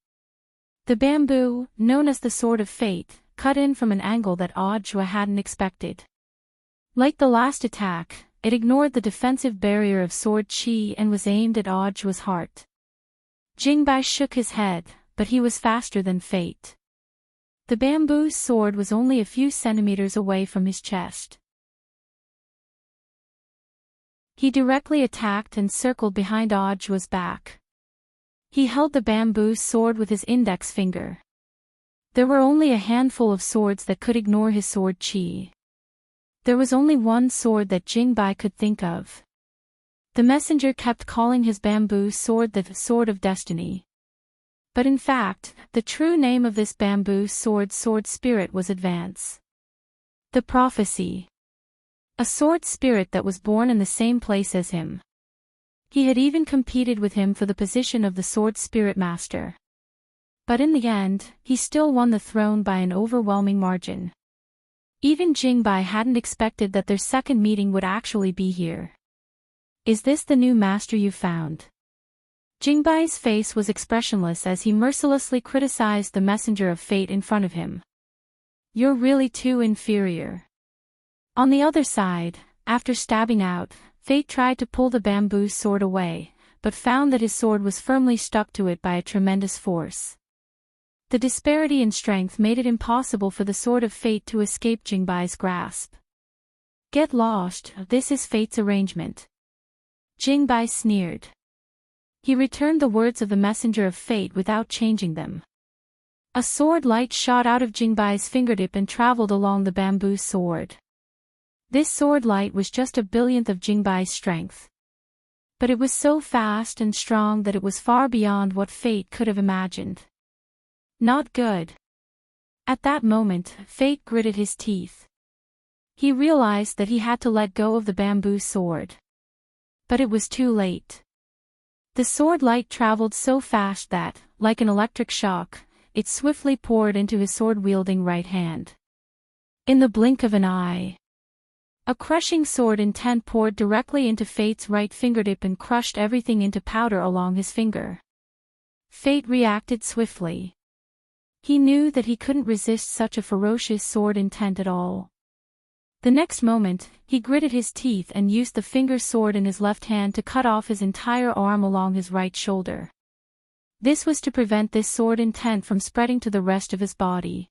The bamboo, known as the Sword of Fate, cut in from an angle that Audjuo hadn't expected. Like the last attack, it ignored the defensive barrier of sword chi and was aimed at Ajua's heart. Jingbai shook his head, but he was faster than fate. The bamboo sword was only a few centimeters away from his chest. He directly attacked and circled behind Ajua's back. He held the bamboo sword with his index finger. There were only a handful of swords that could ignore his sword chi. There was only one sword that Jingbai could think of. The messenger kept calling his bamboo sword the Sword of Destiny. But in fact, the true name of this bamboo sword spirit was Advance. The prophecy. A sword spirit that was born in the same place as him. He had even competed with him for the position of the sword spirit master. But in the end, he still won the throne by an overwhelming margin. Even Jingbai hadn't expected that their second meeting would actually be here. Is this the new master you found? Jingbai's face was expressionless as he mercilessly criticized the messenger of fate in front of him. You're really too inferior. On the other side, after stabbing out, Fate tried to pull the bamboo sword away, but found that his sword was firmly stuck to it by a tremendous force. The disparity in strength made it impossible for the sword of fate to escape Jingbai's grasp. Get lost, this is fate's arrangement. Jingbai sneered. He returned the words of the messenger of fate without changing them. A sword light shot out of Jingbai's fingertip and traveled along the bamboo sword. This sword light was just a billionth of Jingbai's strength. But it was so fast and strong that it was far beyond what fate could have imagined. Not good. At that moment, fate gritted his teeth. He realized that he had to let go of the bamboo sword. But it was too late. The sword light traveled so fast that, like an electric shock, it swiftly poured into his sword-wielding right hand. In the blink of an eye, a crushing sword intent poured directly into Fate's right fingertip and crushed everything into powder along his finger. Fate reacted swiftly. He knew that he couldn't resist such a ferocious sword intent at all. The next moment, he gritted his teeth and used the finger sword in his left hand to cut off his entire arm along his right shoulder. This was to prevent this sword intent from spreading to the rest of his body.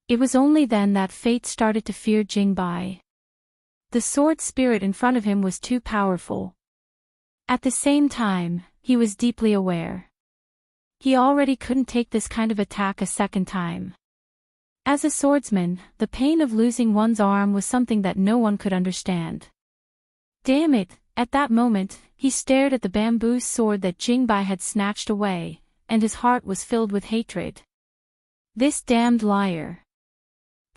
It was only then that Fate started to fear Jingbai. The sword spirit in front of him was too powerful. At the same time, he was deeply aware. He already couldn't take this kind of attack a second time. As a swordsman, the pain of losing one's arm was something that no one could understand. Damn it, at that moment, he stared at the bamboo sword that Jingbai had snatched away, and his heart was filled with hatred. This damned liar.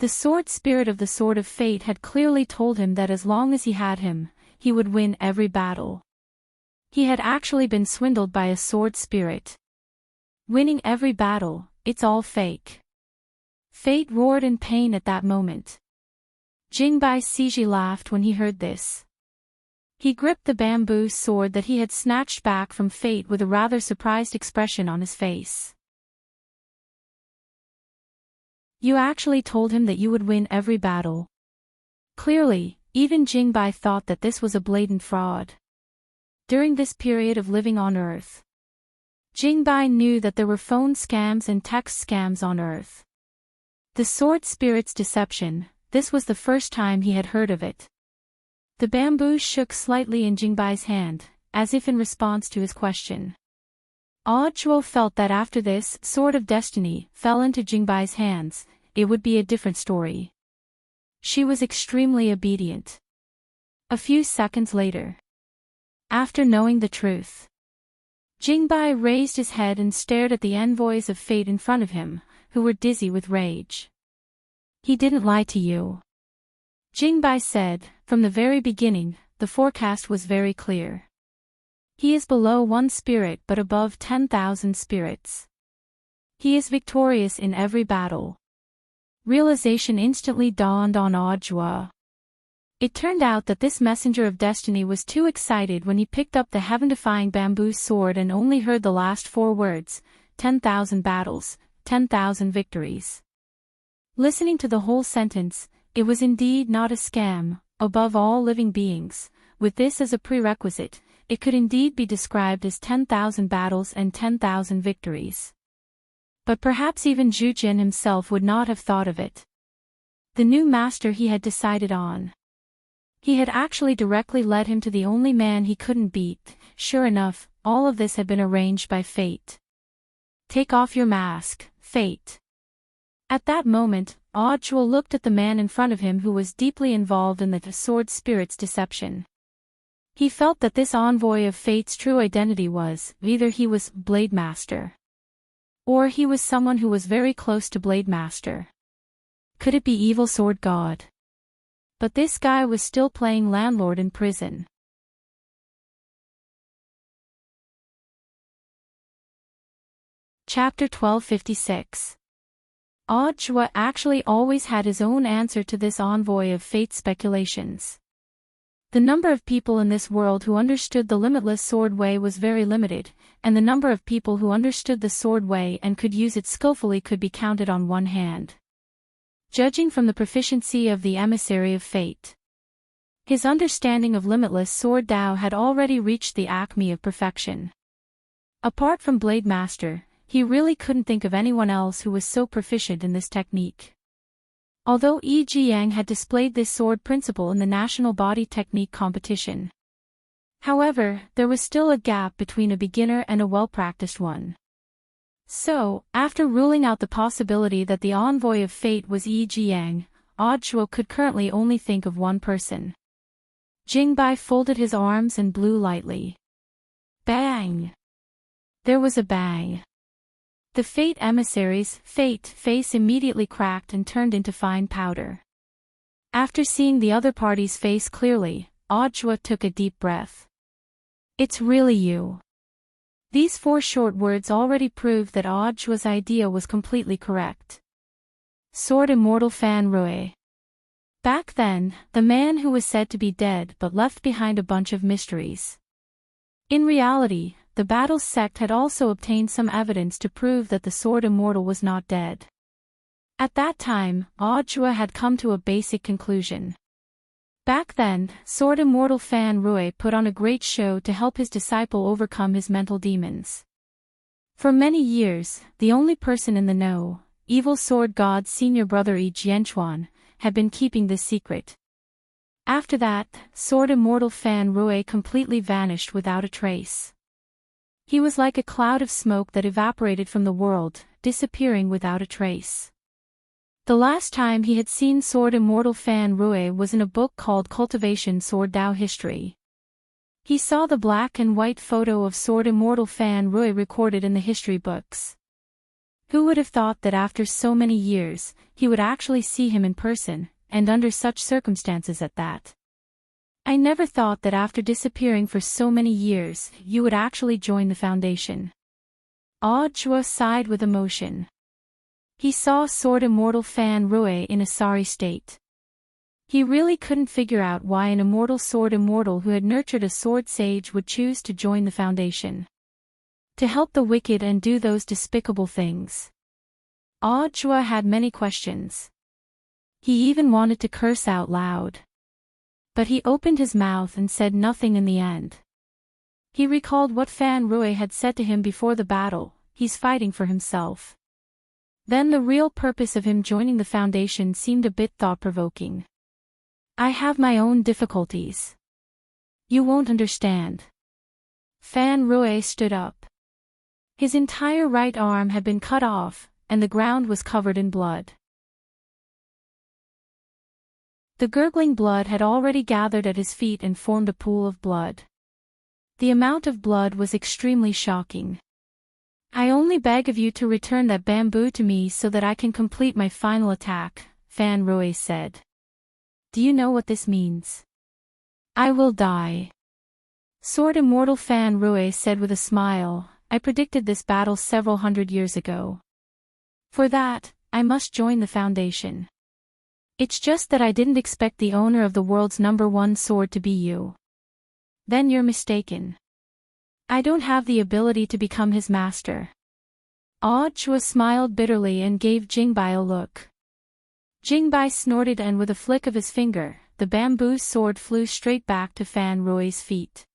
The sword spirit of the Sword of Fate had clearly told him that as long as he had him, he would win every battle. He had actually been swindled by a sword spirit. Winning every battle, it's all fake. Fate roared in pain at that moment. Jingbai Siji laughed when he heard this. He gripped the bamboo sword that he had snatched back from Fate with a rather surprised expression on his face. You actually told him that you would win every battle. Clearly, even Jingbai thought that this was a blatant fraud. During this period of living on Earth, Jingbai knew that there were phone scams and text scams on Earth. The sword spirit's deception, this was the first time he had heard of it. The bamboo shook slightly in Jingbai's hand, as if in response to his question. Ajuo felt that after this Sword of Destiny fell into Jingbai's hands, it would be a different story. She was extremely obedient. A few seconds later, after knowing the truth, Jingbai raised his head and stared at the envoys of fate in front of him, who were dizzy with rage. He didn't lie to you. Jingbai said, from the very beginning, the forecast was very clear. He is below 1 spirit but above 10,000 spirits. He is victorious in every battle. Realization instantly dawned on Ajuo. It turned out that this messenger of destiny was too excited when he picked up the heaven-defying bamboo sword and only heard the last 4 words, 10,000 battles, 10,000 victories. Listening to the whole sentence, it was indeed not a scam, above all living beings. With this as a prerequisite, it could indeed be described as 10,000 battles and 10,000 victories. But perhaps even Zhu Jin himself would not have thought of it. The new master he had decided on. He had actually directly led him to the only man he couldn't beat. Sure enough, all of this had been arranged by fate. Take off your mask, fate. At that moment, Audrey looked at the man in front of him who was deeply involved in the sword spirit's deception. He felt that this envoy of fate's true identity was, either he was Blade Master, or he was someone who was very close to Blade Master. Could it be evil sword god? But this guy was still playing landlord in prison. Chapter 1256. Audrey actually always had his own answer to this envoy of fate's speculations. The number of people in this world who understood the limitless sword way was very limited, and the number of people who understood the sword way and could use it skillfully could be counted on one hand. Judging from the proficiency of the emissary of fate, his understanding of limitless sword Dao had already reached the acme of perfection. Apart from Blade Master, he really couldn't think of anyone else who was so proficient in this technique. Although Yi Jiang had displayed this sword principle in the National Body Technique competition. However, there was still a gap between a beginner and a well-practiced one. So, after ruling out the possibility that the envoy of fate was Yi Jiang, Audrey could currently only think of one person. Jingbai folded his arms and blew lightly. Bang! There was a bang. The fate emissary's face immediately cracked and turned into fine powder. After seeing the other party's face clearly, Audrey took a deep breath. It's really you. These 4 short words already proved that Audrey's idea was completely correct. Sword Immortal Fan Rui. Back then, the man who was said to be dead but left behind a bunch of mysteries. In reality, the Battle sect had also obtained some evidence to prove that the Sword Immortal was not dead. At that time, Audrey had come to a basic conclusion. Back then, Sword Immortal Fan Rui put on a great show to help his disciple overcome his mental demons. For many years, the only person in the know, Evil Sword God's senior brother Yi Jianchuan, had been keeping this secret. After that, Sword Immortal Fan Rui completely vanished without a trace. He was like a cloud of smoke that evaporated from the world, disappearing without a trace. The last time he had seen Sword Immortal Fan Rui was in a book called Cultivation Sword Dao History. He saw the black and white photo of Sword Immortal Fan Rui recorded in the history books. Who would have thought that after so many years, he would actually see him in person, and under such circumstances at that? I never thought that after disappearing for so many years, you would actually join the Foundation. Audrey sighed with emotion. He saw Sword Immortal Fan Rui in a sorry state. He really couldn't figure out why an immortal sword immortal who had nurtured a sword sage would choose to join the Foundation. To help the wicked and do those despicable things. Audrey had many questions. He even wanted to curse out loud. But he opened his mouth and said nothing in the end. He recalled what Fan Rui had said to him before the battle, he's fighting for himself. Then the real purpose of him joining the Foundation seemed a bit thought-provoking. I have my own difficulties. You won't understand. Fan Rui stood up. His entire right arm had been cut off, and the ground was covered in blood. The gurgling blood had already gathered at his feet and formed a pool of blood. The amount of blood was extremely shocking. I only beg of you to return that bamboo to me so that I can complete my final attack, Fan Rui said. Do you know what this means? I will die. Sword Immortal Fan Rui said with a smile, I predicted this battle several hundred years ago. For that, I must join the Foundation. It's just that I didn't expect the owner of the world's #1 sword to be you. Then you're mistaken. I don't have the ability to become his master. Audrey smiled bitterly and gave Jingbai a look. Jingbai snorted and with a flick of his finger, the bamboo sword flew straight back to Fan Rui's feet.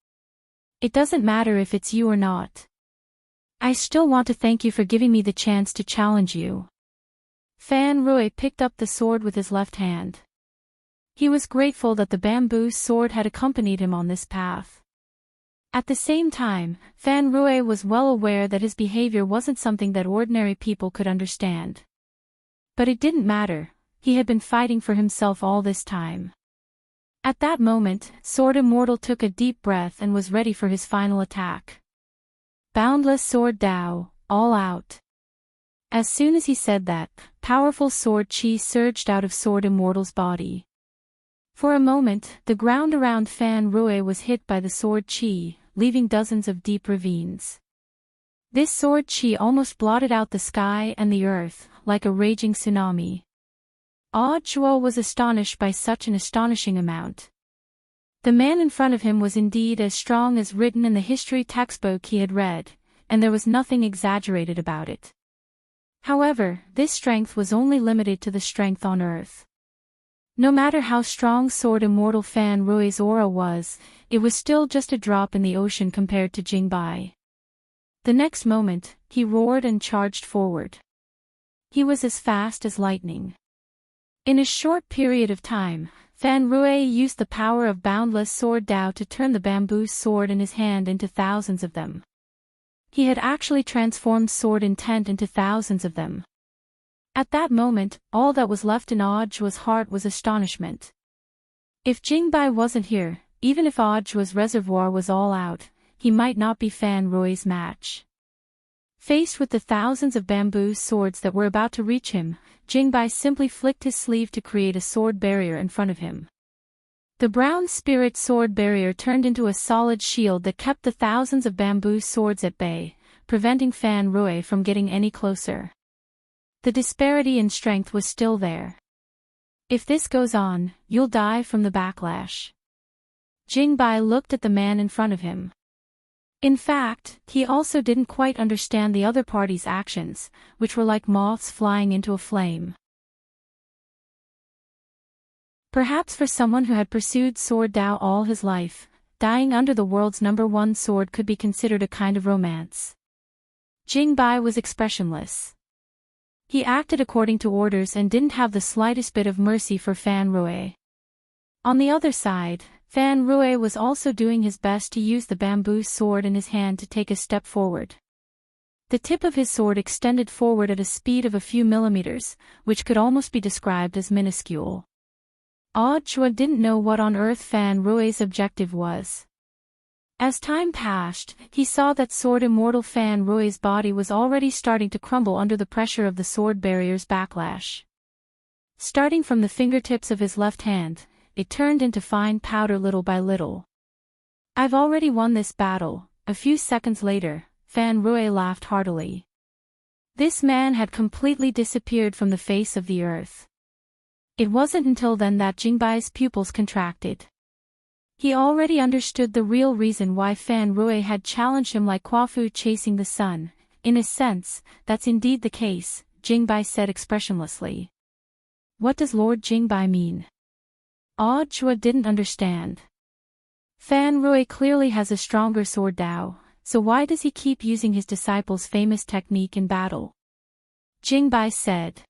It doesn't matter if it's you or not. I still want to thank you for giving me the chance to challenge you. Fan Rui picked up the sword with his left hand. He was grateful that the bamboo sword had accompanied him on this path. At the same time, Fan Rui was well aware that his behavior wasn't something that ordinary people could understand. But it didn't matter, he had been fighting for himself all this time. At that moment, Sword Immortal took a deep breath and was ready for his final attack. Boundless Sword Dao, all out. As soon as he said that, powerful sword chi surged out of Sword Immortal's body. For a moment, the ground around Fan Rui was hit by the sword chi, leaving dozens of deep ravines. This sword chi almost blotted out the sky and the earth, like a raging tsunami. Zhuo was astonished by such an astonishing amount. The man in front of him was indeed as strong as written in the history textbook he had read, and there was nothing exaggerated about it. However, this strength was only limited to the strength on earth. No matter how strong Sword Immortal Fan Rui's aura was, it was still just a drop in the ocean compared to Jingbai. The next moment, he roared and charged forward. He was as fast as lightning. In a short period of time, Fan Rui used the power of Boundless Sword Dao to turn the bamboo sword in his hand into thousands of them. He had actually transformed Sword Intent into thousands of them. At that moment, all that was left in Zhuo's heart was astonishment. If Jingbai wasn't here, even if Zhuo's reservoir was all out, he might not be Fan Rui's match. Faced with the thousands of bamboo swords that were about to reach him, Jingbai simply flicked his sleeve to create a sword barrier in front of him. The brown spirit sword barrier turned into a solid shield that kept the thousands of bamboo swords at bay, preventing Fan Rui from getting any closer. The disparity in strength was still there. If this goes on, you'll die from the backlash. Jingbai looked at the man in front of him. In fact, he also didn't quite understand the other party's actions, which were like moths flying into a flame. Perhaps for someone who had pursued Sword Dao all his life, dying under the world's #1 sword could be considered a kind of romance. Jingbai was expressionless. He acted according to orders and didn't have the slightest bit of mercy for Fan Rui. On the other side, Fan Rui was also doing his best to use the bamboo sword in his hand to take a step forward. The tip of his sword extended forward at a speed of a few millimeters, which could almost be described as minuscule. Zhuo didn't know what on earth Fan Rui's objective was. As time passed, he saw that Sword Immortal Fan Rui's body was already starting to crumble under the pressure of the sword barrier's backlash. Starting from the fingertips of his left hand, it turned into fine powder little by little. I've already won this battle. A few seconds later, Fan Rui laughed heartily. This man had completely disappeared from the face of the earth. It wasn't until then that Jingbai's pupils contracted. He already understood the real reason why Fan Rui had challenged him like Quafu chasing the sun. In a sense, that's indeed the case, Jingbai said expressionlessly. What does Lord Jingbai mean? Zhuo didn't understand. Fan Rui clearly has a stronger sword Dao, so why does he keep using his disciple's famous technique in battle? Jingbai said.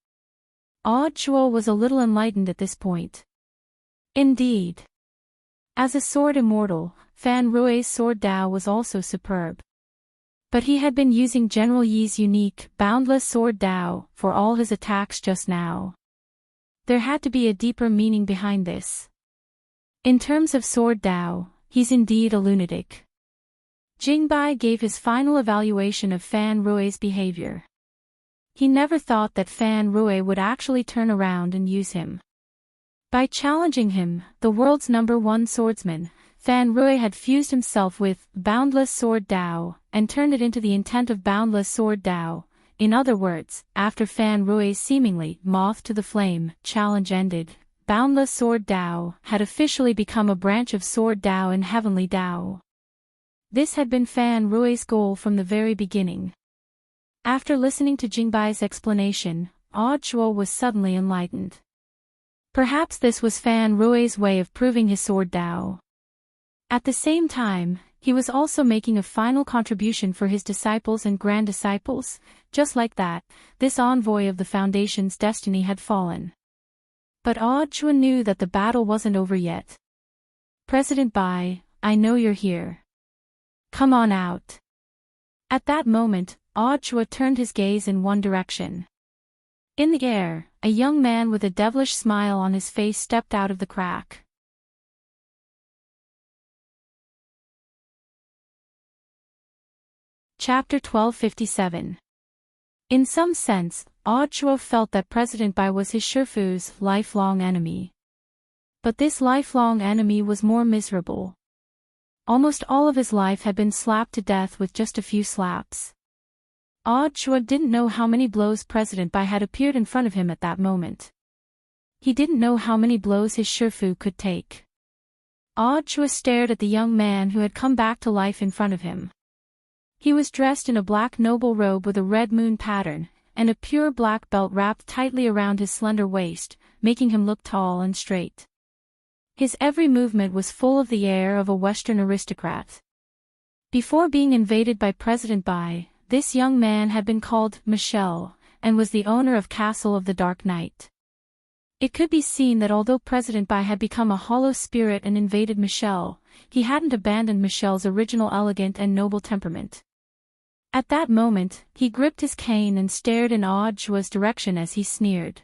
Zhuo was a little enlightened at this point. Indeed. As a sword immortal, Fan Rui's sword Dao was also superb. But he had been using General Yi's unique, boundless sword Dao for all his attacks just now. There had to be a deeper meaning behind this. In terms of sword Dao, he's indeed a lunatic. Jingbai gave his final evaluation of Fan Rui's behavior. He never thought that Fan Rui would actually turn around and use him. By challenging him, the world's #1 swordsman, Fan Rui had fused himself with Boundless Sword Dao and turned it into the intent of Boundless Sword Dao. In other words, after Fan Rui's seemingly moth to the flame challenge ended, Boundless Sword Dao had officially become a branch of Sword Dao in Heavenly Dao. This had been Fan Rui's goal from the very beginning. After listening to Jingbai's explanation, Zhuo was suddenly enlightened. Perhaps this was Fan Rui's way of proving his sword Dao. At the same time, he was also making a final contribution for his disciples and grand disciples. Just like that, this envoy of the Foundation's destiny had fallen. But Chua knew that the battle wasn't over yet. President Bai, I know you're here. Come on out. At that moment, Chua turned his gaze in one direction. In the air, a young man with a devilish smile on his face stepped out of the crack. Chapter 1257. In some sense, Chua felt that President Bai was his Shifu's lifelong enemy. But this lifelong enemy was more miserable. Almost all of his life had been slapped to death with just a few slaps. Chua didn't know how many blows President Bai had appeared in front of him at that moment. He didn't know how many blows his Shifu could take. Chua stared at the young man who had come back to life in front of him. He was dressed in a black noble robe with a red moon pattern, and a pure black belt wrapped tightly around his slender waist, making him look tall and straight. His every movement was full of the air of a Western aristocrat. Before being invaded by President Bai, this young man had been called Michelle, and was the owner of Castle of the Dark Knight. It could be seen that although President Bai had become a hollow spirit and invaded Michelle, he hadn't abandoned Michelle's original elegant and noble temperament. At that moment, he gripped his cane and stared in Chua's direction as he sneered.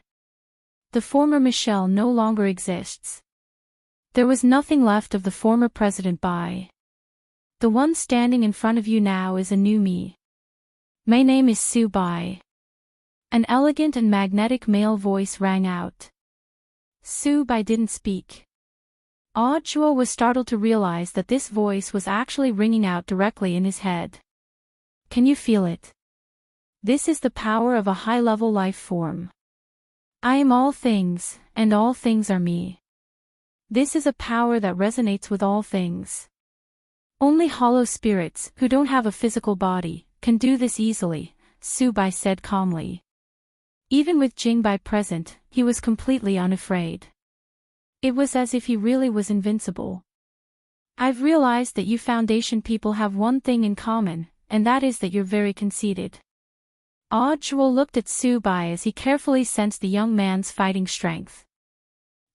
The former Michelle no longer exists. There was nothing left of the former President Bai. The one standing in front of you now is a new me. My name is Su Bai. An elegant and magnetic male voice rang out. Su Bai didn't speak. Chua was startled to realize that this voice was actually ringing out directly in his head. Can you feel it? This is the power of a high-level life form. I am all things, and all things are me. This is a power that resonates with all things. Only hollow spirits, who don't have a physical body, can do this easily, Su Bai said calmly. Even with Jingbai present, he was completely unafraid. It was as if he really was invincible. I've realized that you Foundation people have one thing in common, and that is that you're very conceited. Chua looked at Su Bai as he carefully sensed the young man's fighting strength.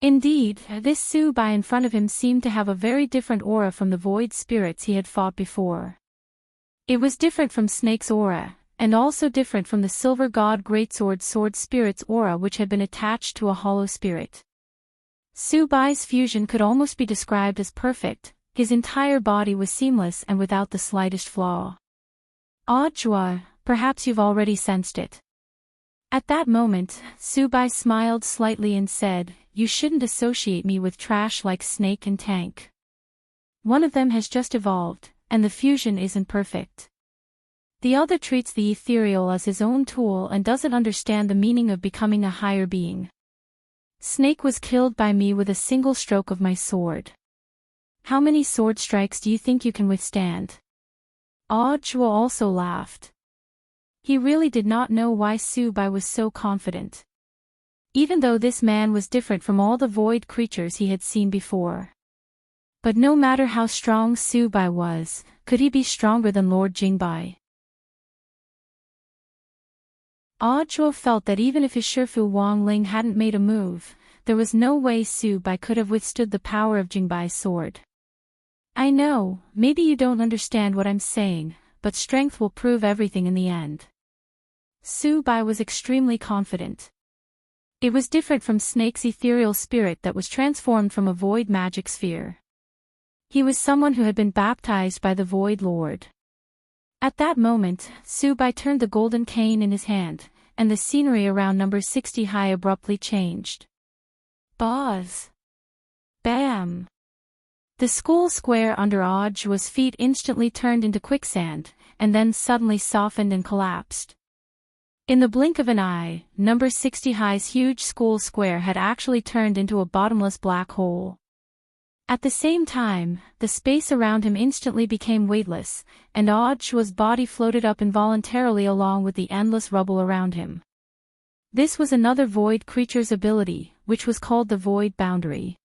Indeed, this Su Bai in front of him seemed to have a very different aura from the void spirits he had fought before. It was different from Snake's aura, and also different from the Silver God Greatsword Sword Spirit's aura which had been attached to a hollow spirit. Su Bai's fusion could almost be described as perfect, his entire body was seamless and without the slightest flaw. Chua, perhaps you've already sensed it. At that moment, Su Bai smiled slightly and said, you shouldn't associate me with trash like Snake and Tank. One of them has just evolved, and the fusion isn't perfect. The other treats the ethereal as his own tool and doesn't understand the meaning of becoming a higher being. Snake was killed by me with a single stroke of my sword. How many sword strikes do you think you can withstand? Chua also laughed. He really did not know why Su Bai was so confident. Even though this man was different from all the void creatures he had seen before. But no matter how strong Su Bai was, could he be stronger than Lord Jingbai? Chua felt that even if his Shifu Wang Ling hadn't made a move, there was no way Su Bai could have withstood the power of Jingbai's sword. I know, maybe you don't understand what I'm saying, but strength will prove everything in the end. Su Bai was extremely confident. It was different from Snake's ethereal spirit that was transformed from a void magic sphere. He was someone who had been baptized by the Void Lord. At that moment, Su Bai turned the golden cane in his hand, and the scenery around number 60 high abruptly changed. Buzz! Bam! The school square under Chua's feet instantly turned into quicksand, and then suddenly softened and collapsed. In the blink of an eye, number 60 high's huge school square had actually turned into a bottomless black hole. At the same time, the space around him instantly became weightless, and Chua's body floated up involuntarily along with the endless rubble around him. This was another void creature's ability, which was called the void boundary.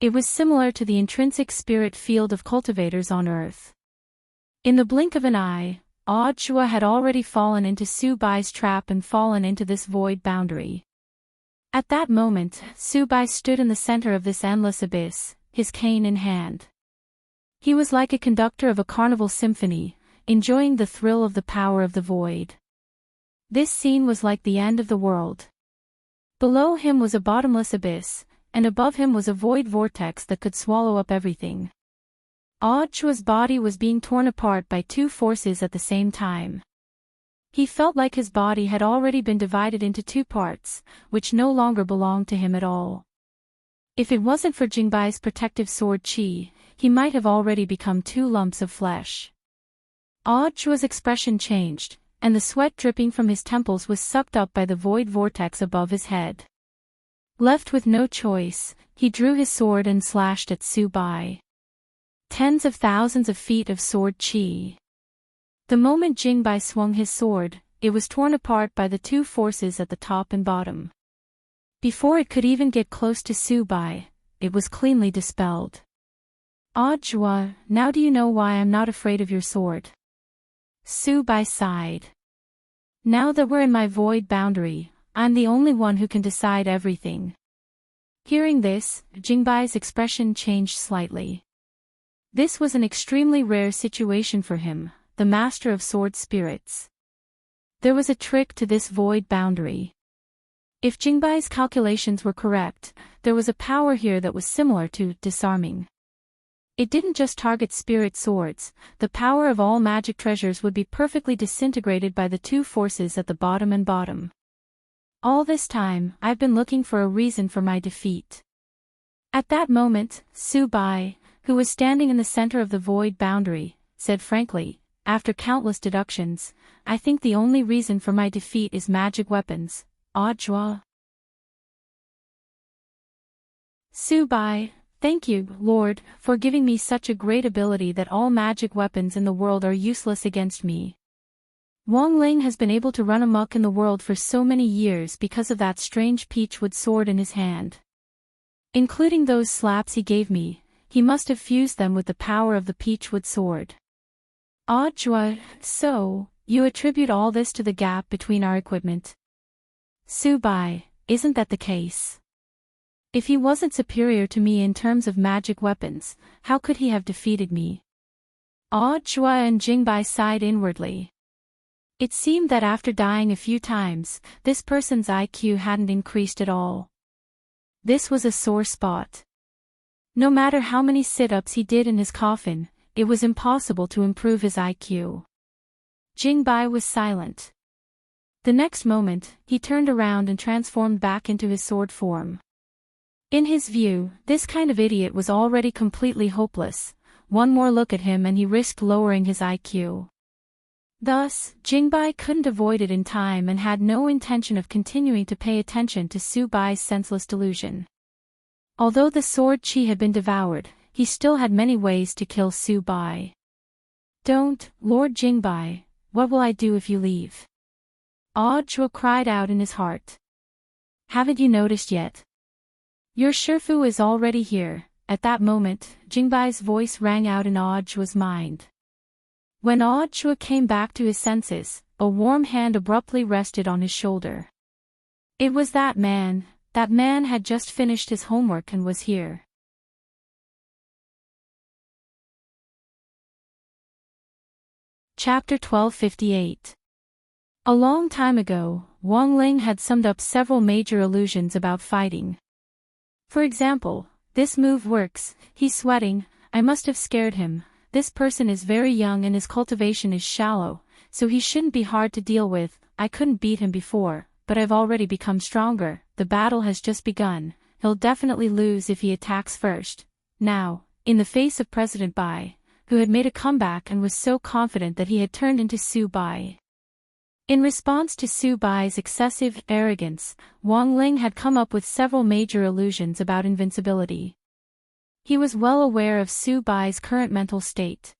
It was similar to the intrinsic spirit field of cultivators on Earth. In the blink of an eye, Chua had already fallen into Su-bai's trap and fallen into this void boundary. At that moment, Su-bai stood in the center of this endless abyss, his cane in hand. He was like a conductor of a carnival symphony, enjoying the thrill of the power of the void. This scene was like the end of the world. Below him was a bottomless abyss, and above him was a void vortex that could swallow up everything. Chua's body was being torn apart by two forces at the same time. He felt like his body had already been divided into two parts, which no longer belonged to him at all. If it wasn't for Jingbai's protective sword Qi, he might have already become two lumps of flesh. Chua's expression changed, and the sweat dripping from his temples was sucked up by the void vortex above his head. Left with no choice, he drew his sword and slashed at Su-bai. Tens of thousands of feet of sword Qi. The moment Jingbai swung his sword, it was torn apart by the two forces at the top and bottom. Before it could even get close to Su-bai, it was cleanly dispelled. Chua, now do you know why I'm not afraid of your sword? Su-bai sighed. Now that we're in my void boundary, I'm the only one who can decide everything. Hearing this, Jingbai's expression changed slightly. This was an extremely rare situation for him, the master of sword spirits. There was a trick to this void boundary. If Jingbai's calculations were correct, there was a power here that was similar to disarming. It didn't just target spirit swords, the power of all magic treasures would be perfectly disintegrated by the two forces at the bottom and bottom. All this time, I've been looking for a reason for my defeat. At that moment, Su-bai, who was standing in the center of the void boundary, said frankly, after countless deductions, I think the only reason for my defeat is magic weapons. Chua. Su-bai, thank you, Lord, for giving me such a great ability that all magic weapons in the world are useless against me. Wang Ling has been able to run amok in the world for so many years because of that strange peachwood sword in his hand. Including those slaps he gave me, he must have fused them with the power of the peachwood sword. Chua, so, you attribute all this to the gap between our equipment? Su-bai, isn't that the case? If he wasn't superior to me in terms of magic weapons, how could he have defeated me? Chua and Jingbai sighed inwardly. It seemed that after dying a few times, this person's IQ hadn't increased at all. This was a sore spot. No matter how many sit-ups he did in his coffin, it was impossible to improve his IQ. Jingbai was silent. The next moment, he turned around and transformed back into his sword form. In his view, this kind of idiot was already completely hopeless. One more look at him and he risked lowering his IQ. Thus, Jingbai couldn't avoid it in time and had no intention of continuing to pay attention to Su-bai's senseless delusion. Although the sword Qi had been devoured, he still had many ways to kill Su-bai. Don't, Lord Jingbai, what will I do if you leave? Chua cried out in his heart. Haven't you noticed yet? Your Shifu is already here. At that moment, Jingbai's voice rang out in Chua's mind. When Chua came back to his senses, a warm hand abruptly rested on his shoulder. It was that man. That man had just finished his homework and was here. Chapter 1258. A long time ago, Wang Ling had summed up several major illusions about fighting. For example, this move works, he's sweating, I must have scared him, this person is very young and his cultivation is shallow, so he shouldn't be hard to deal with, I couldn't beat him before, but I've already become stronger, the battle has just begun, he'll definitely lose if he attacks first. Now, in the face of President Bai, who had made a comeback and was so confident that he had turned into Su-bai. In response to Su-bai's excessive arrogance, Wang Ling had come up with several major illusions about invincibility. He was well aware of Su-bai's current mental state.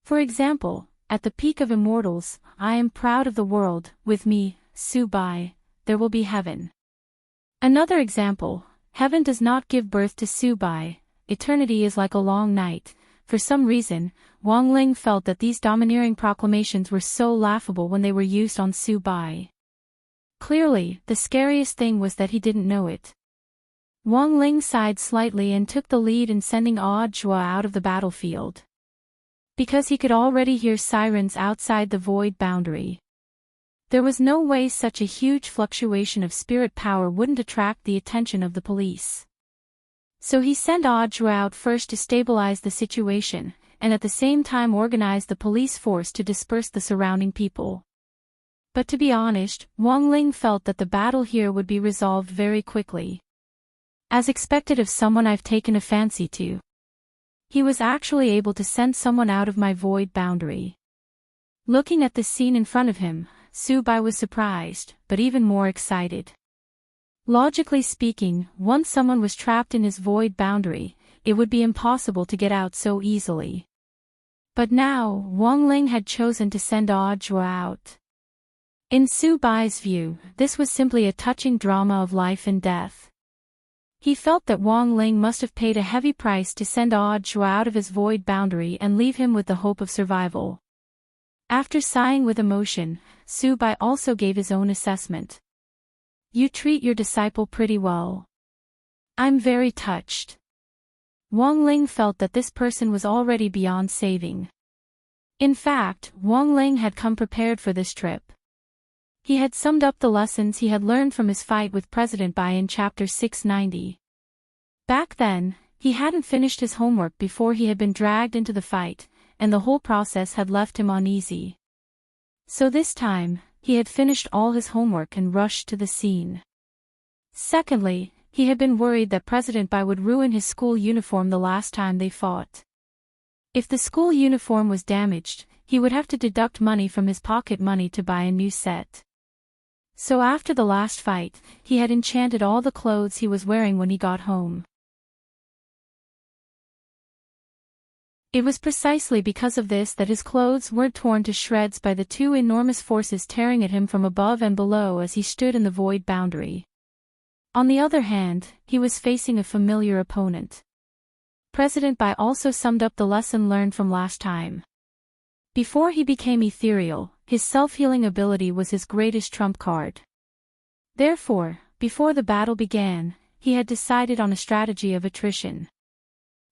For example, at the peak of immortals, I am proud of the world, with me, Su-bai, there will be heaven. Another example, heaven does not give birth to Subai, eternity is like a long night. For some reason, Wang Ling felt that these domineering proclamations were so laughable when they were used on Subai. Clearly, the scariest thing was that he didn't know it. Wang Ling sighed slightly and took the lead in sending Odd Zhua out of the battlefield. Because he could already hear sirens outside the void boundary. There was no way such a huge fluctuation of spirit power wouldn't attract the attention of the police. So he sent Odd Zhua out first to stabilize the situation, and at the same time organize the police force to disperse the surrounding people. But to be honest, Wang Ling felt that the battle here would be resolved very quickly. As expected of someone I've taken a fancy to. He was actually able to send someone out of my void boundary. Looking at the scene in front of him, Subai was surprised, but even more excited. Logically speaking, once someone was trapped in his void boundary, it would be impossible to get out so easily. But now, Wang Ling had chosen to send Odd Zhua out. In Subai's view, this was simply a touching drama of life and death. He felt that Wang Ling must have paid a heavy price to send Odd Zhua out of his void boundary and leave him with the hope of survival. After sighing with emotion, Subai also gave his own assessment. You treat your disciple pretty well. I'm very touched. Wang Ling felt that this person was already beyond saving. In fact, Wang Ling had come prepared for this trip. He had summed up the lessons he had learned from his fight with President Bai in chapter 690. Back then, he hadn't finished his homework before he had been dragged into the fight, and the whole process had left him uneasy. So this time, he had finished all his homework and rushed to the scene. Secondly, he had been worried that President Bai would ruin his school uniform the last time they fought. If the school uniform was damaged, he would have to deduct money from his pocket money to buy a new set. So after the last fight, he had enchanted all the clothes he was wearing when he got home. It was precisely because of this that his clothes weren't torn to shreds by the two enormous forces tearing at him from above and below as he stood in the void boundary. On the other hand, he was facing a familiar opponent. President Bai also summed up the lesson learned from last time. Before he became ethereal, his self-healing ability was his greatest trump card. Therefore, before the battle began, he had decided on a strategy of attrition.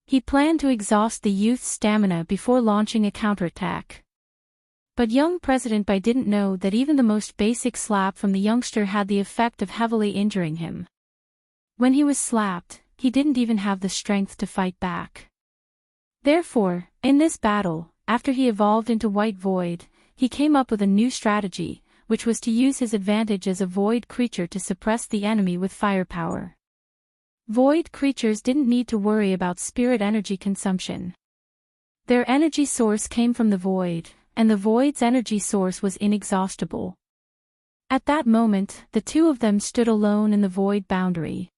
He planned to exhaust the youth's stamina before launching a counterattack. But young President Bai didn't know that even the most basic slap from the youngster had the effect of heavily injuring him. When he was slapped, he didn't even have the strength to fight back. Therefore, in this battle, after he evolved into White Void, he came up with a new strategy, which was to use his advantage as a void creature to suppress the enemy with firepower. Void creatures didn't need to worry about spirit energy consumption. Their energy source came from the void, and the void's energy source was inexhaustible. At that moment, the two of them stood alone in the void boundary.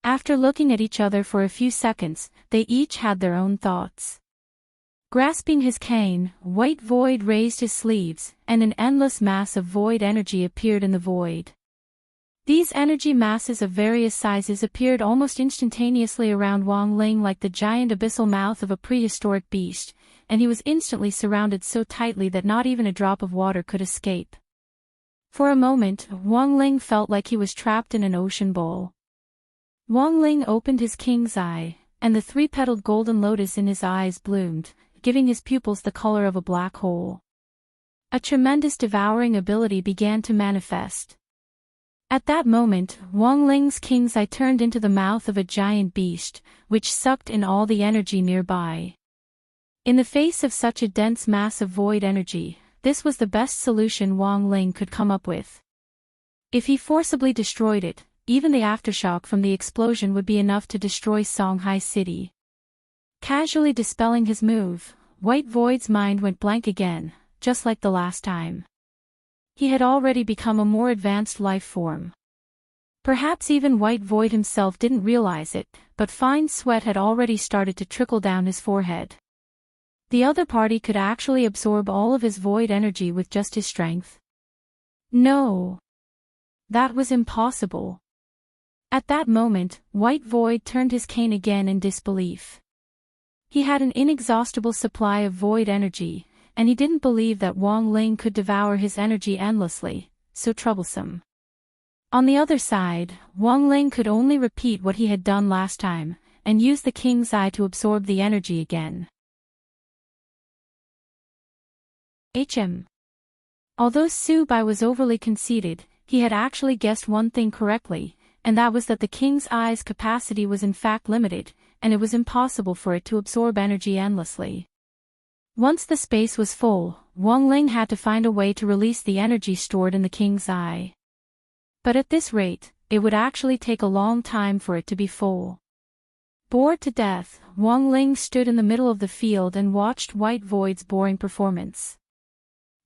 After looking at each other for a few seconds, they each had their own thoughts. Grasping his cane, White Void raised his sleeves, and an endless mass of void energy appeared in the void. These energy masses of various sizes appeared almost instantaneously around Wang Ling like the giant abyssal mouth of a prehistoric beast, and he was instantly surrounded so tightly that not even a drop of water could escape. For a moment, Wang Ling felt like he was trapped in an ocean bowl. Wang Ling opened his king's eye, and the three-petaled golden lotus in his eyes bloomed, giving his pupils the color of a black hole. A tremendous devouring ability began to manifest. At that moment, Wang Ling's king's eye turned into the mouth of a giant beast, which sucked in all the energy nearby. In the face of such a dense mass of void energy, this was the best solution Wang Ling could come up with. If he forcibly destroyed it, even the aftershock from the explosion would be enough to destroy Songhai City. Casually dispelling his move, White Void's mind went blank again, just like the last time. He had already become a more advanced life form. Perhaps even White Void himself didn't realize it, but fine sweat had already started to trickle down his forehead. The other party could actually absorb all of his void energy with just his strength. No. That was impossible. At that moment, White Void turned his cane again in disbelief. He had an inexhaustible supply of void energy, and he didn't believe that Wong Ling could devour his energy endlessly, so troublesome. On the other side, Wong Ling could only repeat what he had done last time, and use the king's eye to absorb the energy again. Although Su Bai was overly conceited, he had actually guessed one thing correctly, and that was that the king's eye's capacity was in fact limited, and it was impossible for it to absorb energy endlessly. Once the space was full, Wong Ling had to find a way to release the energy stored in the king's eye. But at this rate, it would actually take a long time for it to be full. Bored to death, Wong Ling stood in the middle of the field and watched White Void's boring performance.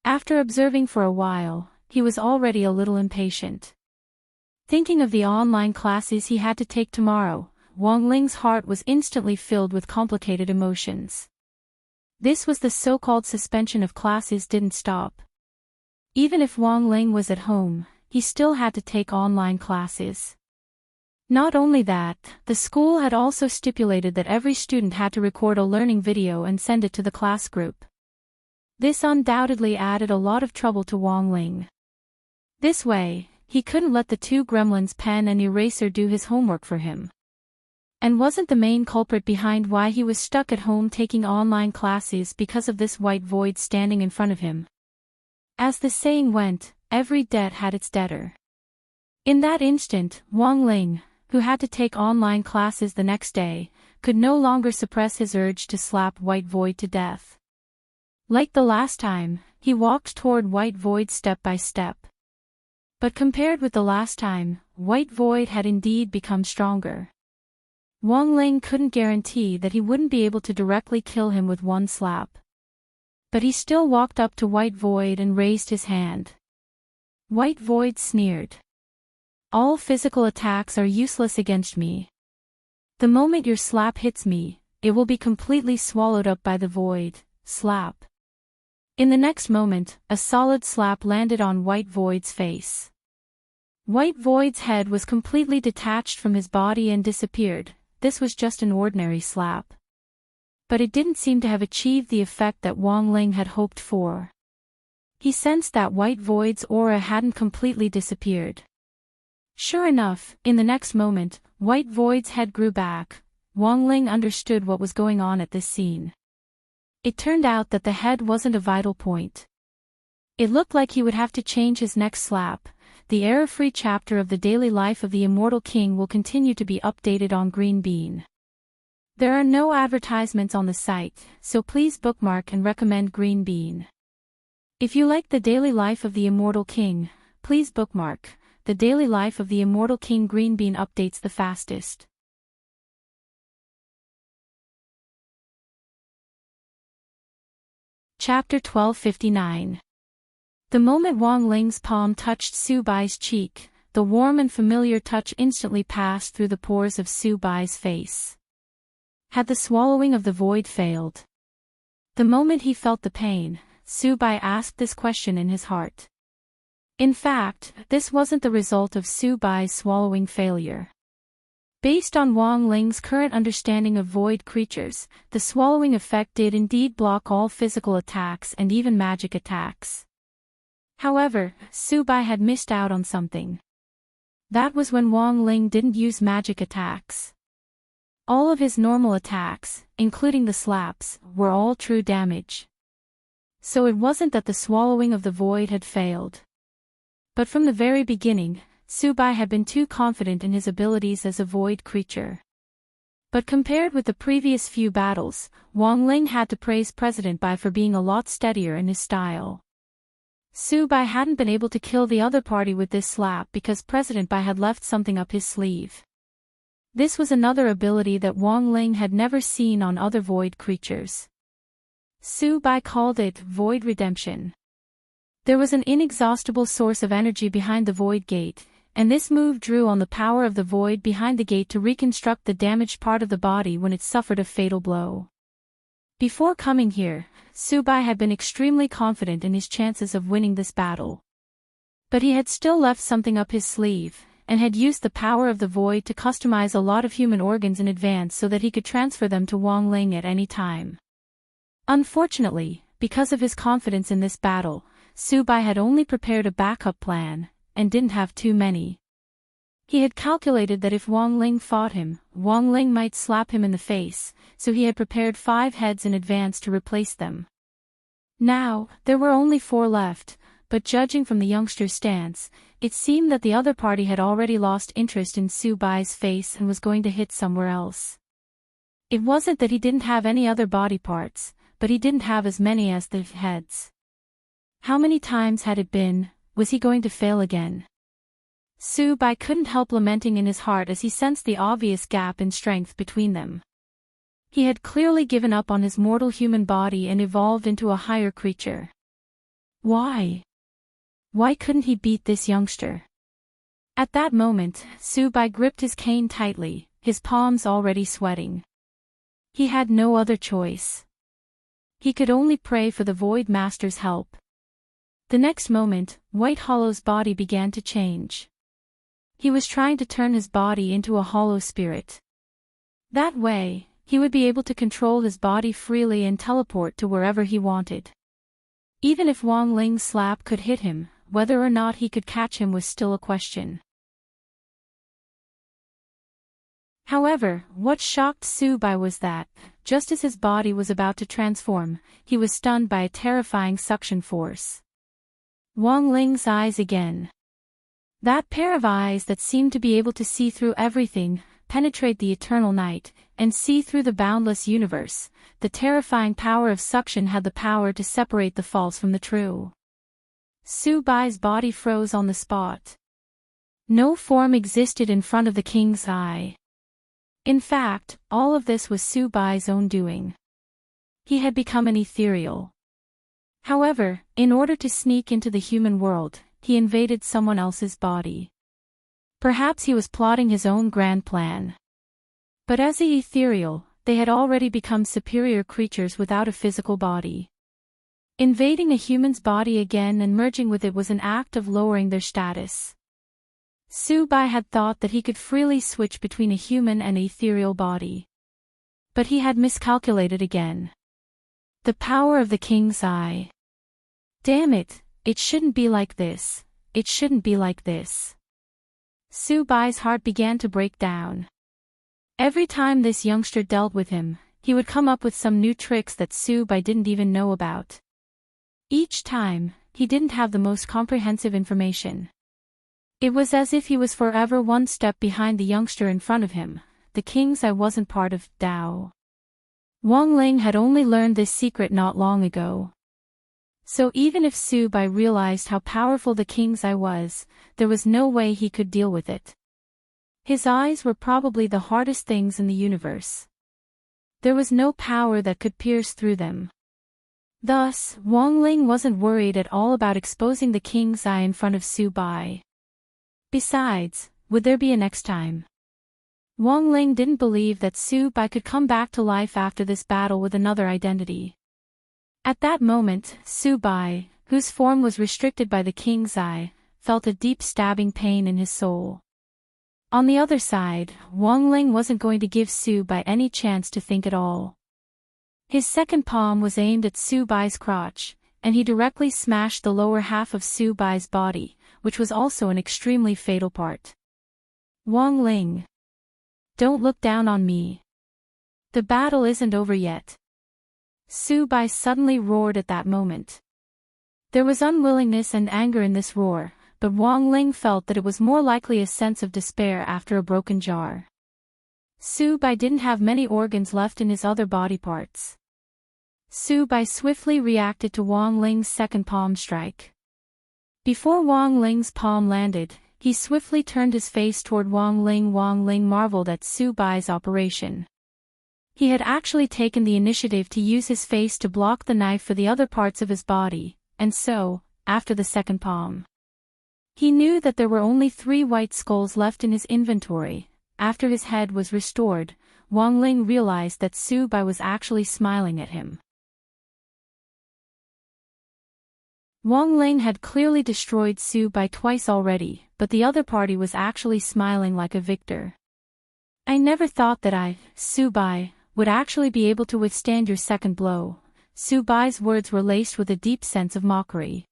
After observing for a while, he was already a little impatient. Thinking of the online classes he had to take tomorrow, Wong Ling's heart was instantly filled with complicated emotions. This was the so-called suspension of classes didn't stop. Even if Wong Ling was at home, he still had to take online classes. Not only that, the school had also stipulated that every student had to record a learning video and send it to the class group. This undoubtedly added a lot of trouble to Wong Ling. This way, he couldn't let the two gremlins pen and eraser do his homework for him. And wasn't the main culprit behind why he was stuck at home taking online classes because of this White Void standing in front of him? As the saying went, every debt had its debtor. In that instant, Wong Ling, who had to take online classes the next day, could no longer suppress his urge to slap White Void to death. Like the last time, he walked toward White Void step by step. But compared with the last time, White Void had indeed become stronger. Wong Ling couldn't guarantee that he wouldn't be able to directly kill him with one slap. But he still walked up to White Void and raised his hand. White Void sneered. "All physical attacks are useless against me. The moment your slap hits me, it will be completely swallowed up by the void." Slap. In the next moment, a solid slap landed on White Void's face. White Void's head was completely detached from his body and disappeared. This was just an ordinary slap. But it didn't seem to have achieved the effect that Wong Ling had hoped for. He sensed that White Void's aura hadn't completely disappeared. Sure enough, in the next moment, White Void's head grew back. Wong Ling understood what was going on at this scene. It turned out that the head wasn't a vital point. It looked like he would have to change his next slap. The error-free chapter of the daily life of the Immortal King will continue to be updated on Green Bean. There are no advertisements on the site, so please bookmark and recommend Green Bean. If you like the daily life of the Immortal King, please bookmark. The daily life of the Immortal King Green Bean updates the fastest. Chapter 1259. The moment Wong Ling's palm touched Su Bai's cheek, the warm and familiar touch instantly passed through the pores of Su Bai's face. Had the swallowing of the void failed? The moment he felt the pain, Su Bai asked this question in his heart. In fact, this wasn't the result of Su Bai's swallowing failure. Based on Wong Ling's current understanding of void creatures, the swallowing effect did indeed block all physical attacks and even magic attacks. However, Su Bai had missed out on something. That was when Wong Ling didn't use magic attacks. All of his normal attacks, including the slaps, were all true damage. So it wasn't that the swallowing of the void had failed. But from the very beginning, Su Bai had been too confident in his abilities as a void creature. But compared with the previous few battles, Wong Ling had to praise President Bai for being a lot steadier in his style. Su Bai hadn't been able to kill the other party with this slap because President Bai had left something up his sleeve. This was another ability that Wong Ling had never seen on other void creatures. Su Bai called it Void Redemption. There was an inexhaustible source of energy behind the void gate, and this move drew on the power of the void behind the gate to reconstruct the damaged part of the body when it suffered a fatal blow. Before coming here, Su Bai had been extremely confident in his chances of winning this battle. But he had still left something up his sleeve, and had used the power of the void to customize a lot of human organs in advance so that he could transfer them to Wang Ling at any time. Unfortunately, because of his confidence in this battle, Su Bai had only prepared a backup plan, and didn't have too many. He had calculated that if Wang Ling fought him, Wang Ling might slap him in the face, so he had prepared 5 heads in advance to replace them. Now, there were only 4 left, but judging from the youngster's stance, it seemed that the other party had already lost interest in Su Bai's face and was going to hit somewhere else. It wasn't that he didn't have any other body parts, but he didn't have as many as the heads. How many times had it been? Was he going to fail again? Su Bai couldn't help lamenting in his heart as he sensed the obvious gap in strength between them. He had clearly given up on his mortal human body and evolved into a higher creature. Why? Why couldn't he beat this youngster? At that moment, Su Bai gripped his cane tightly, his palms already sweating. He had no other choice. He could only pray for the Void Master's help. The next moment, White Hollow's body began to change. He was trying to turn his body into a hollow spirit. That way, he would be able to control his body freely and teleport to wherever he wanted. Even if Wang Ling's slap could hit him, whether or not he could catch him was still a question. However, what shocked Su Bai was that, just as his body was about to transform, he was stunned by a terrifying suction force. Wang Ling's eyes again. That pair of eyes that seemed to be able to see through everything, penetrate the eternal night, and see through the boundless universe, the terrifying power of suction had the power to separate the false from the true. Su Bai's body froze on the spot. No form existed in front of the king's eye. In fact, all of this was Su Bai's own doing. He had become an ethereal. However, in order to sneak into the human world, he invaded someone else's body. Perhaps he was plotting his own grand plan. But as the ethereal, they had already become superior creatures without a physical body. Invading a human's body again and merging with it was an act of lowering their status. Su Bai had thought that he could freely switch between a human and ethereal body. But he had miscalculated again. The power of the king's eye. Damn it, it shouldn't be like this, it shouldn't be like this. Su Bai's heart began to break down. Every time this youngster dealt with him, he would come up with some new tricks that Su Bai didn't even know about. Each time, he didn't have the most comprehensive information. It was as if he was forever one step behind the youngster in front of him. The king's eye wasn't part of Dao. Wang Ling had only learned this secret not long ago. So even if Su Bai realized how powerful the king's eye was, there was no way he could deal with it. His eyes were probably the hardest things in the universe. There was no power that could pierce through them. Thus, Wang Ling wasn't worried at all about exposing the king's eye in front of Su Bai. Besides, would there be a next time? Wang Ling didn't believe that Su Bai could come back to life after this battle with another identity. At that moment, Su Bai, whose form was restricted by the king's eye, felt a deep stabbing pain in his soul. On the other side, Wang Ling wasn't going to give Su Bai any chance to think at all. His second palm was aimed at Su Bai's crotch, and he directly smashed the lower half of Su Bai's body, which was also an extremely fatal part. Wang Ling. Don't look down on me. The battle isn't over yet. Su Bai suddenly roared at that moment. There was unwillingness and anger in this roar, but Wang Ling felt that it was more likely a sense of despair after a broken jar. Su Bai didn't have many organs left in his other body parts. Su Bai swiftly reacted to Wang Ling's second palm strike. Before Wang Ling's palm landed, he swiftly turned his face toward Wang Ling. Wang Ling marveled at Su Bai's operation. He had actually taken the initiative to use his face to block the knife for the other parts of his body, and so, after the second palm, he knew that there were only 3 white skulls left in his inventory. After his head was restored, Wang Ling realized that Su Bai was actually smiling at him. Wang Ling had clearly destroyed Su Bai twice already, but the other party was actually smiling like a victor. I never thought that Su Bai, would actually be able to withstand your second blow. Su Bai's words were laced with a deep sense of mockery.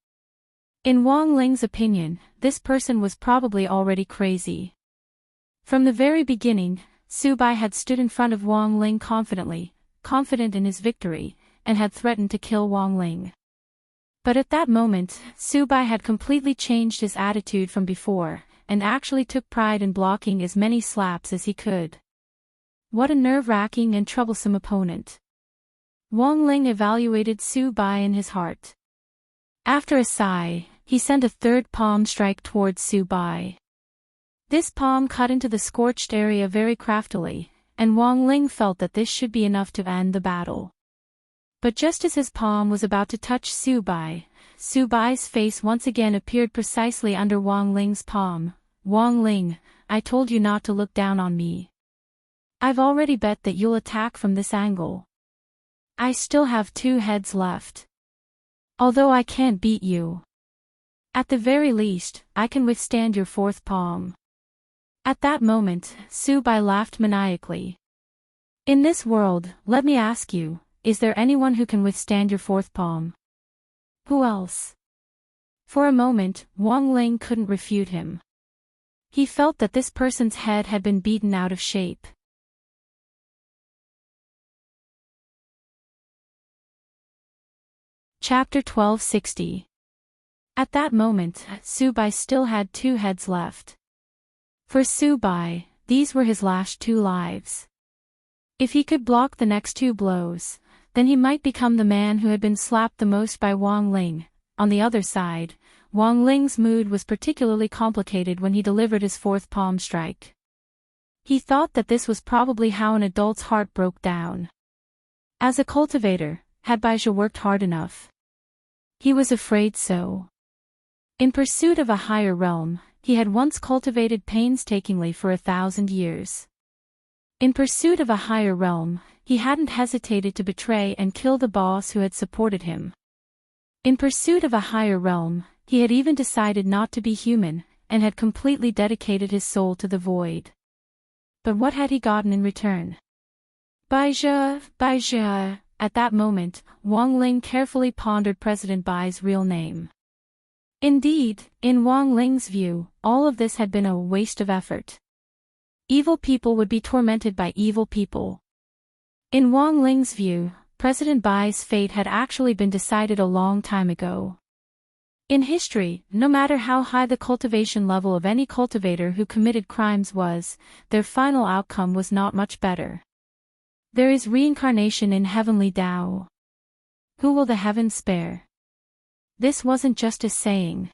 In Wang Ling's opinion, this person was probably already crazy. From the very beginning, Su Bai had stood in front of Wang Ling confidently, confident in his victory, and had threatened to kill Wang Ling. But at that moment, Su Bai had completely changed his attitude from before, and actually took pride in blocking as many slaps as he could. What a nerve-wracking and troublesome opponent. Wang Ling evaluated Su Bai in his heart. After a sigh, he sent a third palm strike towards Su Bai. This palm cut into the scorched area very craftily, and Wang Ling felt that this should be enough to end the battle. But just as his palm was about to touch Su Bai's face once again appeared precisely under Wang Ling's palm. Wang Ling, I told you not to look down on me. I've already bet that you'll attack from this angle. I still have 2 heads left. Although I can't beat you, at the very least, I can withstand your 4th palm. At that moment, Su Bai laughed maniacally. In this world, let me ask you, is there anyone who can withstand your 4th palm? Who else? For a moment, Wang Ling couldn't refute him. He felt that this person's head had been beaten out of shape. Chapter 1260. At that moment, Su Bai still had 2 heads left. For Su Bai, these were his last 2 lives. If he could block the next 2 blows, then he might become the man who had been slapped the most by Wang Ling. On the other side, Wang Ling's mood was particularly complicated when he delivered his 4th palm strike. He thought that this was probably how an adult's heart broke down. As a cultivator, had Baizha worked hard enough? He was afraid so. In pursuit of a higher realm, he had once cultivated painstakingly for 1,000 years. In pursuit of a higher realm, he hadn't hesitated to betray and kill the boss who had supported him. In pursuit of a higher realm, he had even decided not to be human, and had completely dedicated his soul to the void. But what had he gotten in return? Baizha. At that moment, Wang Ling carefully pondered President Bai's real name. Indeed, in Wang Ling's view, all of this had been a waste of effort. Evil people would be tormented by evil people. In Wang Ling's view, President Bai's fate had actually been decided a long time ago. In history, no matter how high the cultivation level of any cultivator who committed crimes was, their final outcome was not much better. There is reincarnation in heavenly Tao. Who will the heavens spare? This wasn't just a saying.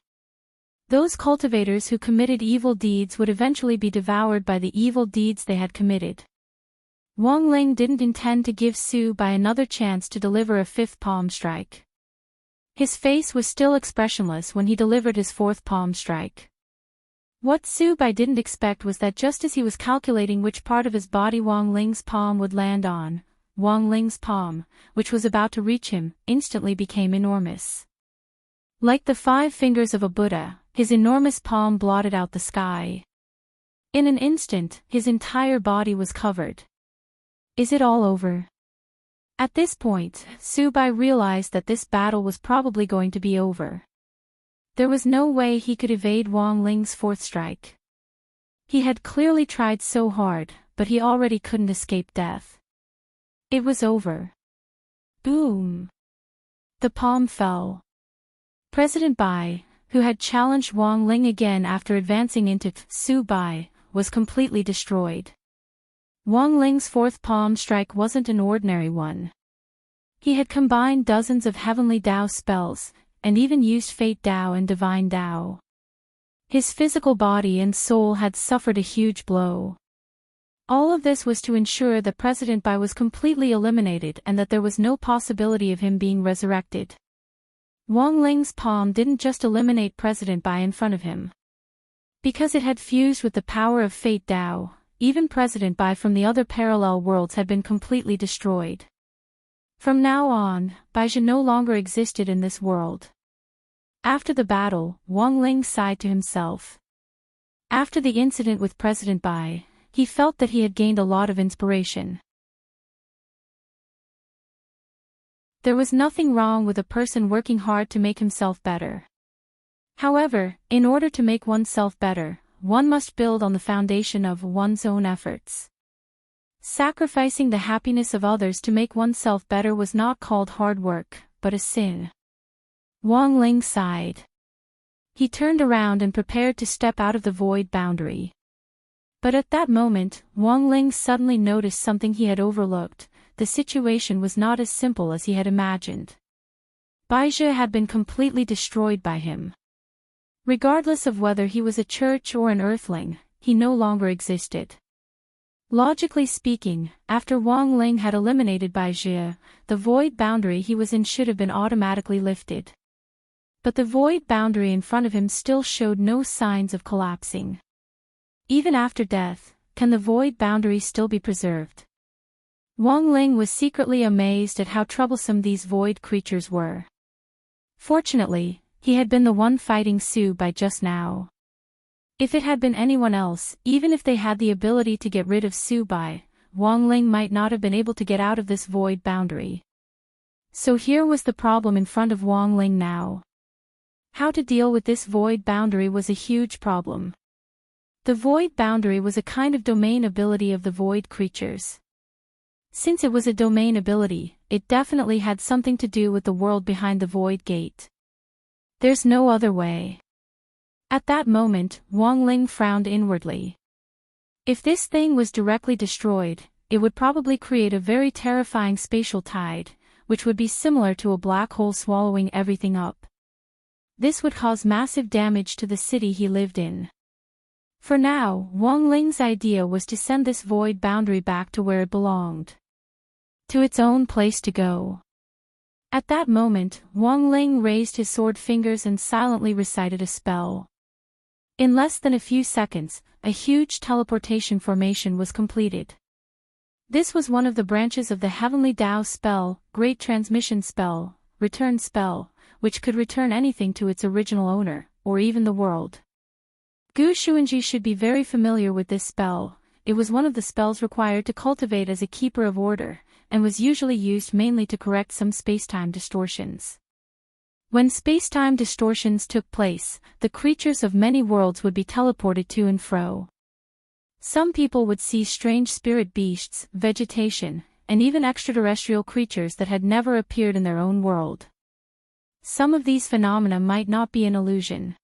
Those cultivators who committed evil deeds would eventually be devoured by the evil deeds they had committed. Wang Ling didn't intend to give Su Bai another chance to deliver a 5th palm strike. His face was still expressionless when he delivered his 4th palm strike. What Su Bai didn't expect was that just as he was calculating which part of his body Wang Ling's palm would land on, Wang Ling's palm, which was about to reach him, instantly became enormous. Like the 5 fingers of a Buddha, his enormous palm blotted out the sky. In an instant, his entire body was covered. Is it all over? At this point, Su Bai realized that this battle was probably going to be over. There was no way he could evade Wang Ling's 4th strike. He had clearly tried so hard, but he already couldn't escape death. It was over. Boom! The palm fell. President Bai, who had challenged Wang Ling again after advancing into Su Bai, was completely destroyed. Wang Ling's 4th palm strike wasn't an ordinary one. He had combined dozens of heavenly Tao spells, and even used Fate Tao and Divine Tao. His physical body and soul had suffered a huge blow. All of this was to ensure that President Bai was completely eliminated and that there was no possibility of him being resurrected. Wang Ling's palm didn't just eliminate President Bai in front of him. Because it had fused with the power of Fate Tao, even President Bai from the other parallel worlds had been completely destroyed. From now on, Baizha no longer existed in this world. After the battle, Wang Ling sighed to himself. After the incident with President Bai, he felt that he had gained a lot of inspiration. There was nothing wrong with a person working hard to make himself better. However, in order to make oneself better, one must build on the foundation of one's own efforts. Sacrificing the happiness of others to make oneself better was not called hard work, but a sin. Wang Ling sighed. He turned around and prepared to step out of the void boundary. But at that moment, Wang Ling suddenly noticed something he had overlooked. The situation was not as simple as he had imagined. Baizhi had been completely destroyed by him. Regardless of whether he was a church or an earthling, he no longer existed. Logically speaking, after Wang Ling had eliminated Baizhi, the void boundary he was in should have been automatically lifted. But the void boundary in front of him still showed no signs of collapsing. Even after death, can the void boundary still be preserved? Wang Ling was secretly amazed at how troublesome these void creatures were. Fortunately, he had been the one fighting Su Bai just now. If it had been anyone else, even if they had the ability to get rid of Su Bai, Wang Ling might not have been able to get out of this void boundary. So here was the problem in front of Wang Ling now. How to deal with this void boundary was a huge problem. The void boundary was a kind of domain ability of the void creatures. Since it was a domain ability, it definitely had something to do with the world behind the void gate. There's no other way. At that moment, Wang Ling frowned inwardly. If this thing was directly destroyed, it would probably create a very terrifying spatial tide, which would be similar to a black hole swallowing everything up. This would cause massive damage to the city he lived in. For now, Wang Ling's idea was to send this void boundary back to where it belonged. To its own place to go. At that moment, Wang Ling raised his sword fingers and silently recited a spell. In less than a few seconds, a huge teleportation formation was completed. This was one of the branches of the Heavenly Dao spell, Great Transmission spell, Return spell, which could return anything to its original owner, or even the world. Gu Xuanji should be very familiar with this spell. It was one of the spells required to cultivate as a keeper of order, and was usually used mainly to correct some spacetime distortions. When spacetime distortions took place, the creatures of many worlds would be teleported to and fro. Some people would see strange spirit beasts, vegetation, and even extraterrestrial creatures that had never appeared in their own world. Some of these phenomena might not be an illusion.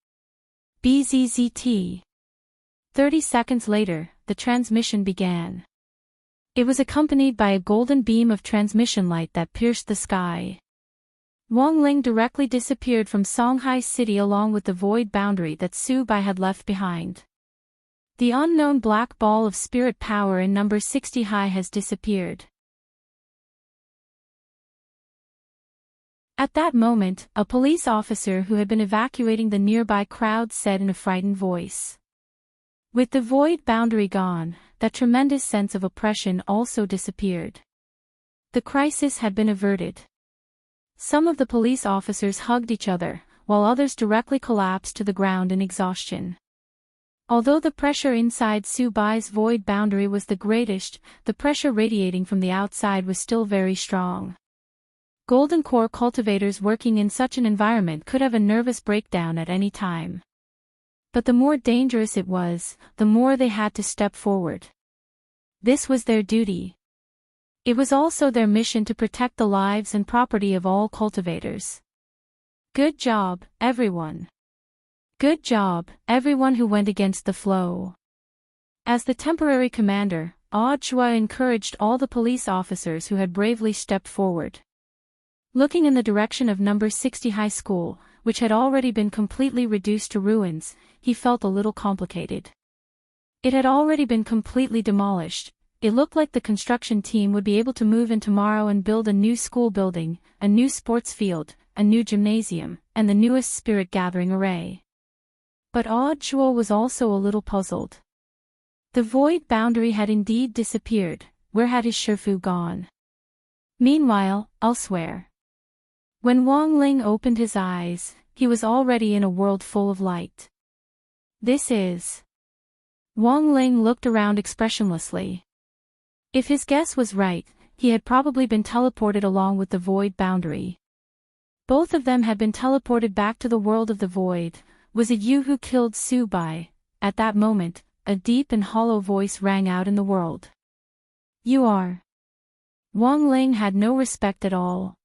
BZZT. 30 seconds later, the transmission began. It was accompanied by a golden beam of transmission light that pierced the sky. Wang Ling directly disappeared from Songhai City along with the void boundary that Su Bai had left behind. The unknown black ball of spirit power in number 60 high has disappeared. At that moment, a police officer who had been evacuating the nearby crowd said in a frightened voice. With the void boundary gone, that tremendous sense of oppression also disappeared. The crisis had been averted. Some of the police officers hugged each other, while others directly collapsed to the ground in exhaustion. Although the pressure inside Su Bai's void boundary was the greatest, the pressure radiating from the outside was still very strong. Golden Core cultivators working in such an environment could have a nervous breakdown at any time. But the more dangerous it was, the more they had to step forward. This was their duty. It was also their mission to protect the lives and property of all cultivators. Good job, everyone. Good job, everyone who went against the flow. As the temporary commander, Chua encouraged all the police officers who had bravely stepped forward. Looking in the direction of number 60 high school, which had already been completely reduced to ruins, he felt a little complicated. It had already been completely demolished. It looked like the construction team would be able to move in tomorrow and build a new school building, a new sports field, a new gymnasium, and the newest spirit gathering array. But Chua was also a little puzzled. The void boundary had indeed disappeared. Where had his Shifu gone? Meanwhile, elsewhere. When Wang Ling opened his eyes, he was already in a world full of light. This is... Wang Ling looked around expressionlessly. If his guess was right, he had probably been teleported along with the void boundary. Both of them had been teleported back to the world of the void. Was it you who killed Su Bai? At that moment, a deep and hollow voice rang out in the world. You are. Wang Ling had no respect at all.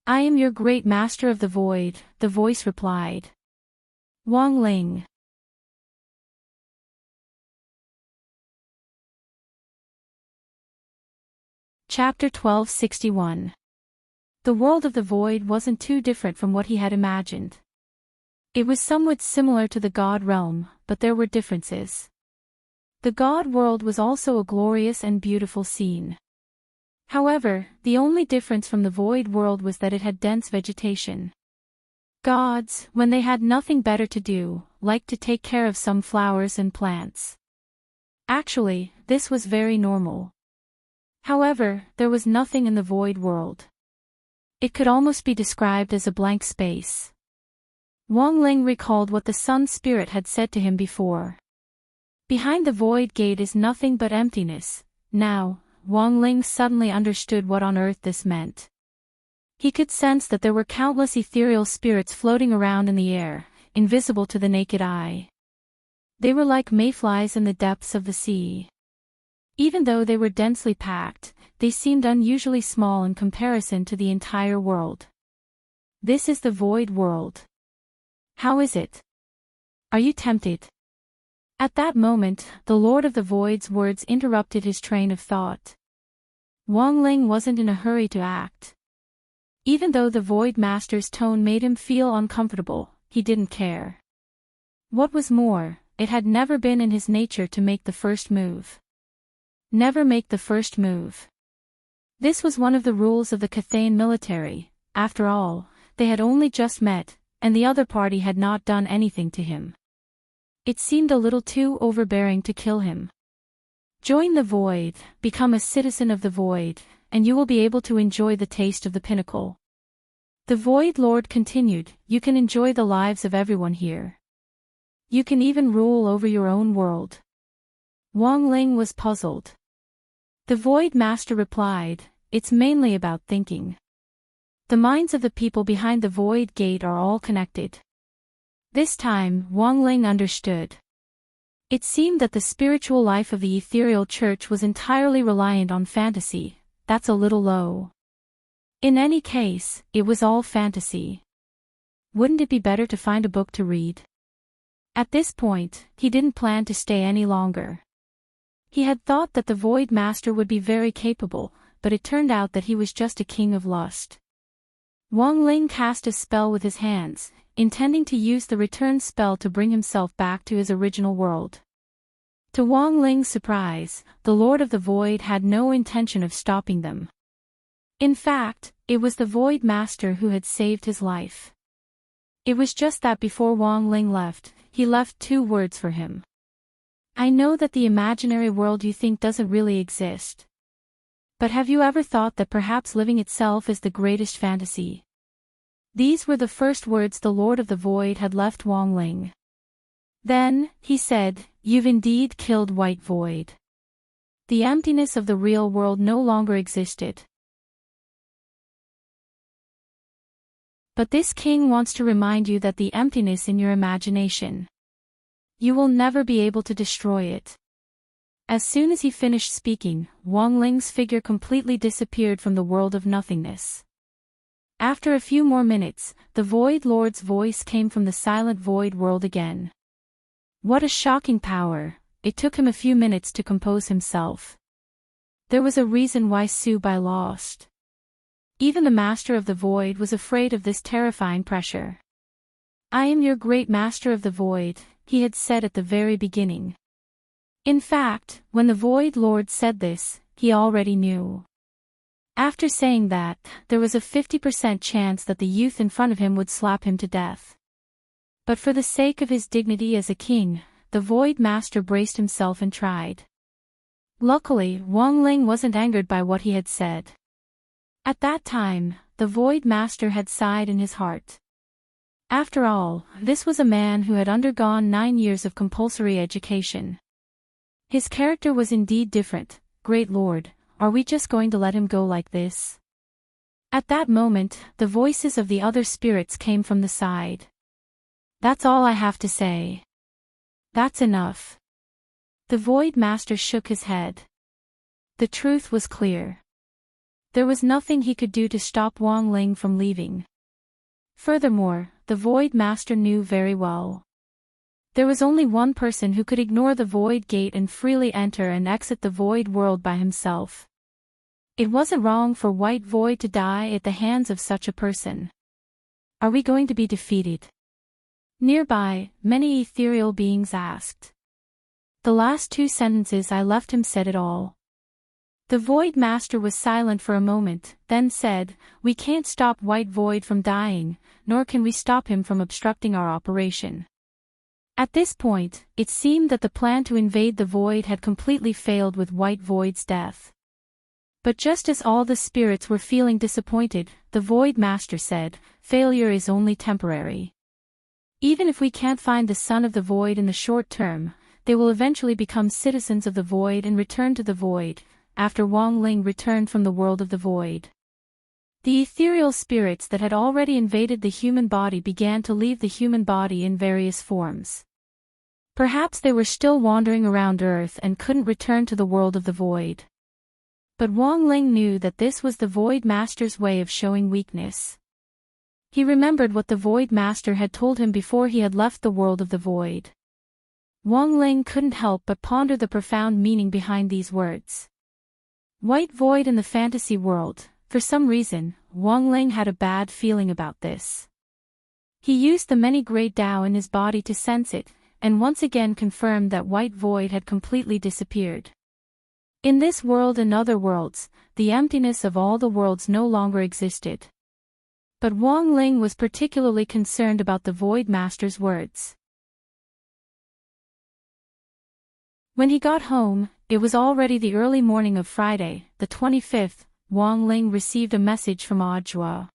I am your great master of the void, the voice replied. Wang Ling. Chapter 1261. The world of the void wasn't too different from what he had imagined. It was somewhat similar to the God realm, but there were differences. The God world was also a glorious and beautiful scene. However, the only difference from the void world was that it had dense vegetation. Gods, when they had nothing better to do, liked to take care of some flowers and plants. Actually, this was very normal. However, there was nothing in the void world. It could almost be described as a blank space. Wang Ling recalled what the Sun Spirit had said to him before. Behind the void gate is nothing but emptiness. Now, Wang Ling suddenly understood what on earth this meant. He could sense that there were countless ethereal spirits floating around in the air, invisible to the naked eye. They were like mayflies in the depths of the sea. Even though they were densely packed, they seemed unusually small in comparison to the entire world. This is the void world. How is it? Are you tempted? At that moment, the Lord of the Void's words interrupted his train of thought. Wang Ling wasn't in a hurry to act. Even though the Void Master's tone made him feel uncomfortable, he didn't care. What was more, it had never been in his nature to make the first move. Never make the first move. This was one of the rules of the Cathane military. After all, they had only just met, and the other party had not done anything to him. It seemed a little too overbearing to kill him. Join the void, become a citizen of the void, and you will be able to enjoy the taste of the pinnacle. The Void Lord continued, you can enjoy the lives of everyone here. You can even rule over your own world. Wang Ling was puzzled. The Void Master replied, it's mainly about thinking. The minds of the people behind the Void Gate are all connected. This time, Wang Ling understood. It seemed that the spiritual life of the ethereal church was entirely reliant on fantasy. That's a little low. In any case, it was all fantasy. Wouldn't it be better to find a book to read? At this point, he didn't plan to stay any longer. He had thought that the Void Master would be very capable, but it turned out that he was just a king of lust. Wang Ling cast a spell with his hands, intending to use the return spell to bring himself back to his original world. To Wang Ling's surprise, the Lord of the Void had no intention of stopping them. In fact, it was the Void Master who had saved his life. It was just that before Wang Ling left, he left 2 words for him. I know that the imaginary world you think doesn't really exist. But have you ever thought that perhaps living itself is the greatest fantasy? These were the first words the Lord of the Void had left Wang Ling. Then, he said, you've indeed killed White Void. The emptiness of the real world no longer existed. But this king wants to remind you that the emptiness in your imagination. You will never be able to destroy it. As soon as he finished speaking, Wang Ling's figure completely disappeared from the world of nothingness. After a few more minutes, the Void Lord's voice came from the silent void world again. What a shocking power! It took him a few minutes to compose himself. There was a reason why Su Bai lost. Even the Master of the Void was afraid of this terrifying pressure. I am your great Master of the Void, he had said at the very beginning. In fact, when the Void Lord said this, he already knew. After saying that, there was a 50% chance that the youth in front of him would slap him to death. But for the sake of his dignity as a king, the Void Master braced himself and tried. Luckily, Wang Ling wasn't angered by what he had said. At that time, the Void Master had sighed in his heart. After all, this was a man who had undergone 9 years of compulsory education. His character was indeed different. Great Lord, are we just going to let him go like this? At that moment, the voices of the other spirits came from the side. That's all I have to say. That's enough. The Void Master shook his head. The truth was clear. There was nothing he could do to stop Wang Ling from leaving. Furthermore, the Void Master knew very well. There was only one person who could ignore the Void Gate and freely enter and exit the Void world by himself. It wasn't wrong for White Void to die at the hands of such a person. Are we going to be defeated? Nearby, many ethereal beings asked. The last 2 sentences I left him said it all. The Void Master was silent for a moment, then said, "We can't stop White Void from dying, nor can we stop him from obstructing our operation." At this point, it seemed that the plan to invade the Void had completely failed with White Void's death. But just as all the spirits were feeling disappointed, the Void Master said, "Failure is only temporary. Even if we can't find the Son of the Void in the short term, they will eventually become citizens of the Void and return to the Void." After Wang Ling returned from the world of the Void, the ethereal spirits that had already invaded the human body began to leave the human body in various forms. Perhaps they were still wandering around Earth and couldn't return to the world of the Void. But Wang Ling knew that this was the Void Master's way of showing weakness. He remembered what the Void Master had told him before he had left the world of the Void. Wang Ling couldn't help but ponder the profound meaning behind these words. White Void in the fantasy world. For some reason, Wang Ling had a bad feeling about this. He used the many great Tao in his body to sense it, and once again confirmed that White Void had completely disappeared. In this world and other worlds, the emptiness of all the worlds no longer existed. But Wang Ling was particularly concerned about the Void Master's words. When he got home, it was already the early morning of Friday, the 25th, Wang Ling received a message from Audiobook.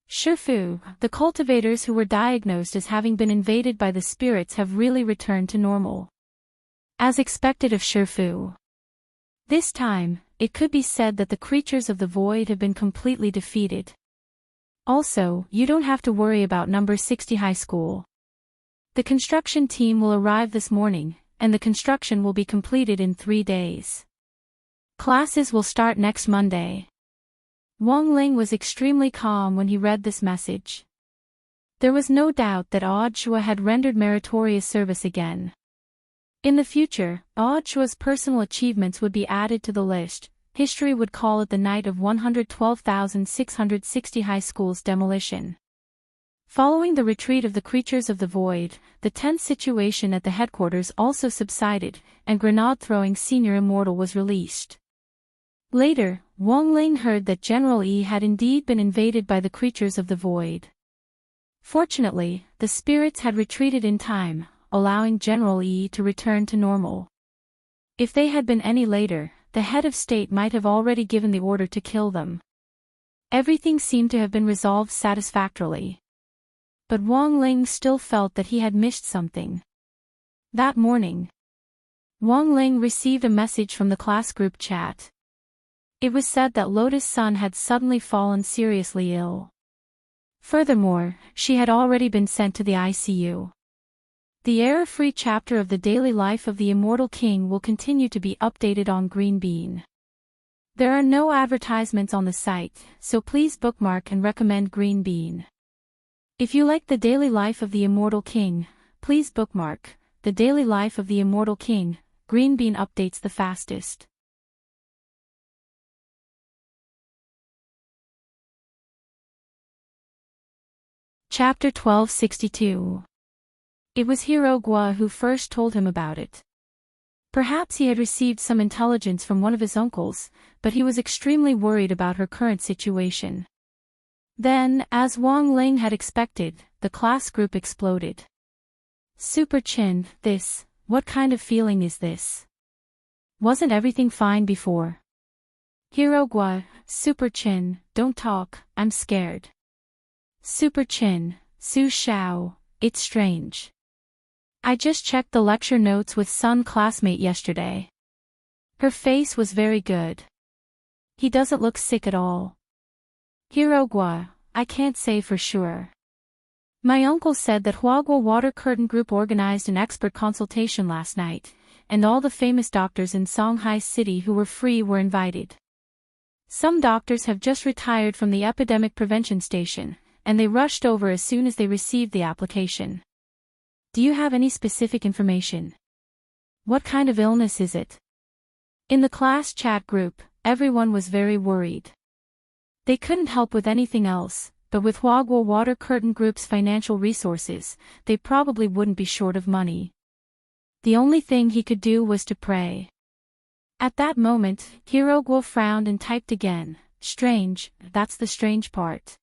Shifu, the cultivators who were diagnosed as having been invaded by the spirits have really returned to normal. As expected of Shifu. This time, it could be said that the creatures of the Void have been completely defeated. Also, you don't have to worry about number 60 high school. The construction team will arrive this morning, and the construction will be completed in 3 days. Classes will start next Monday. Wang Ling was extremely calm when he read this message. There was no doubt that Audiobook had rendered meritorious service again. In the future, Audiobook's personal achievements would be added to the list. History would call it the night of 112,660 high school's demolition. Following the retreat of the creatures of the Void, the tense situation at the headquarters also subsided, and grenade-throwing Senior Immortal was released. Later, Wang Ling heard that General Yi had indeed been invaded by the creatures of the Void. Fortunately, the spirits had retreated in time, allowing General Yi to return to normal. If they had been any later, the head of state might have already given the order to kill them. Everything seemed to have been resolved satisfactorily. But Wang Ling still felt that he had missed something. That morning, Wang Ling received a message from the class group chat. It was said that Lotus Sun had suddenly fallen seriously ill. Furthermore, she had already been sent to the ICU. The error-free chapter of the daily life of the Immortal King will continue to be updated on Green Bean. There are no advertisements on the site, so please bookmark and recommend Green Bean. If you like the daily life of the Immortal King, please bookmark the daily life of the Immortal King. Green Bean updates the fastest. Chapter 1262. It was Hirogwa who first told him about it. Perhaps he had received some intelligence from one of his uncles, but he was extremely worried about her current situation. Then, as Wang Ling had expected, the class group exploded. Super Chin, what kind of feeling is this? Wasn't everything fine before? Hirogwa, Super Chin, don't talk, I'm scared. Super Chin, Su Xiao, it's strange. I just checked the lecture notes with Sun classmate yesterday. Her face was very good. He doesn't look sick at all. Hirogwa, I can't say for sure. My uncle said that Huagua Water Curtain Group organized an expert consultation last night, and all the famous doctors in Songhai City who were free were invited. Some doctors have just retired from the epidemic prevention station, and they rushed over as soon as they received the application. Do you have any specific information? What kind of illness is it? In the class chat group, everyone was very worried. They couldn't help with anything else, but with Huagua Water Curtain Group's financial resources, they probably wouldn't be short of money. The only thing he could do was to pray. At that moment, Hirogwa frowned and typed again, strange, that's the strange part.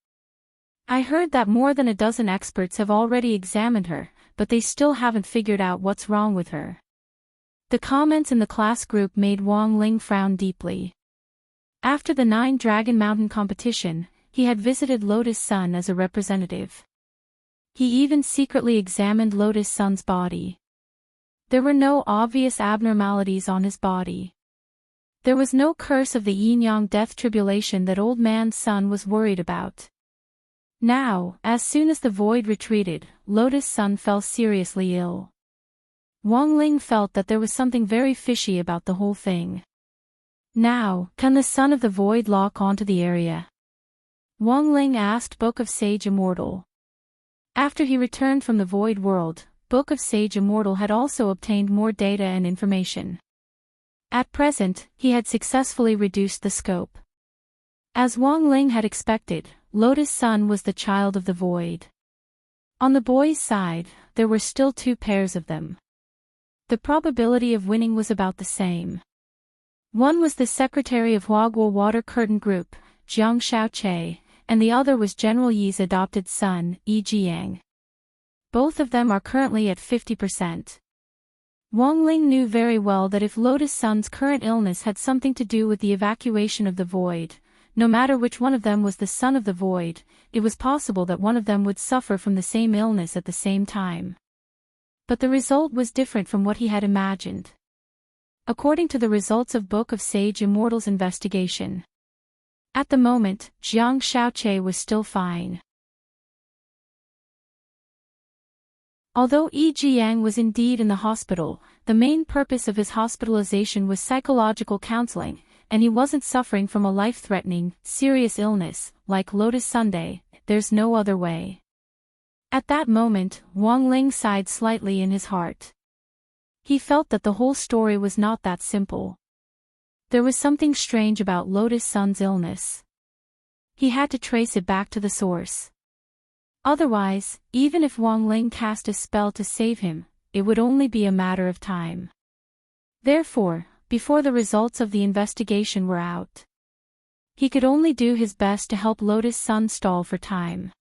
I heard that more than a dozen experts have already examined her, but they still haven't figured out what's wrong with her. The comments in the class group made Wang Ling frown deeply. After the 9 Dragon Mountain competition, he had visited Lotus Sun as a representative. He even secretly examined Lotus Sun's body. There were no obvious abnormalities on his body. There was no curse of the yin-yang death tribulation that Old Man Sun was worried about. Now, as soon as the void retreated, Lotus Sun fell seriously ill. Wang Ling felt that there was something very fishy about the whole thing. Now, can the Son of the Void lock onto the area? Wang Ling asked Book of Sage Immortal. After he returned from the Void World, Book of Sage Immortal had also obtained more data and information. At present, he had successfully reduced the scope. As Wang Ling had expected, Lotus Sun was the child of the Void. On the boy's side, there were still 2 pairs of them. The probability of winning was about the same. One was the secretary of Huagua Water Curtain Group, Jiang Xiaoche, and the other was General Yi's adopted son, Yi Jiang. Both of them are currently at 50%. Wang Ling knew very well that if Lotus Sun's current illness had something to do with the evacuation of the void, no matter which one of them was the son of the void, it was possible that one of them would suffer from the same illness at the same time. But the result was different from what he had imagined. According to the results of Book of Sage Immortal's investigation, at the moment, Jiang Xiaoche was still fine. Although Yi Jiang was indeed in the hospital, the main purpose of his hospitalization was psychological counseling, and he wasn't suffering from a life-threatening, serious illness, like Lotus Sunday. There's no other way. At that moment, Wang Ling sighed slightly in his heart. He felt that the whole story was not that simple. There was something strange about Lotus Sun's illness. He had to trace it back to the source. Otherwise, even if Wang Ling cast a spell to save him, it would only be a matter of time. Therefore, before the results of the investigation were out, he could only do his best to help Lotus Sun stall for time.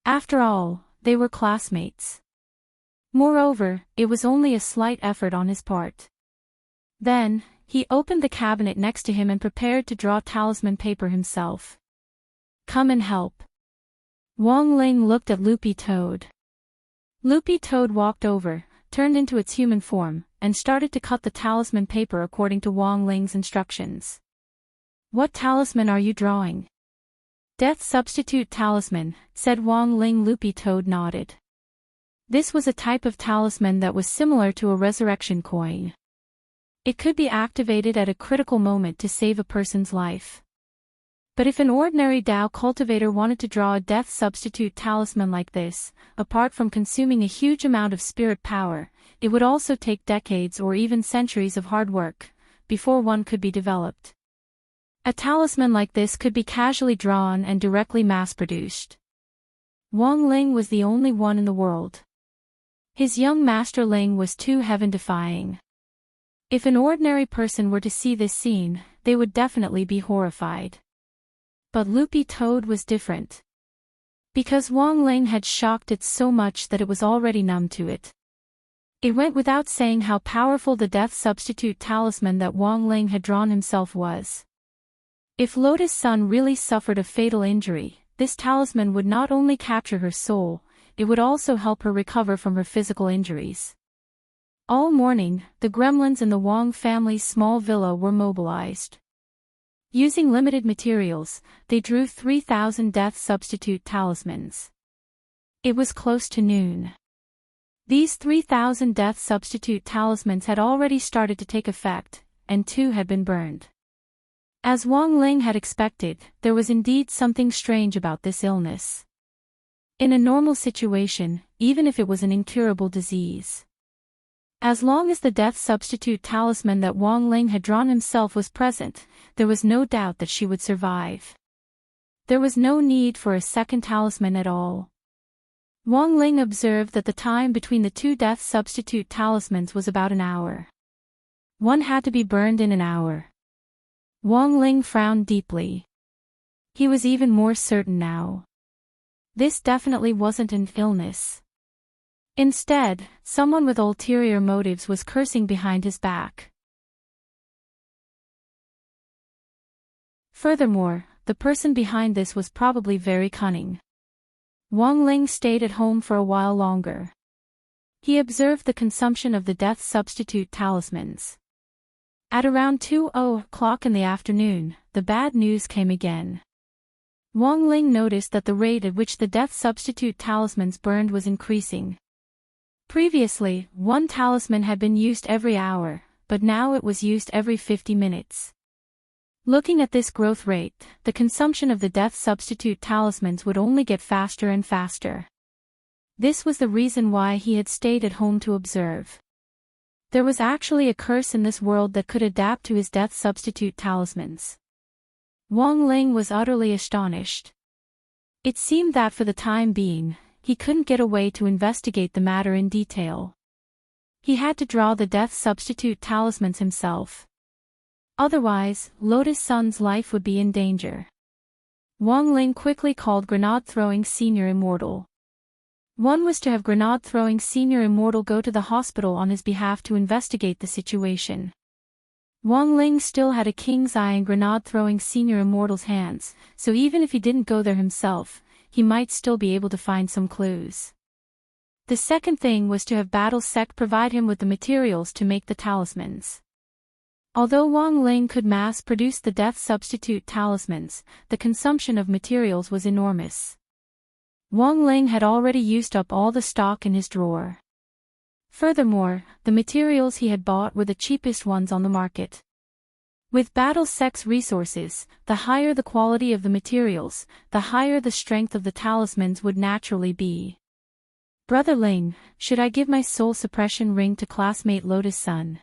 After all, they were classmates. Moreover, it was only a slight effort on his part. Then, he opened the cabinet next to him and prepared to draw talisman paper himself. Come and help. Wang Ling looked at Loopy Toad. Loopy Toad walked over, turned into its human form, and started to cut the talisman paper according to Wang Ling's instructions. What talisman are you drawing? Death Substitute Talisman, said Wang Ling. Loopy Toad nodded. This was a type of talisman that was similar to a resurrection coin. It could be activated at a critical moment to save a person's life. But if an ordinary Dao cultivator wanted to draw a death substitute talisman like this, apart from consuming a huge amount of spirit power, it would also take decades or even centuries of hard work before one could be developed. A talisman like this could be casually drawn and directly mass-produced. Wang Ling was the only one in the world. His young master Ling was too heaven-defying. If an ordinary person were to see this scene, they would definitely be horrified. But Loopy Toad was different. Because Wang Ling had shocked it so much that it was already numb to it. It went without saying how powerful the death substitute talisman that Wang Ling had drawn himself was. If Lotus Sun really suffered a fatal injury, this talisman would not only capture her soul, it would also help her recover from her physical injuries. All morning, the gremlins in the Wong family's small villa were mobilized. Using limited materials, they drew 3,000 death substitute talismans. It was close to noon. These 3,000 death substitute talismans had already started to take effect, and 2 had been burned. As Wang Ling had expected, there was indeed something strange about this illness. In a normal situation, even if it was an incurable disease, as long as the death substitute talisman that Wang Ling had drawn himself was present, there was no doubt that she would survive. There was no need for a second talisman at all. Wang Ling observed that the time between the 2 death substitute talismans was about an hour. One had to be burned in an hour. Wang Ling frowned deeply. He was even more certain now. This definitely wasn't an illness. Instead, someone with ulterior motives was cursing behind his back. Furthermore, the person behind this was probably very cunning. Wang Ling stayed at home for a while longer. He observed the consumption of the death substitute talismans. At around 2:00 in the afternoon, the bad news came again. Wang Ling noticed that the rate at which the death substitute talismans burned was increasing. Previously, 1 talisman had been used every hour, but now it was used every 50 minutes. Looking at this growth rate, the consumption of the death substitute talismans would only get faster and faster. This was the reason why he had stayed at home to observe. There was actually a curse in this world that could adapt to his death substitute talismans. Wang Ling was utterly astonished. It seemed that for the time being, he couldn't get away to investigate the matter in detail. He had to draw the death substitute talismans himself. Otherwise, Lotus Sun's life would be in danger. Wang Ling quickly called Grenade-throwing Senior Immortal. One was to have Grenade-throwing Senior Immortal go to the hospital on his behalf to investigate the situation. Wang Ling still had a king's eye in Grenade-throwing Senior Immortal's hands, so even if he didn't go there himself, he might still be able to find some clues. The second thing was to have Battle Sect provide him with the materials to make the talismans. Although Wang Ling could mass-produce the death substitute talismans, the consumption of materials was enormous. Wang Ling had already used up all the stock in his drawer. Furthermore, the materials he had bought were the cheapest ones on the market. With Battle Sect's resources, the higher the quality of the materials, the higher the strength of the talismans would naturally be. Brother Ling, should I give my soul suppression ring to classmate Lotus Sun?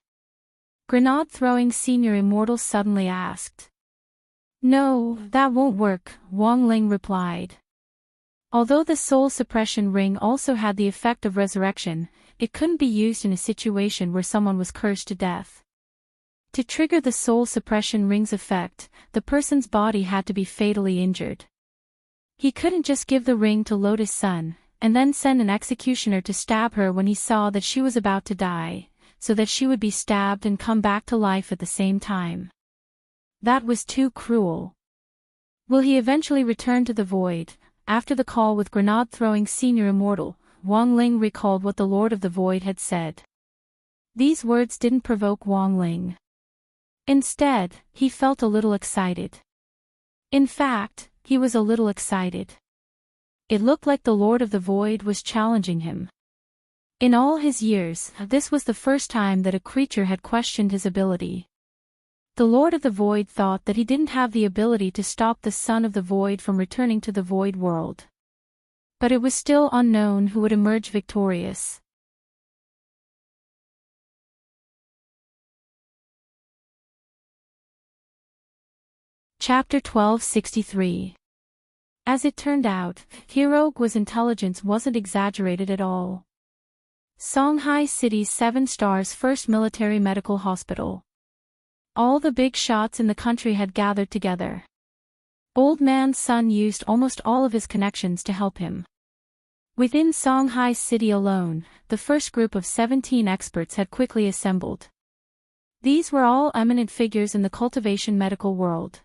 Grenade-throwing Senior Immortal suddenly asked. No, that won't work, Wang Ling replied. Although the soul suppression ring also had the effect of resurrection, it couldn't be used in a situation where someone was cursed to death. To trigger the soul suppression ring's effect, the person's body had to be fatally injured. He couldn't just give the ring to Lotus Sun, and then send an executioner to stab her when he saw that she was about to die, so that she would be stabbed and come back to life at the same time. That was too cruel. Will he eventually return to the void? After the call with Grenade-throwing Senior Immortal, Wang Ling recalled what the Lord of the Void had said. These words didn't provoke Wang Ling. Instead, he felt a little excited. In fact, he was a little excited. It looked like the Lord of the Void was challenging him. In all his years, this was the first time that a creature had questioned his ability. The Lord of the Void thought that he didn't have the ability to stop the Son of the Void from returning to the Void world. But it was still unknown who would emerge victorious. Chapter 1263. As it turned out, Herogua's intelligence wasn't exaggerated at all. Songhai City's 7 stars first military medical hospital. All the big shots in the country had gathered together. Old Man Sun used almost all of his connections to help him. Within Songhai City alone, the first group of 17 experts had quickly assembled. These were all eminent figures in the cultivation medical world.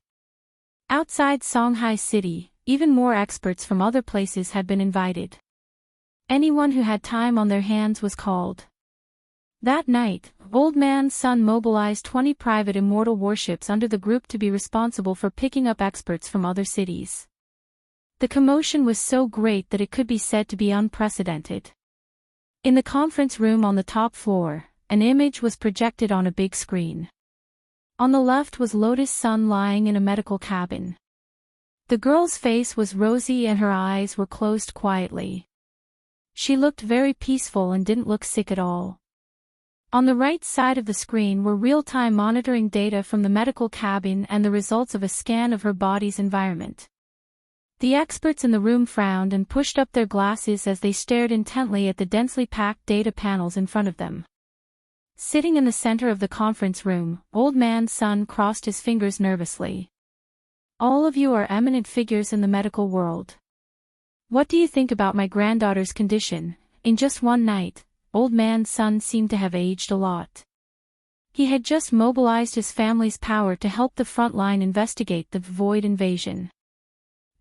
Outside Songhai City, even more experts from other places had been invited. Anyone who had time on their hands was called. That night, Old Man Sun mobilized 20 private immortal warships under the group to be responsible for picking up experts from other cities. The commotion was so great that it could be said to be unprecedented. In the conference room on the top floor, an image was projected on a big screen. On the left was Lotus Sun lying in a medical cabin. The girl's face was rosy and her eyes were closed quietly. She looked very peaceful and didn't look sick at all. On the right side of the screen were real-time monitoring data from the medical cabin and the results of a scan of her body's environment. The experts in the room frowned and pushed up their glasses as they stared intently at the densely packed data panels in front of them. Sitting in the center of the conference room, Old Man Sun crossed his fingers nervously. All of you are eminent figures in the medical world. What do you think about my granddaughter's condition? In just one night, Old Man Sun seemed to have aged a lot. He had just mobilized his family's power to help the front line investigate the Void invasion.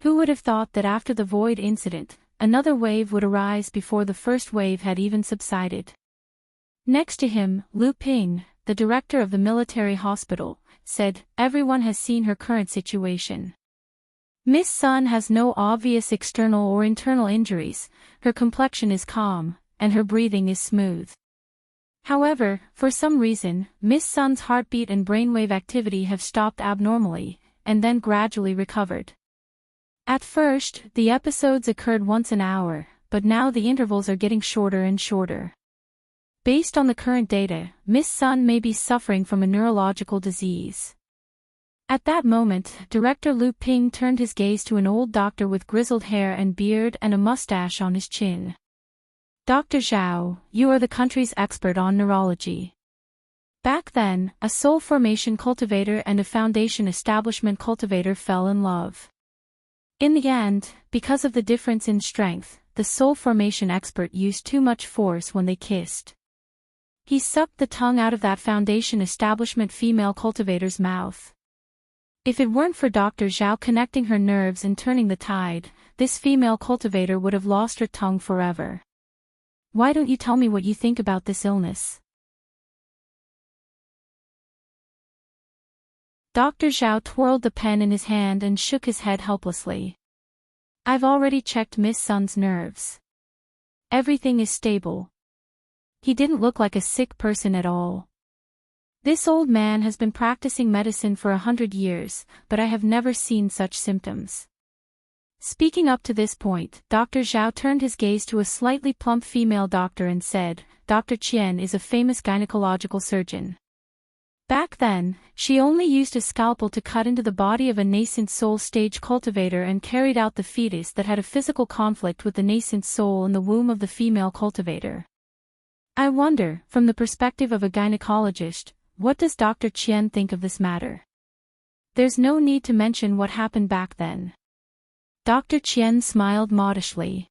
Who would have thought that after the Void incident, another wave would arise before the first wave had even subsided? Next to him, Lu Ping, the director of the military hospital, said, "Everyone has seen her current situation. Miss Sun has no obvious external or internal injuries, her complexion is calm, and her breathing is smooth. However, for some reason, Miss Sun's heartbeat and brainwave activity have stopped abnormally, and then gradually recovered. At first, the episodes occurred once an hour, but now the intervals are getting shorter and shorter. Based on the current data, Miss Sun may be suffering from a neurological disease." At that moment, Director Lu Ping turned his gaze to an old doctor with grizzled hair and beard and a mustache on his chin. "Dr. Zhao, you are the country's expert on neurology. Back then, a soul formation cultivator and a foundation establishment cultivator fell in love. In the end, because of the difference in strength, the soul formation expert used too much force when they kissed. He sucked the tongue out of that foundation establishment female cultivator's mouth. If it weren't for Dr. Zhao connecting her nerves and turning the tide, this female cultivator would have lost her tongue forever. Why don't you tell me what you think about this illness?" Dr. Zhao twirled the pen in his hand and shook his head helplessly. "I've already checked Miss Sun's nerves. Everything is stable. He didn't look like a sick person at all. This old man has been practicing medicine for 100 years, but I have never seen such symptoms." Speaking up to this point, Dr. Zhao turned his gaze to a slightly plump female doctor and said, "Dr. Qian is a famous gynecological surgeon. Back then, she only used a scalpel to cut into the body of a nascent soul stage cultivator and carried out the fetus that had a physical conflict with the nascent soul in the womb of the female cultivator. I wonder, from the perspective of a gynecologist, what does Dr. Qian think of this matter? There's no need to mention what happened back then." Dr. Qian smiled modestly.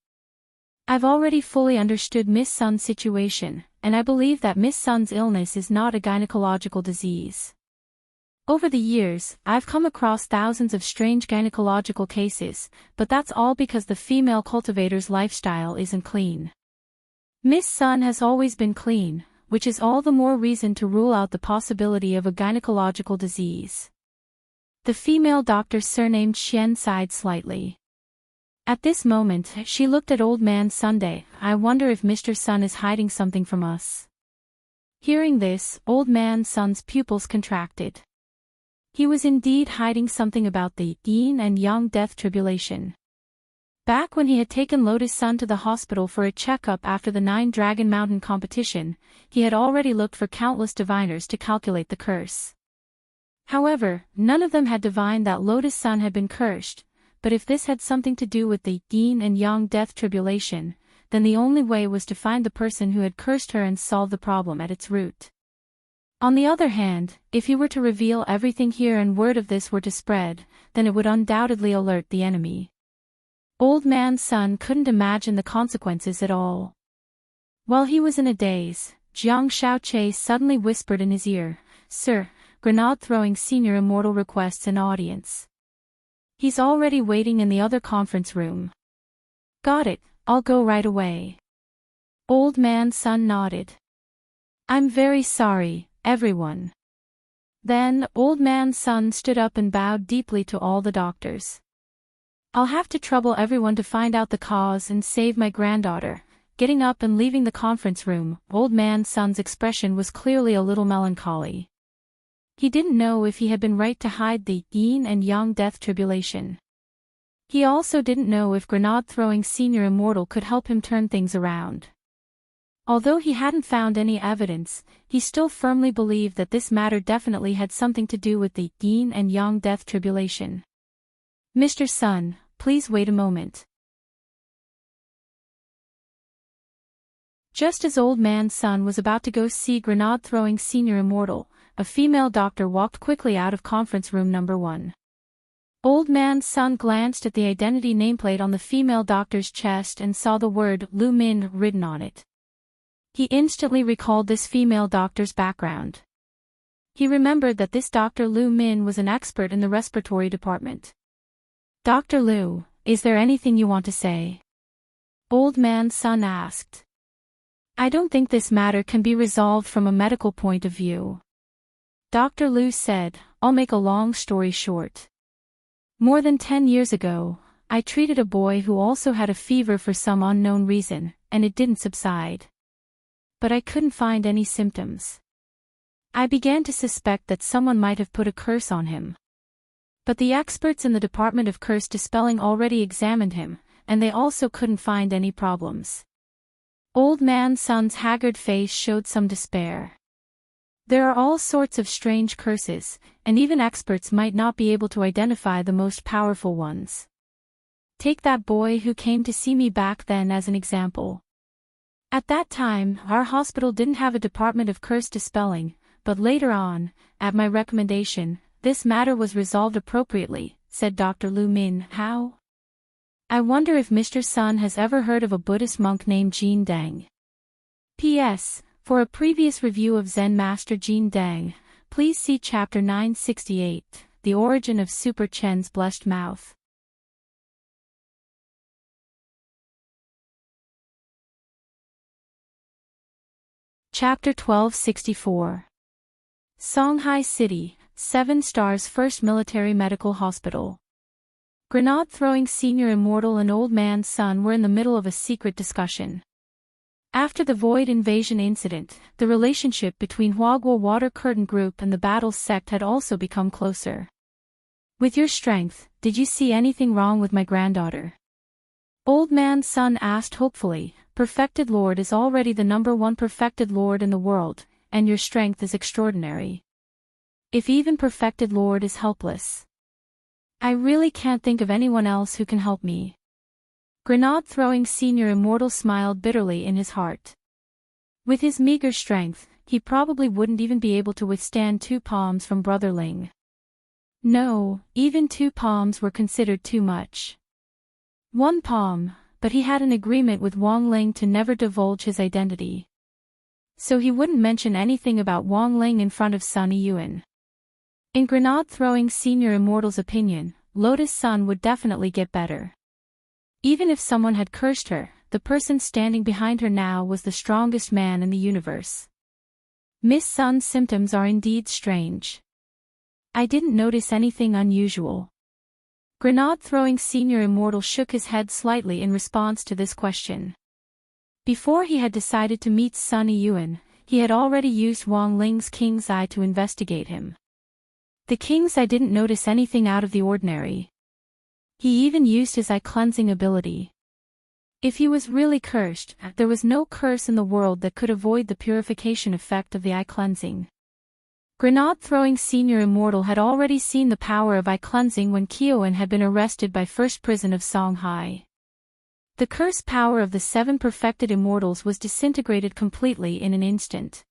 "I've already fully understood Miss Sun's situation, and I believe that Miss Sun's illness is not a gynecological disease. Over the years, I've come across thousands of strange gynecological cases, but that's all because the female cultivator's lifestyle isn't clean. Miss Sun has always been clean, which is all the more reason to rule out the possibility of a gynecological disease." The female doctor surnamed Xian sighed slightly. At this moment, she looked at Old Man Sunday. "I wonder if Mr. Sun is hiding something from us." Hearing this, Old Man Sun's pupils contracted. He was indeed hiding something about the yin and yang death tribulation. Back when he had taken Lotus Sun to the hospital for a checkup after the 9 Dragon Mountain competition, he had already looked for countless diviners to calculate the curse. However, none of them had divined that Lotus Sun had been cursed, but if this had something to do with the yin and yang death tribulation, then the only way was to find the person who had cursed her and solve the problem at its root. On the other hand, if he were to reveal everything here and word of this were to spread, then it would undoubtedly alert the enemy. Old Man Sun couldn't imagine the consequences at all. While he was in a daze, Jiang Shaoqi suddenly whispered in his ear, "Sir, Grenade throwing senior immortal requests an audience. He's already waiting in the other conference room." "Got it, I'll go right away." Old Man Sun nodded. I'm very sorry, everyone. Then, Old Man Sun stood up and bowed deeply to all the doctors. I'll have to trouble everyone to find out the cause and save my granddaughter. Getting up and leaving the conference room, Old Man Sun's expression was clearly a little melancholy. He didn't know if he had been right to hide the yin and yang death tribulation. He also didn't know if grenade-throwing Senior Immortal could help him turn things around. Although he hadn't found any evidence, he still firmly believed that this matter definitely had something to do with the yin and yang death tribulation. Mr. Sun, please wait a moment. Just as Old Man Sun was about to go see grenade-throwing Senior Immortal, a female doctor walked quickly out of conference room number 1. Old Man Sun glanced at the identity nameplate on the female doctor's chest and saw the word Lu Min written on it. He instantly recalled this female doctor's background. He remembered that this Dr. Lu Min was an expert in the respiratory department. Dr. Lu, is there anything you want to say? Old Man Sun asked. I don't think this matter can be resolved from a medical point of view. Dr. Lu said, I'll make a long story short. More than 10 years ago, I treated a boy who also had a fever for some unknown reason, and it didn't subside. But I couldn't find any symptoms. I began to suspect that someone might have put a curse on him. But the experts in the Department of Curse Dispelling already examined him, and they also couldn't find any problems. Old Man Sun's haggard face showed some despair. There are all sorts of strange curses, and even experts might not be able to identify the most powerful ones. Take that boy who came to see me back then as an example. At that time, our hospital didn't have a Department of Curse Dispelling, but later on, at my recommendation, this matter was resolved appropriately, said Dr. Lu Min. How? I wonder if Mr. Sun has ever heard of a Buddhist monk named Jin Deng. P.S. For a previous review of Zen Master Jin Deng, please see Chapter 968, The Origin of Super Chen's Blessed Mouth. Chapter 1264. Songhai City, 7 Stars First Military Medical Hospital. Grenade-throwing Senior Immortal and Old Man Sun were in the middle of a secret discussion. After the Void Invasion incident, the relationship between Huagua Water Curtain Group and the Battles sect had also become closer. With your strength, did you see anything wrong with my granddaughter? Old Man Sun asked hopefully. Perfected Lord is already the #1 Perfected Lord in the world, and your strength is extraordinary. If even Perfected Lord is helpless, I really can't think of anyone else who can help me. Grenade-throwing Senior Immortal smiled bitterly in his heart. With his meager strength, he probably wouldn't even be able to withstand 2 palms from Brother Ling. No, even 2 palms were considered too much. 1 palm. But he had an agreement with Wang Ling to never divulge his identity. So he wouldn't mention anything about Wang Ling in front of Sunny Yuan. In grenade-throwing Senior Immortal's opinion, Lotus Sun would definitely get better. Even if someone had cursed her, the person standing behind her now was the strongest man in the universe. Miss Sun's symptoms are indeed strange. I didn't notice anything unusual. Grenade-throwing Senior Immortal shook his head slightly in response to this question. Before he had decided to meet Sunny Yuan, he had already used Wang Ling's King's Eye to investigate him. The King's Eye didn't notice anything out of the ordinary. He even used his eye cleansing ability. If he was really cursed, there was no curse in the world that could avoid the purification effect of the eye cleansing. Grenade-throwing Senior Immortal had already seen the power of eye cleansing when Kyoan had been arrested by First Prison of Songhai. The curse power of the 7 perfected immortals was disintegrated completely in an instant.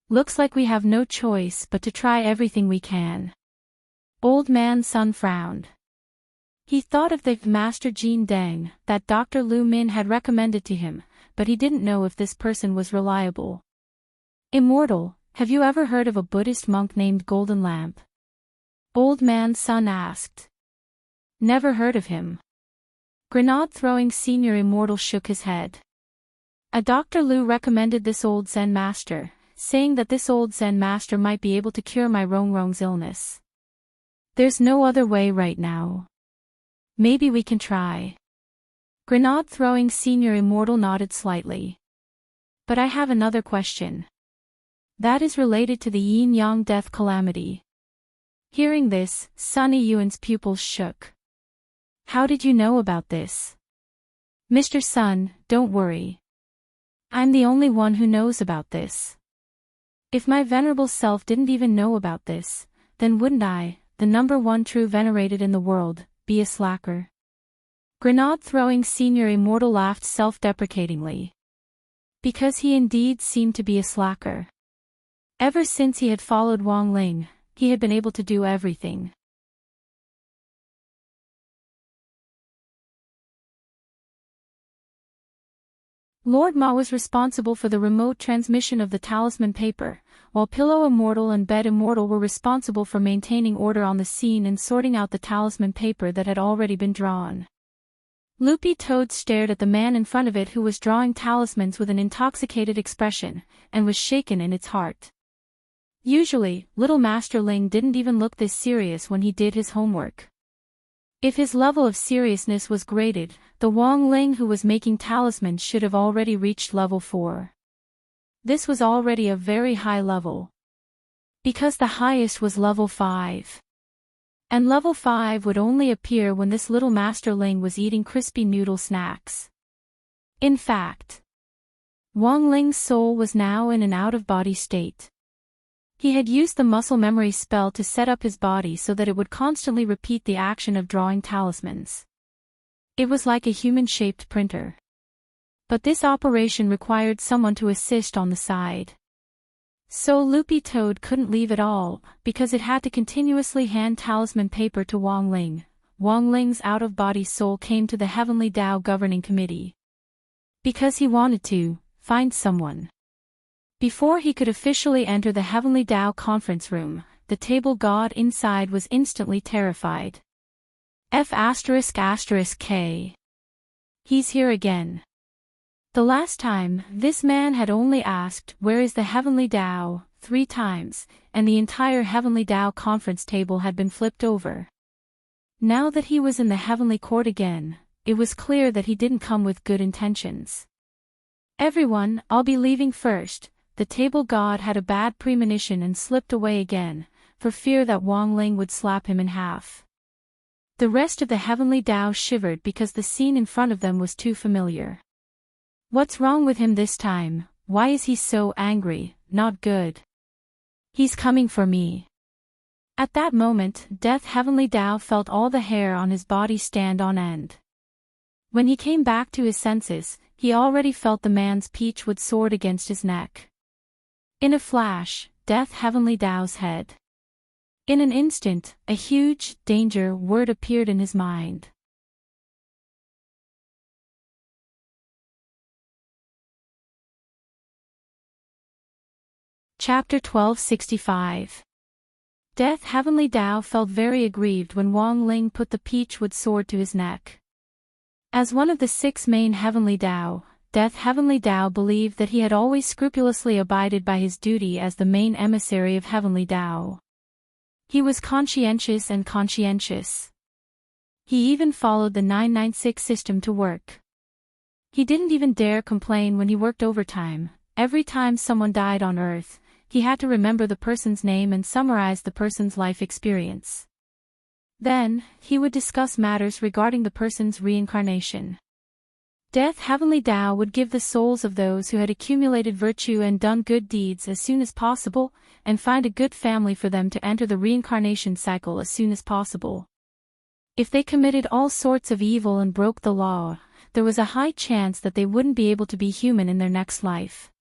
Looks like we have no choice but to try everything we can. Old Man Sun frowned. He thought of the Master Jin Deng that Dr. Lu Min had recommended to him, but he didn't know if this person was reliable. Immortal, have you ever heard of a Buddhist monk named Golden Lamp? Old Man Sun asked. Never heard of him. Grenade-throwing Senior Immortal shook his head. A Dr. Lu recommended this old Zen master, saying that this old Zen master might be able to cure my Rongrong's illness. There's no other way right now. Maybe we can try. Grenade-throwing Senior Immortal nodded slightly. But I have another question. That is related to the yin-yang death calamity. Hearing this, Sunny Yuan's pupils shook. How did you know about this? Mr. Sun, don't worry. I'm the only one who knows about this. If my venerable self didn't even know about this, then wouldn't I, the number one true venerated in the world, be a slacker? Grenade-throwing Senior Immortal laughed self-deprecatingly. Because he indeed seemed to be a slacker. Ever since he had followed Wang Ling, he had been able to do everything. Lord Ma was responsible for the remote transmission of the talisman paper, while Pillow Immortal and Bed Immortal were responsible for maintaining order on the scene and sorting out the talisman paper that had already been drawn. Loopy Toad stared at the man in front of it who was drawing talismans with an intoxicated expression, and was shaken in its heart. Usually, little Master Ling didn't even look this serious when he did his homework. If his level of seriousness was graded, the Wang Ling who was making talismans should have already reached level 4. This was already a very high level. Because the highest was level 5. And level 5 would only appear when this little Master Ling was eating crispy noodle snacks. In fact, Wang Ling's soul was now in an out-of-body state. He had used the muscle memory spell to set up his body so that it would constantly repeat the action of drawing talismans. It was like a human-shaped printer. But this operation required someone to assist on the side. So Loopy Toad couldn't leave at all, because it had to continuously hand talisman paper to Wang Ling. Wang Ling's out-of-body soul came to the Heavenly Tao Governing Committee. Because he wanted to find someone. Before he could officially enter the Heavenly Tao conference room, the table god inside was instantly terrified. F***K. He's here again. The last time, this man had only asked, "Where is the Heavenly Tao?" 3 times, and the entire Heavenly Tao conference table had been flipped over. Now that he was in the Heavenly Court again, it was clear that he didn't come with good intentions. "Everyone, I'll be leaving first." The table god had a bad premonition and slipped away again, for fear that Wang Ling would slap him in half. The rest of the Heavenly Tao shivered because the scene in front of them was too familiar. What's wrong with him this time? Why is he so angry? Not good. He's coming for me. At that moment, Death Heavenly Tao felt all the hair on his body stand on end. When he came back to his senses, he already felt the man's peachwood sword against his neck. In a flash, Death Heavenly Tao's head. In an instant, a huge danger word appeared in his mind. Chapter 1265. Death Heavenly Tao felt very aggrieved when Wang Ling put the peachwood sword to his neck. As one of the 6 main Heavenly Tao, Death Heavenly Tao believed that he had always scrupulously abided by his duty as the main emissary of Heavenly Tao. He was conscientious and conscientious. He even followed the 996 system to work. He didn't even dare complain when he worked overtime. Every time someone died on Earth, he had to remember the person's name and summarize the person's life experience. Then, he would discuss matters regarding the person's reincarnation. Death Heavenly Tao would give the souls of those who had accumulated virtue and done good deeds as soon as possible, and find a good family for them to enter the reincarnation cycle as soon as possible. If they committed all sorts of evil and broke the law, there was a high chance that they wouldn't be able to be human in their next life.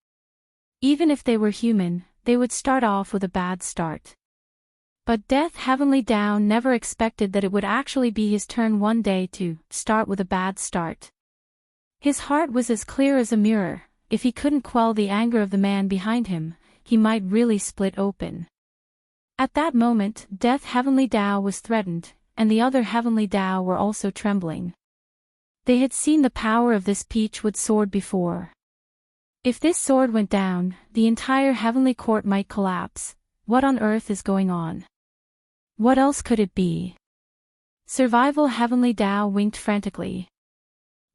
Even if they were human, they would start off with a bad start. But Death Heavenly Tao never expected that it would actually be his turn one day to start with a bad start. His heart was as clear as a mirror. If he couldn't quell the anger of the man behind him, he might really split open. At that moment, Death Heavenly Tao was threatened, and the other Heavenly Tao were also trembling. They had seen the power of this peachwood sword before. If this sword went down, the entire heavenly court might collapse. What on earth is going on? What else could it be? Survival Heavenly Tao winked frantically.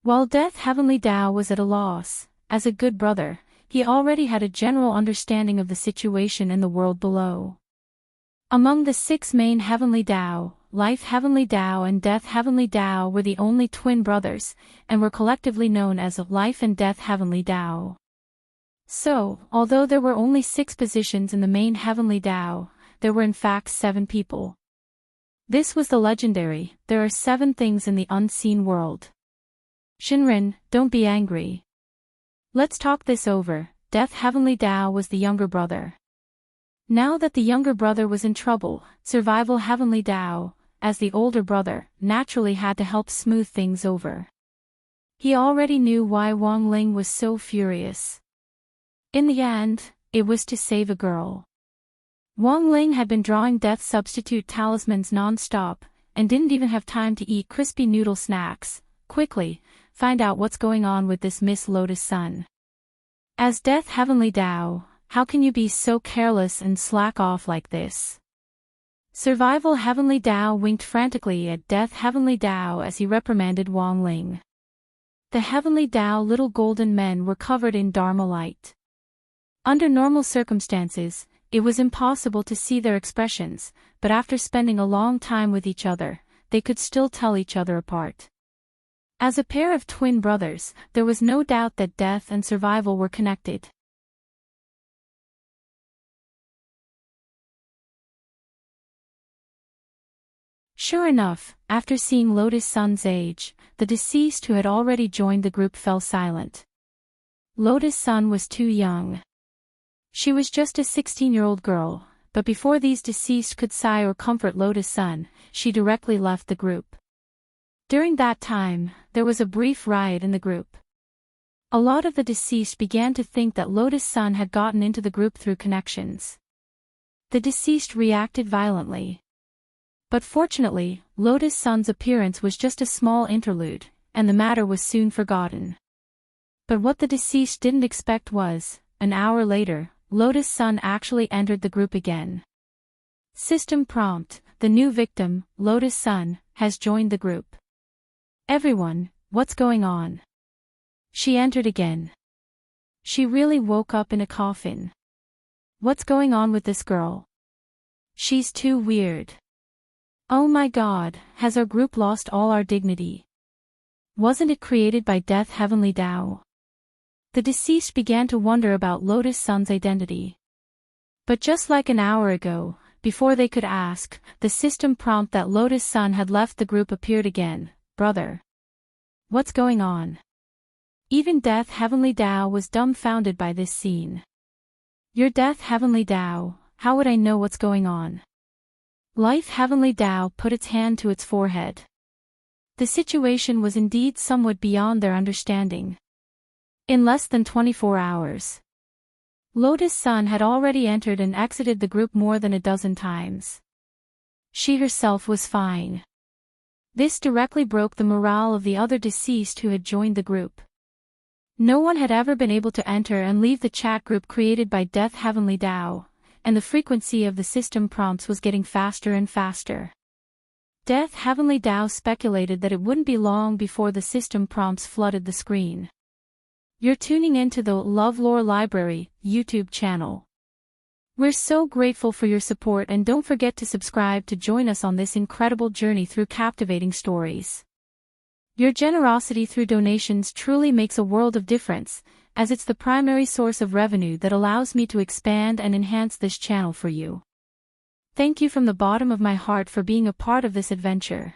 While Death Heavenly Tao was at a loss, as a good brother, he already had a general understanding of the situation in the world below. Among the 6 main Heavenly Tao, Life Heavenly Tao and Death Heavenly Tao were the only twin brothers, and were collectively known as Life and Death Heavenly Tao. So, although there were only 6 positions in the main Heavenly Tao, there were in fact 7 people. This was the legendary, there are 7 things in the unseen world. Shinrin, don't be angry. Let's talk this over. Death Heavenly Tao was the younger brother. Now that the younger brother was in trouble, Survival Heavenly Tao, as the older brother, naturally had to help smooth things over. He already knew why Wang Ling was so furious. In the end, it was to save a girl. Wang Ling had been drawing death substitute talismans non-stop, and didn't even have time to eat crispy noodle snacks. Quickly, find out what's going on with this Miss Lotus Sun. As Death Heavenly Tao, how can you be so careless and slack off like this? Survival Heavenly Tao winked frantically at Death Heavenly Tao as he reprimanded Wang Ling. The Heavenly Tao little golden men were covered in Dharma light. Under normal circumstances, it was impossible to see their expressions, but after spending a long time with each other, they could still tell each other apart. As a pair of twin brothers, there was no doubt that death and survival were connected. Sure enough, after seeing Lotus Sun's age, the deceased who had already joined the group fell silent. Lotus Sun was too young. She was just a 16-year-old girl, but before these deceased could sigh or comfort Lotus Sun, she directly left the group. During that time, there was a brief riot in the group. A lot of the deceased began to think that Lotus Sun had gotten into the group through connections. The deceased reacted violently. But fortunately, Lotus Sun's appearance was just a small interlude, and the matter was soon forgotten. But what the deceased didn't expect was, an hour later, Lotus Sun actually entered the group again. System prompt: the new victim, Lotus Sun, has joined the group. Everyone, what's going on? She entered again. She really woke up in a coffin. What's going on with this girl? She's too weird. Oh my God, has our group lost all our dignity? Wasn't it created by Death Heavenly Tao? The deceased began to wonder about Lotus Sun's identity. But just like an hour ago, before they could ask, the system prompt that Lotus Sun had left the group appeared again. Brother. What's going on? Even Death Heavenly Tao was dumbfounded by this scene. You're Death Heavenly Tao, how would I know what's going on? Life Heavenly Tao put its hand to its forehead. The situation was indeed somewhat beyond their understanding. In less than 24 hours, Lotus Sun had already entered and exited the group more than a dozen times. She herself was fine. This directly broke the morale of the other deceased who had joined the group. No one had ever been able to enter and leave the chat group created by Death Heavenly Tao, and the frequency of the system prompts was getting faster and faster. Death Heavenly Tao speculated that it wouldn't be long before the system prompts flooded the screen. You're tuning into the LoveLore Library YouTube channel. We're so grateful for your support, and don't forget to subscribe to join us on this incredible journey through captivating stories. Your generosity through donations truly makes a world of difference, as it's the primary source of revenue that allows me to expand and enhance this channel for you. Thank you from the bottom of my heart for being a part of this adventure.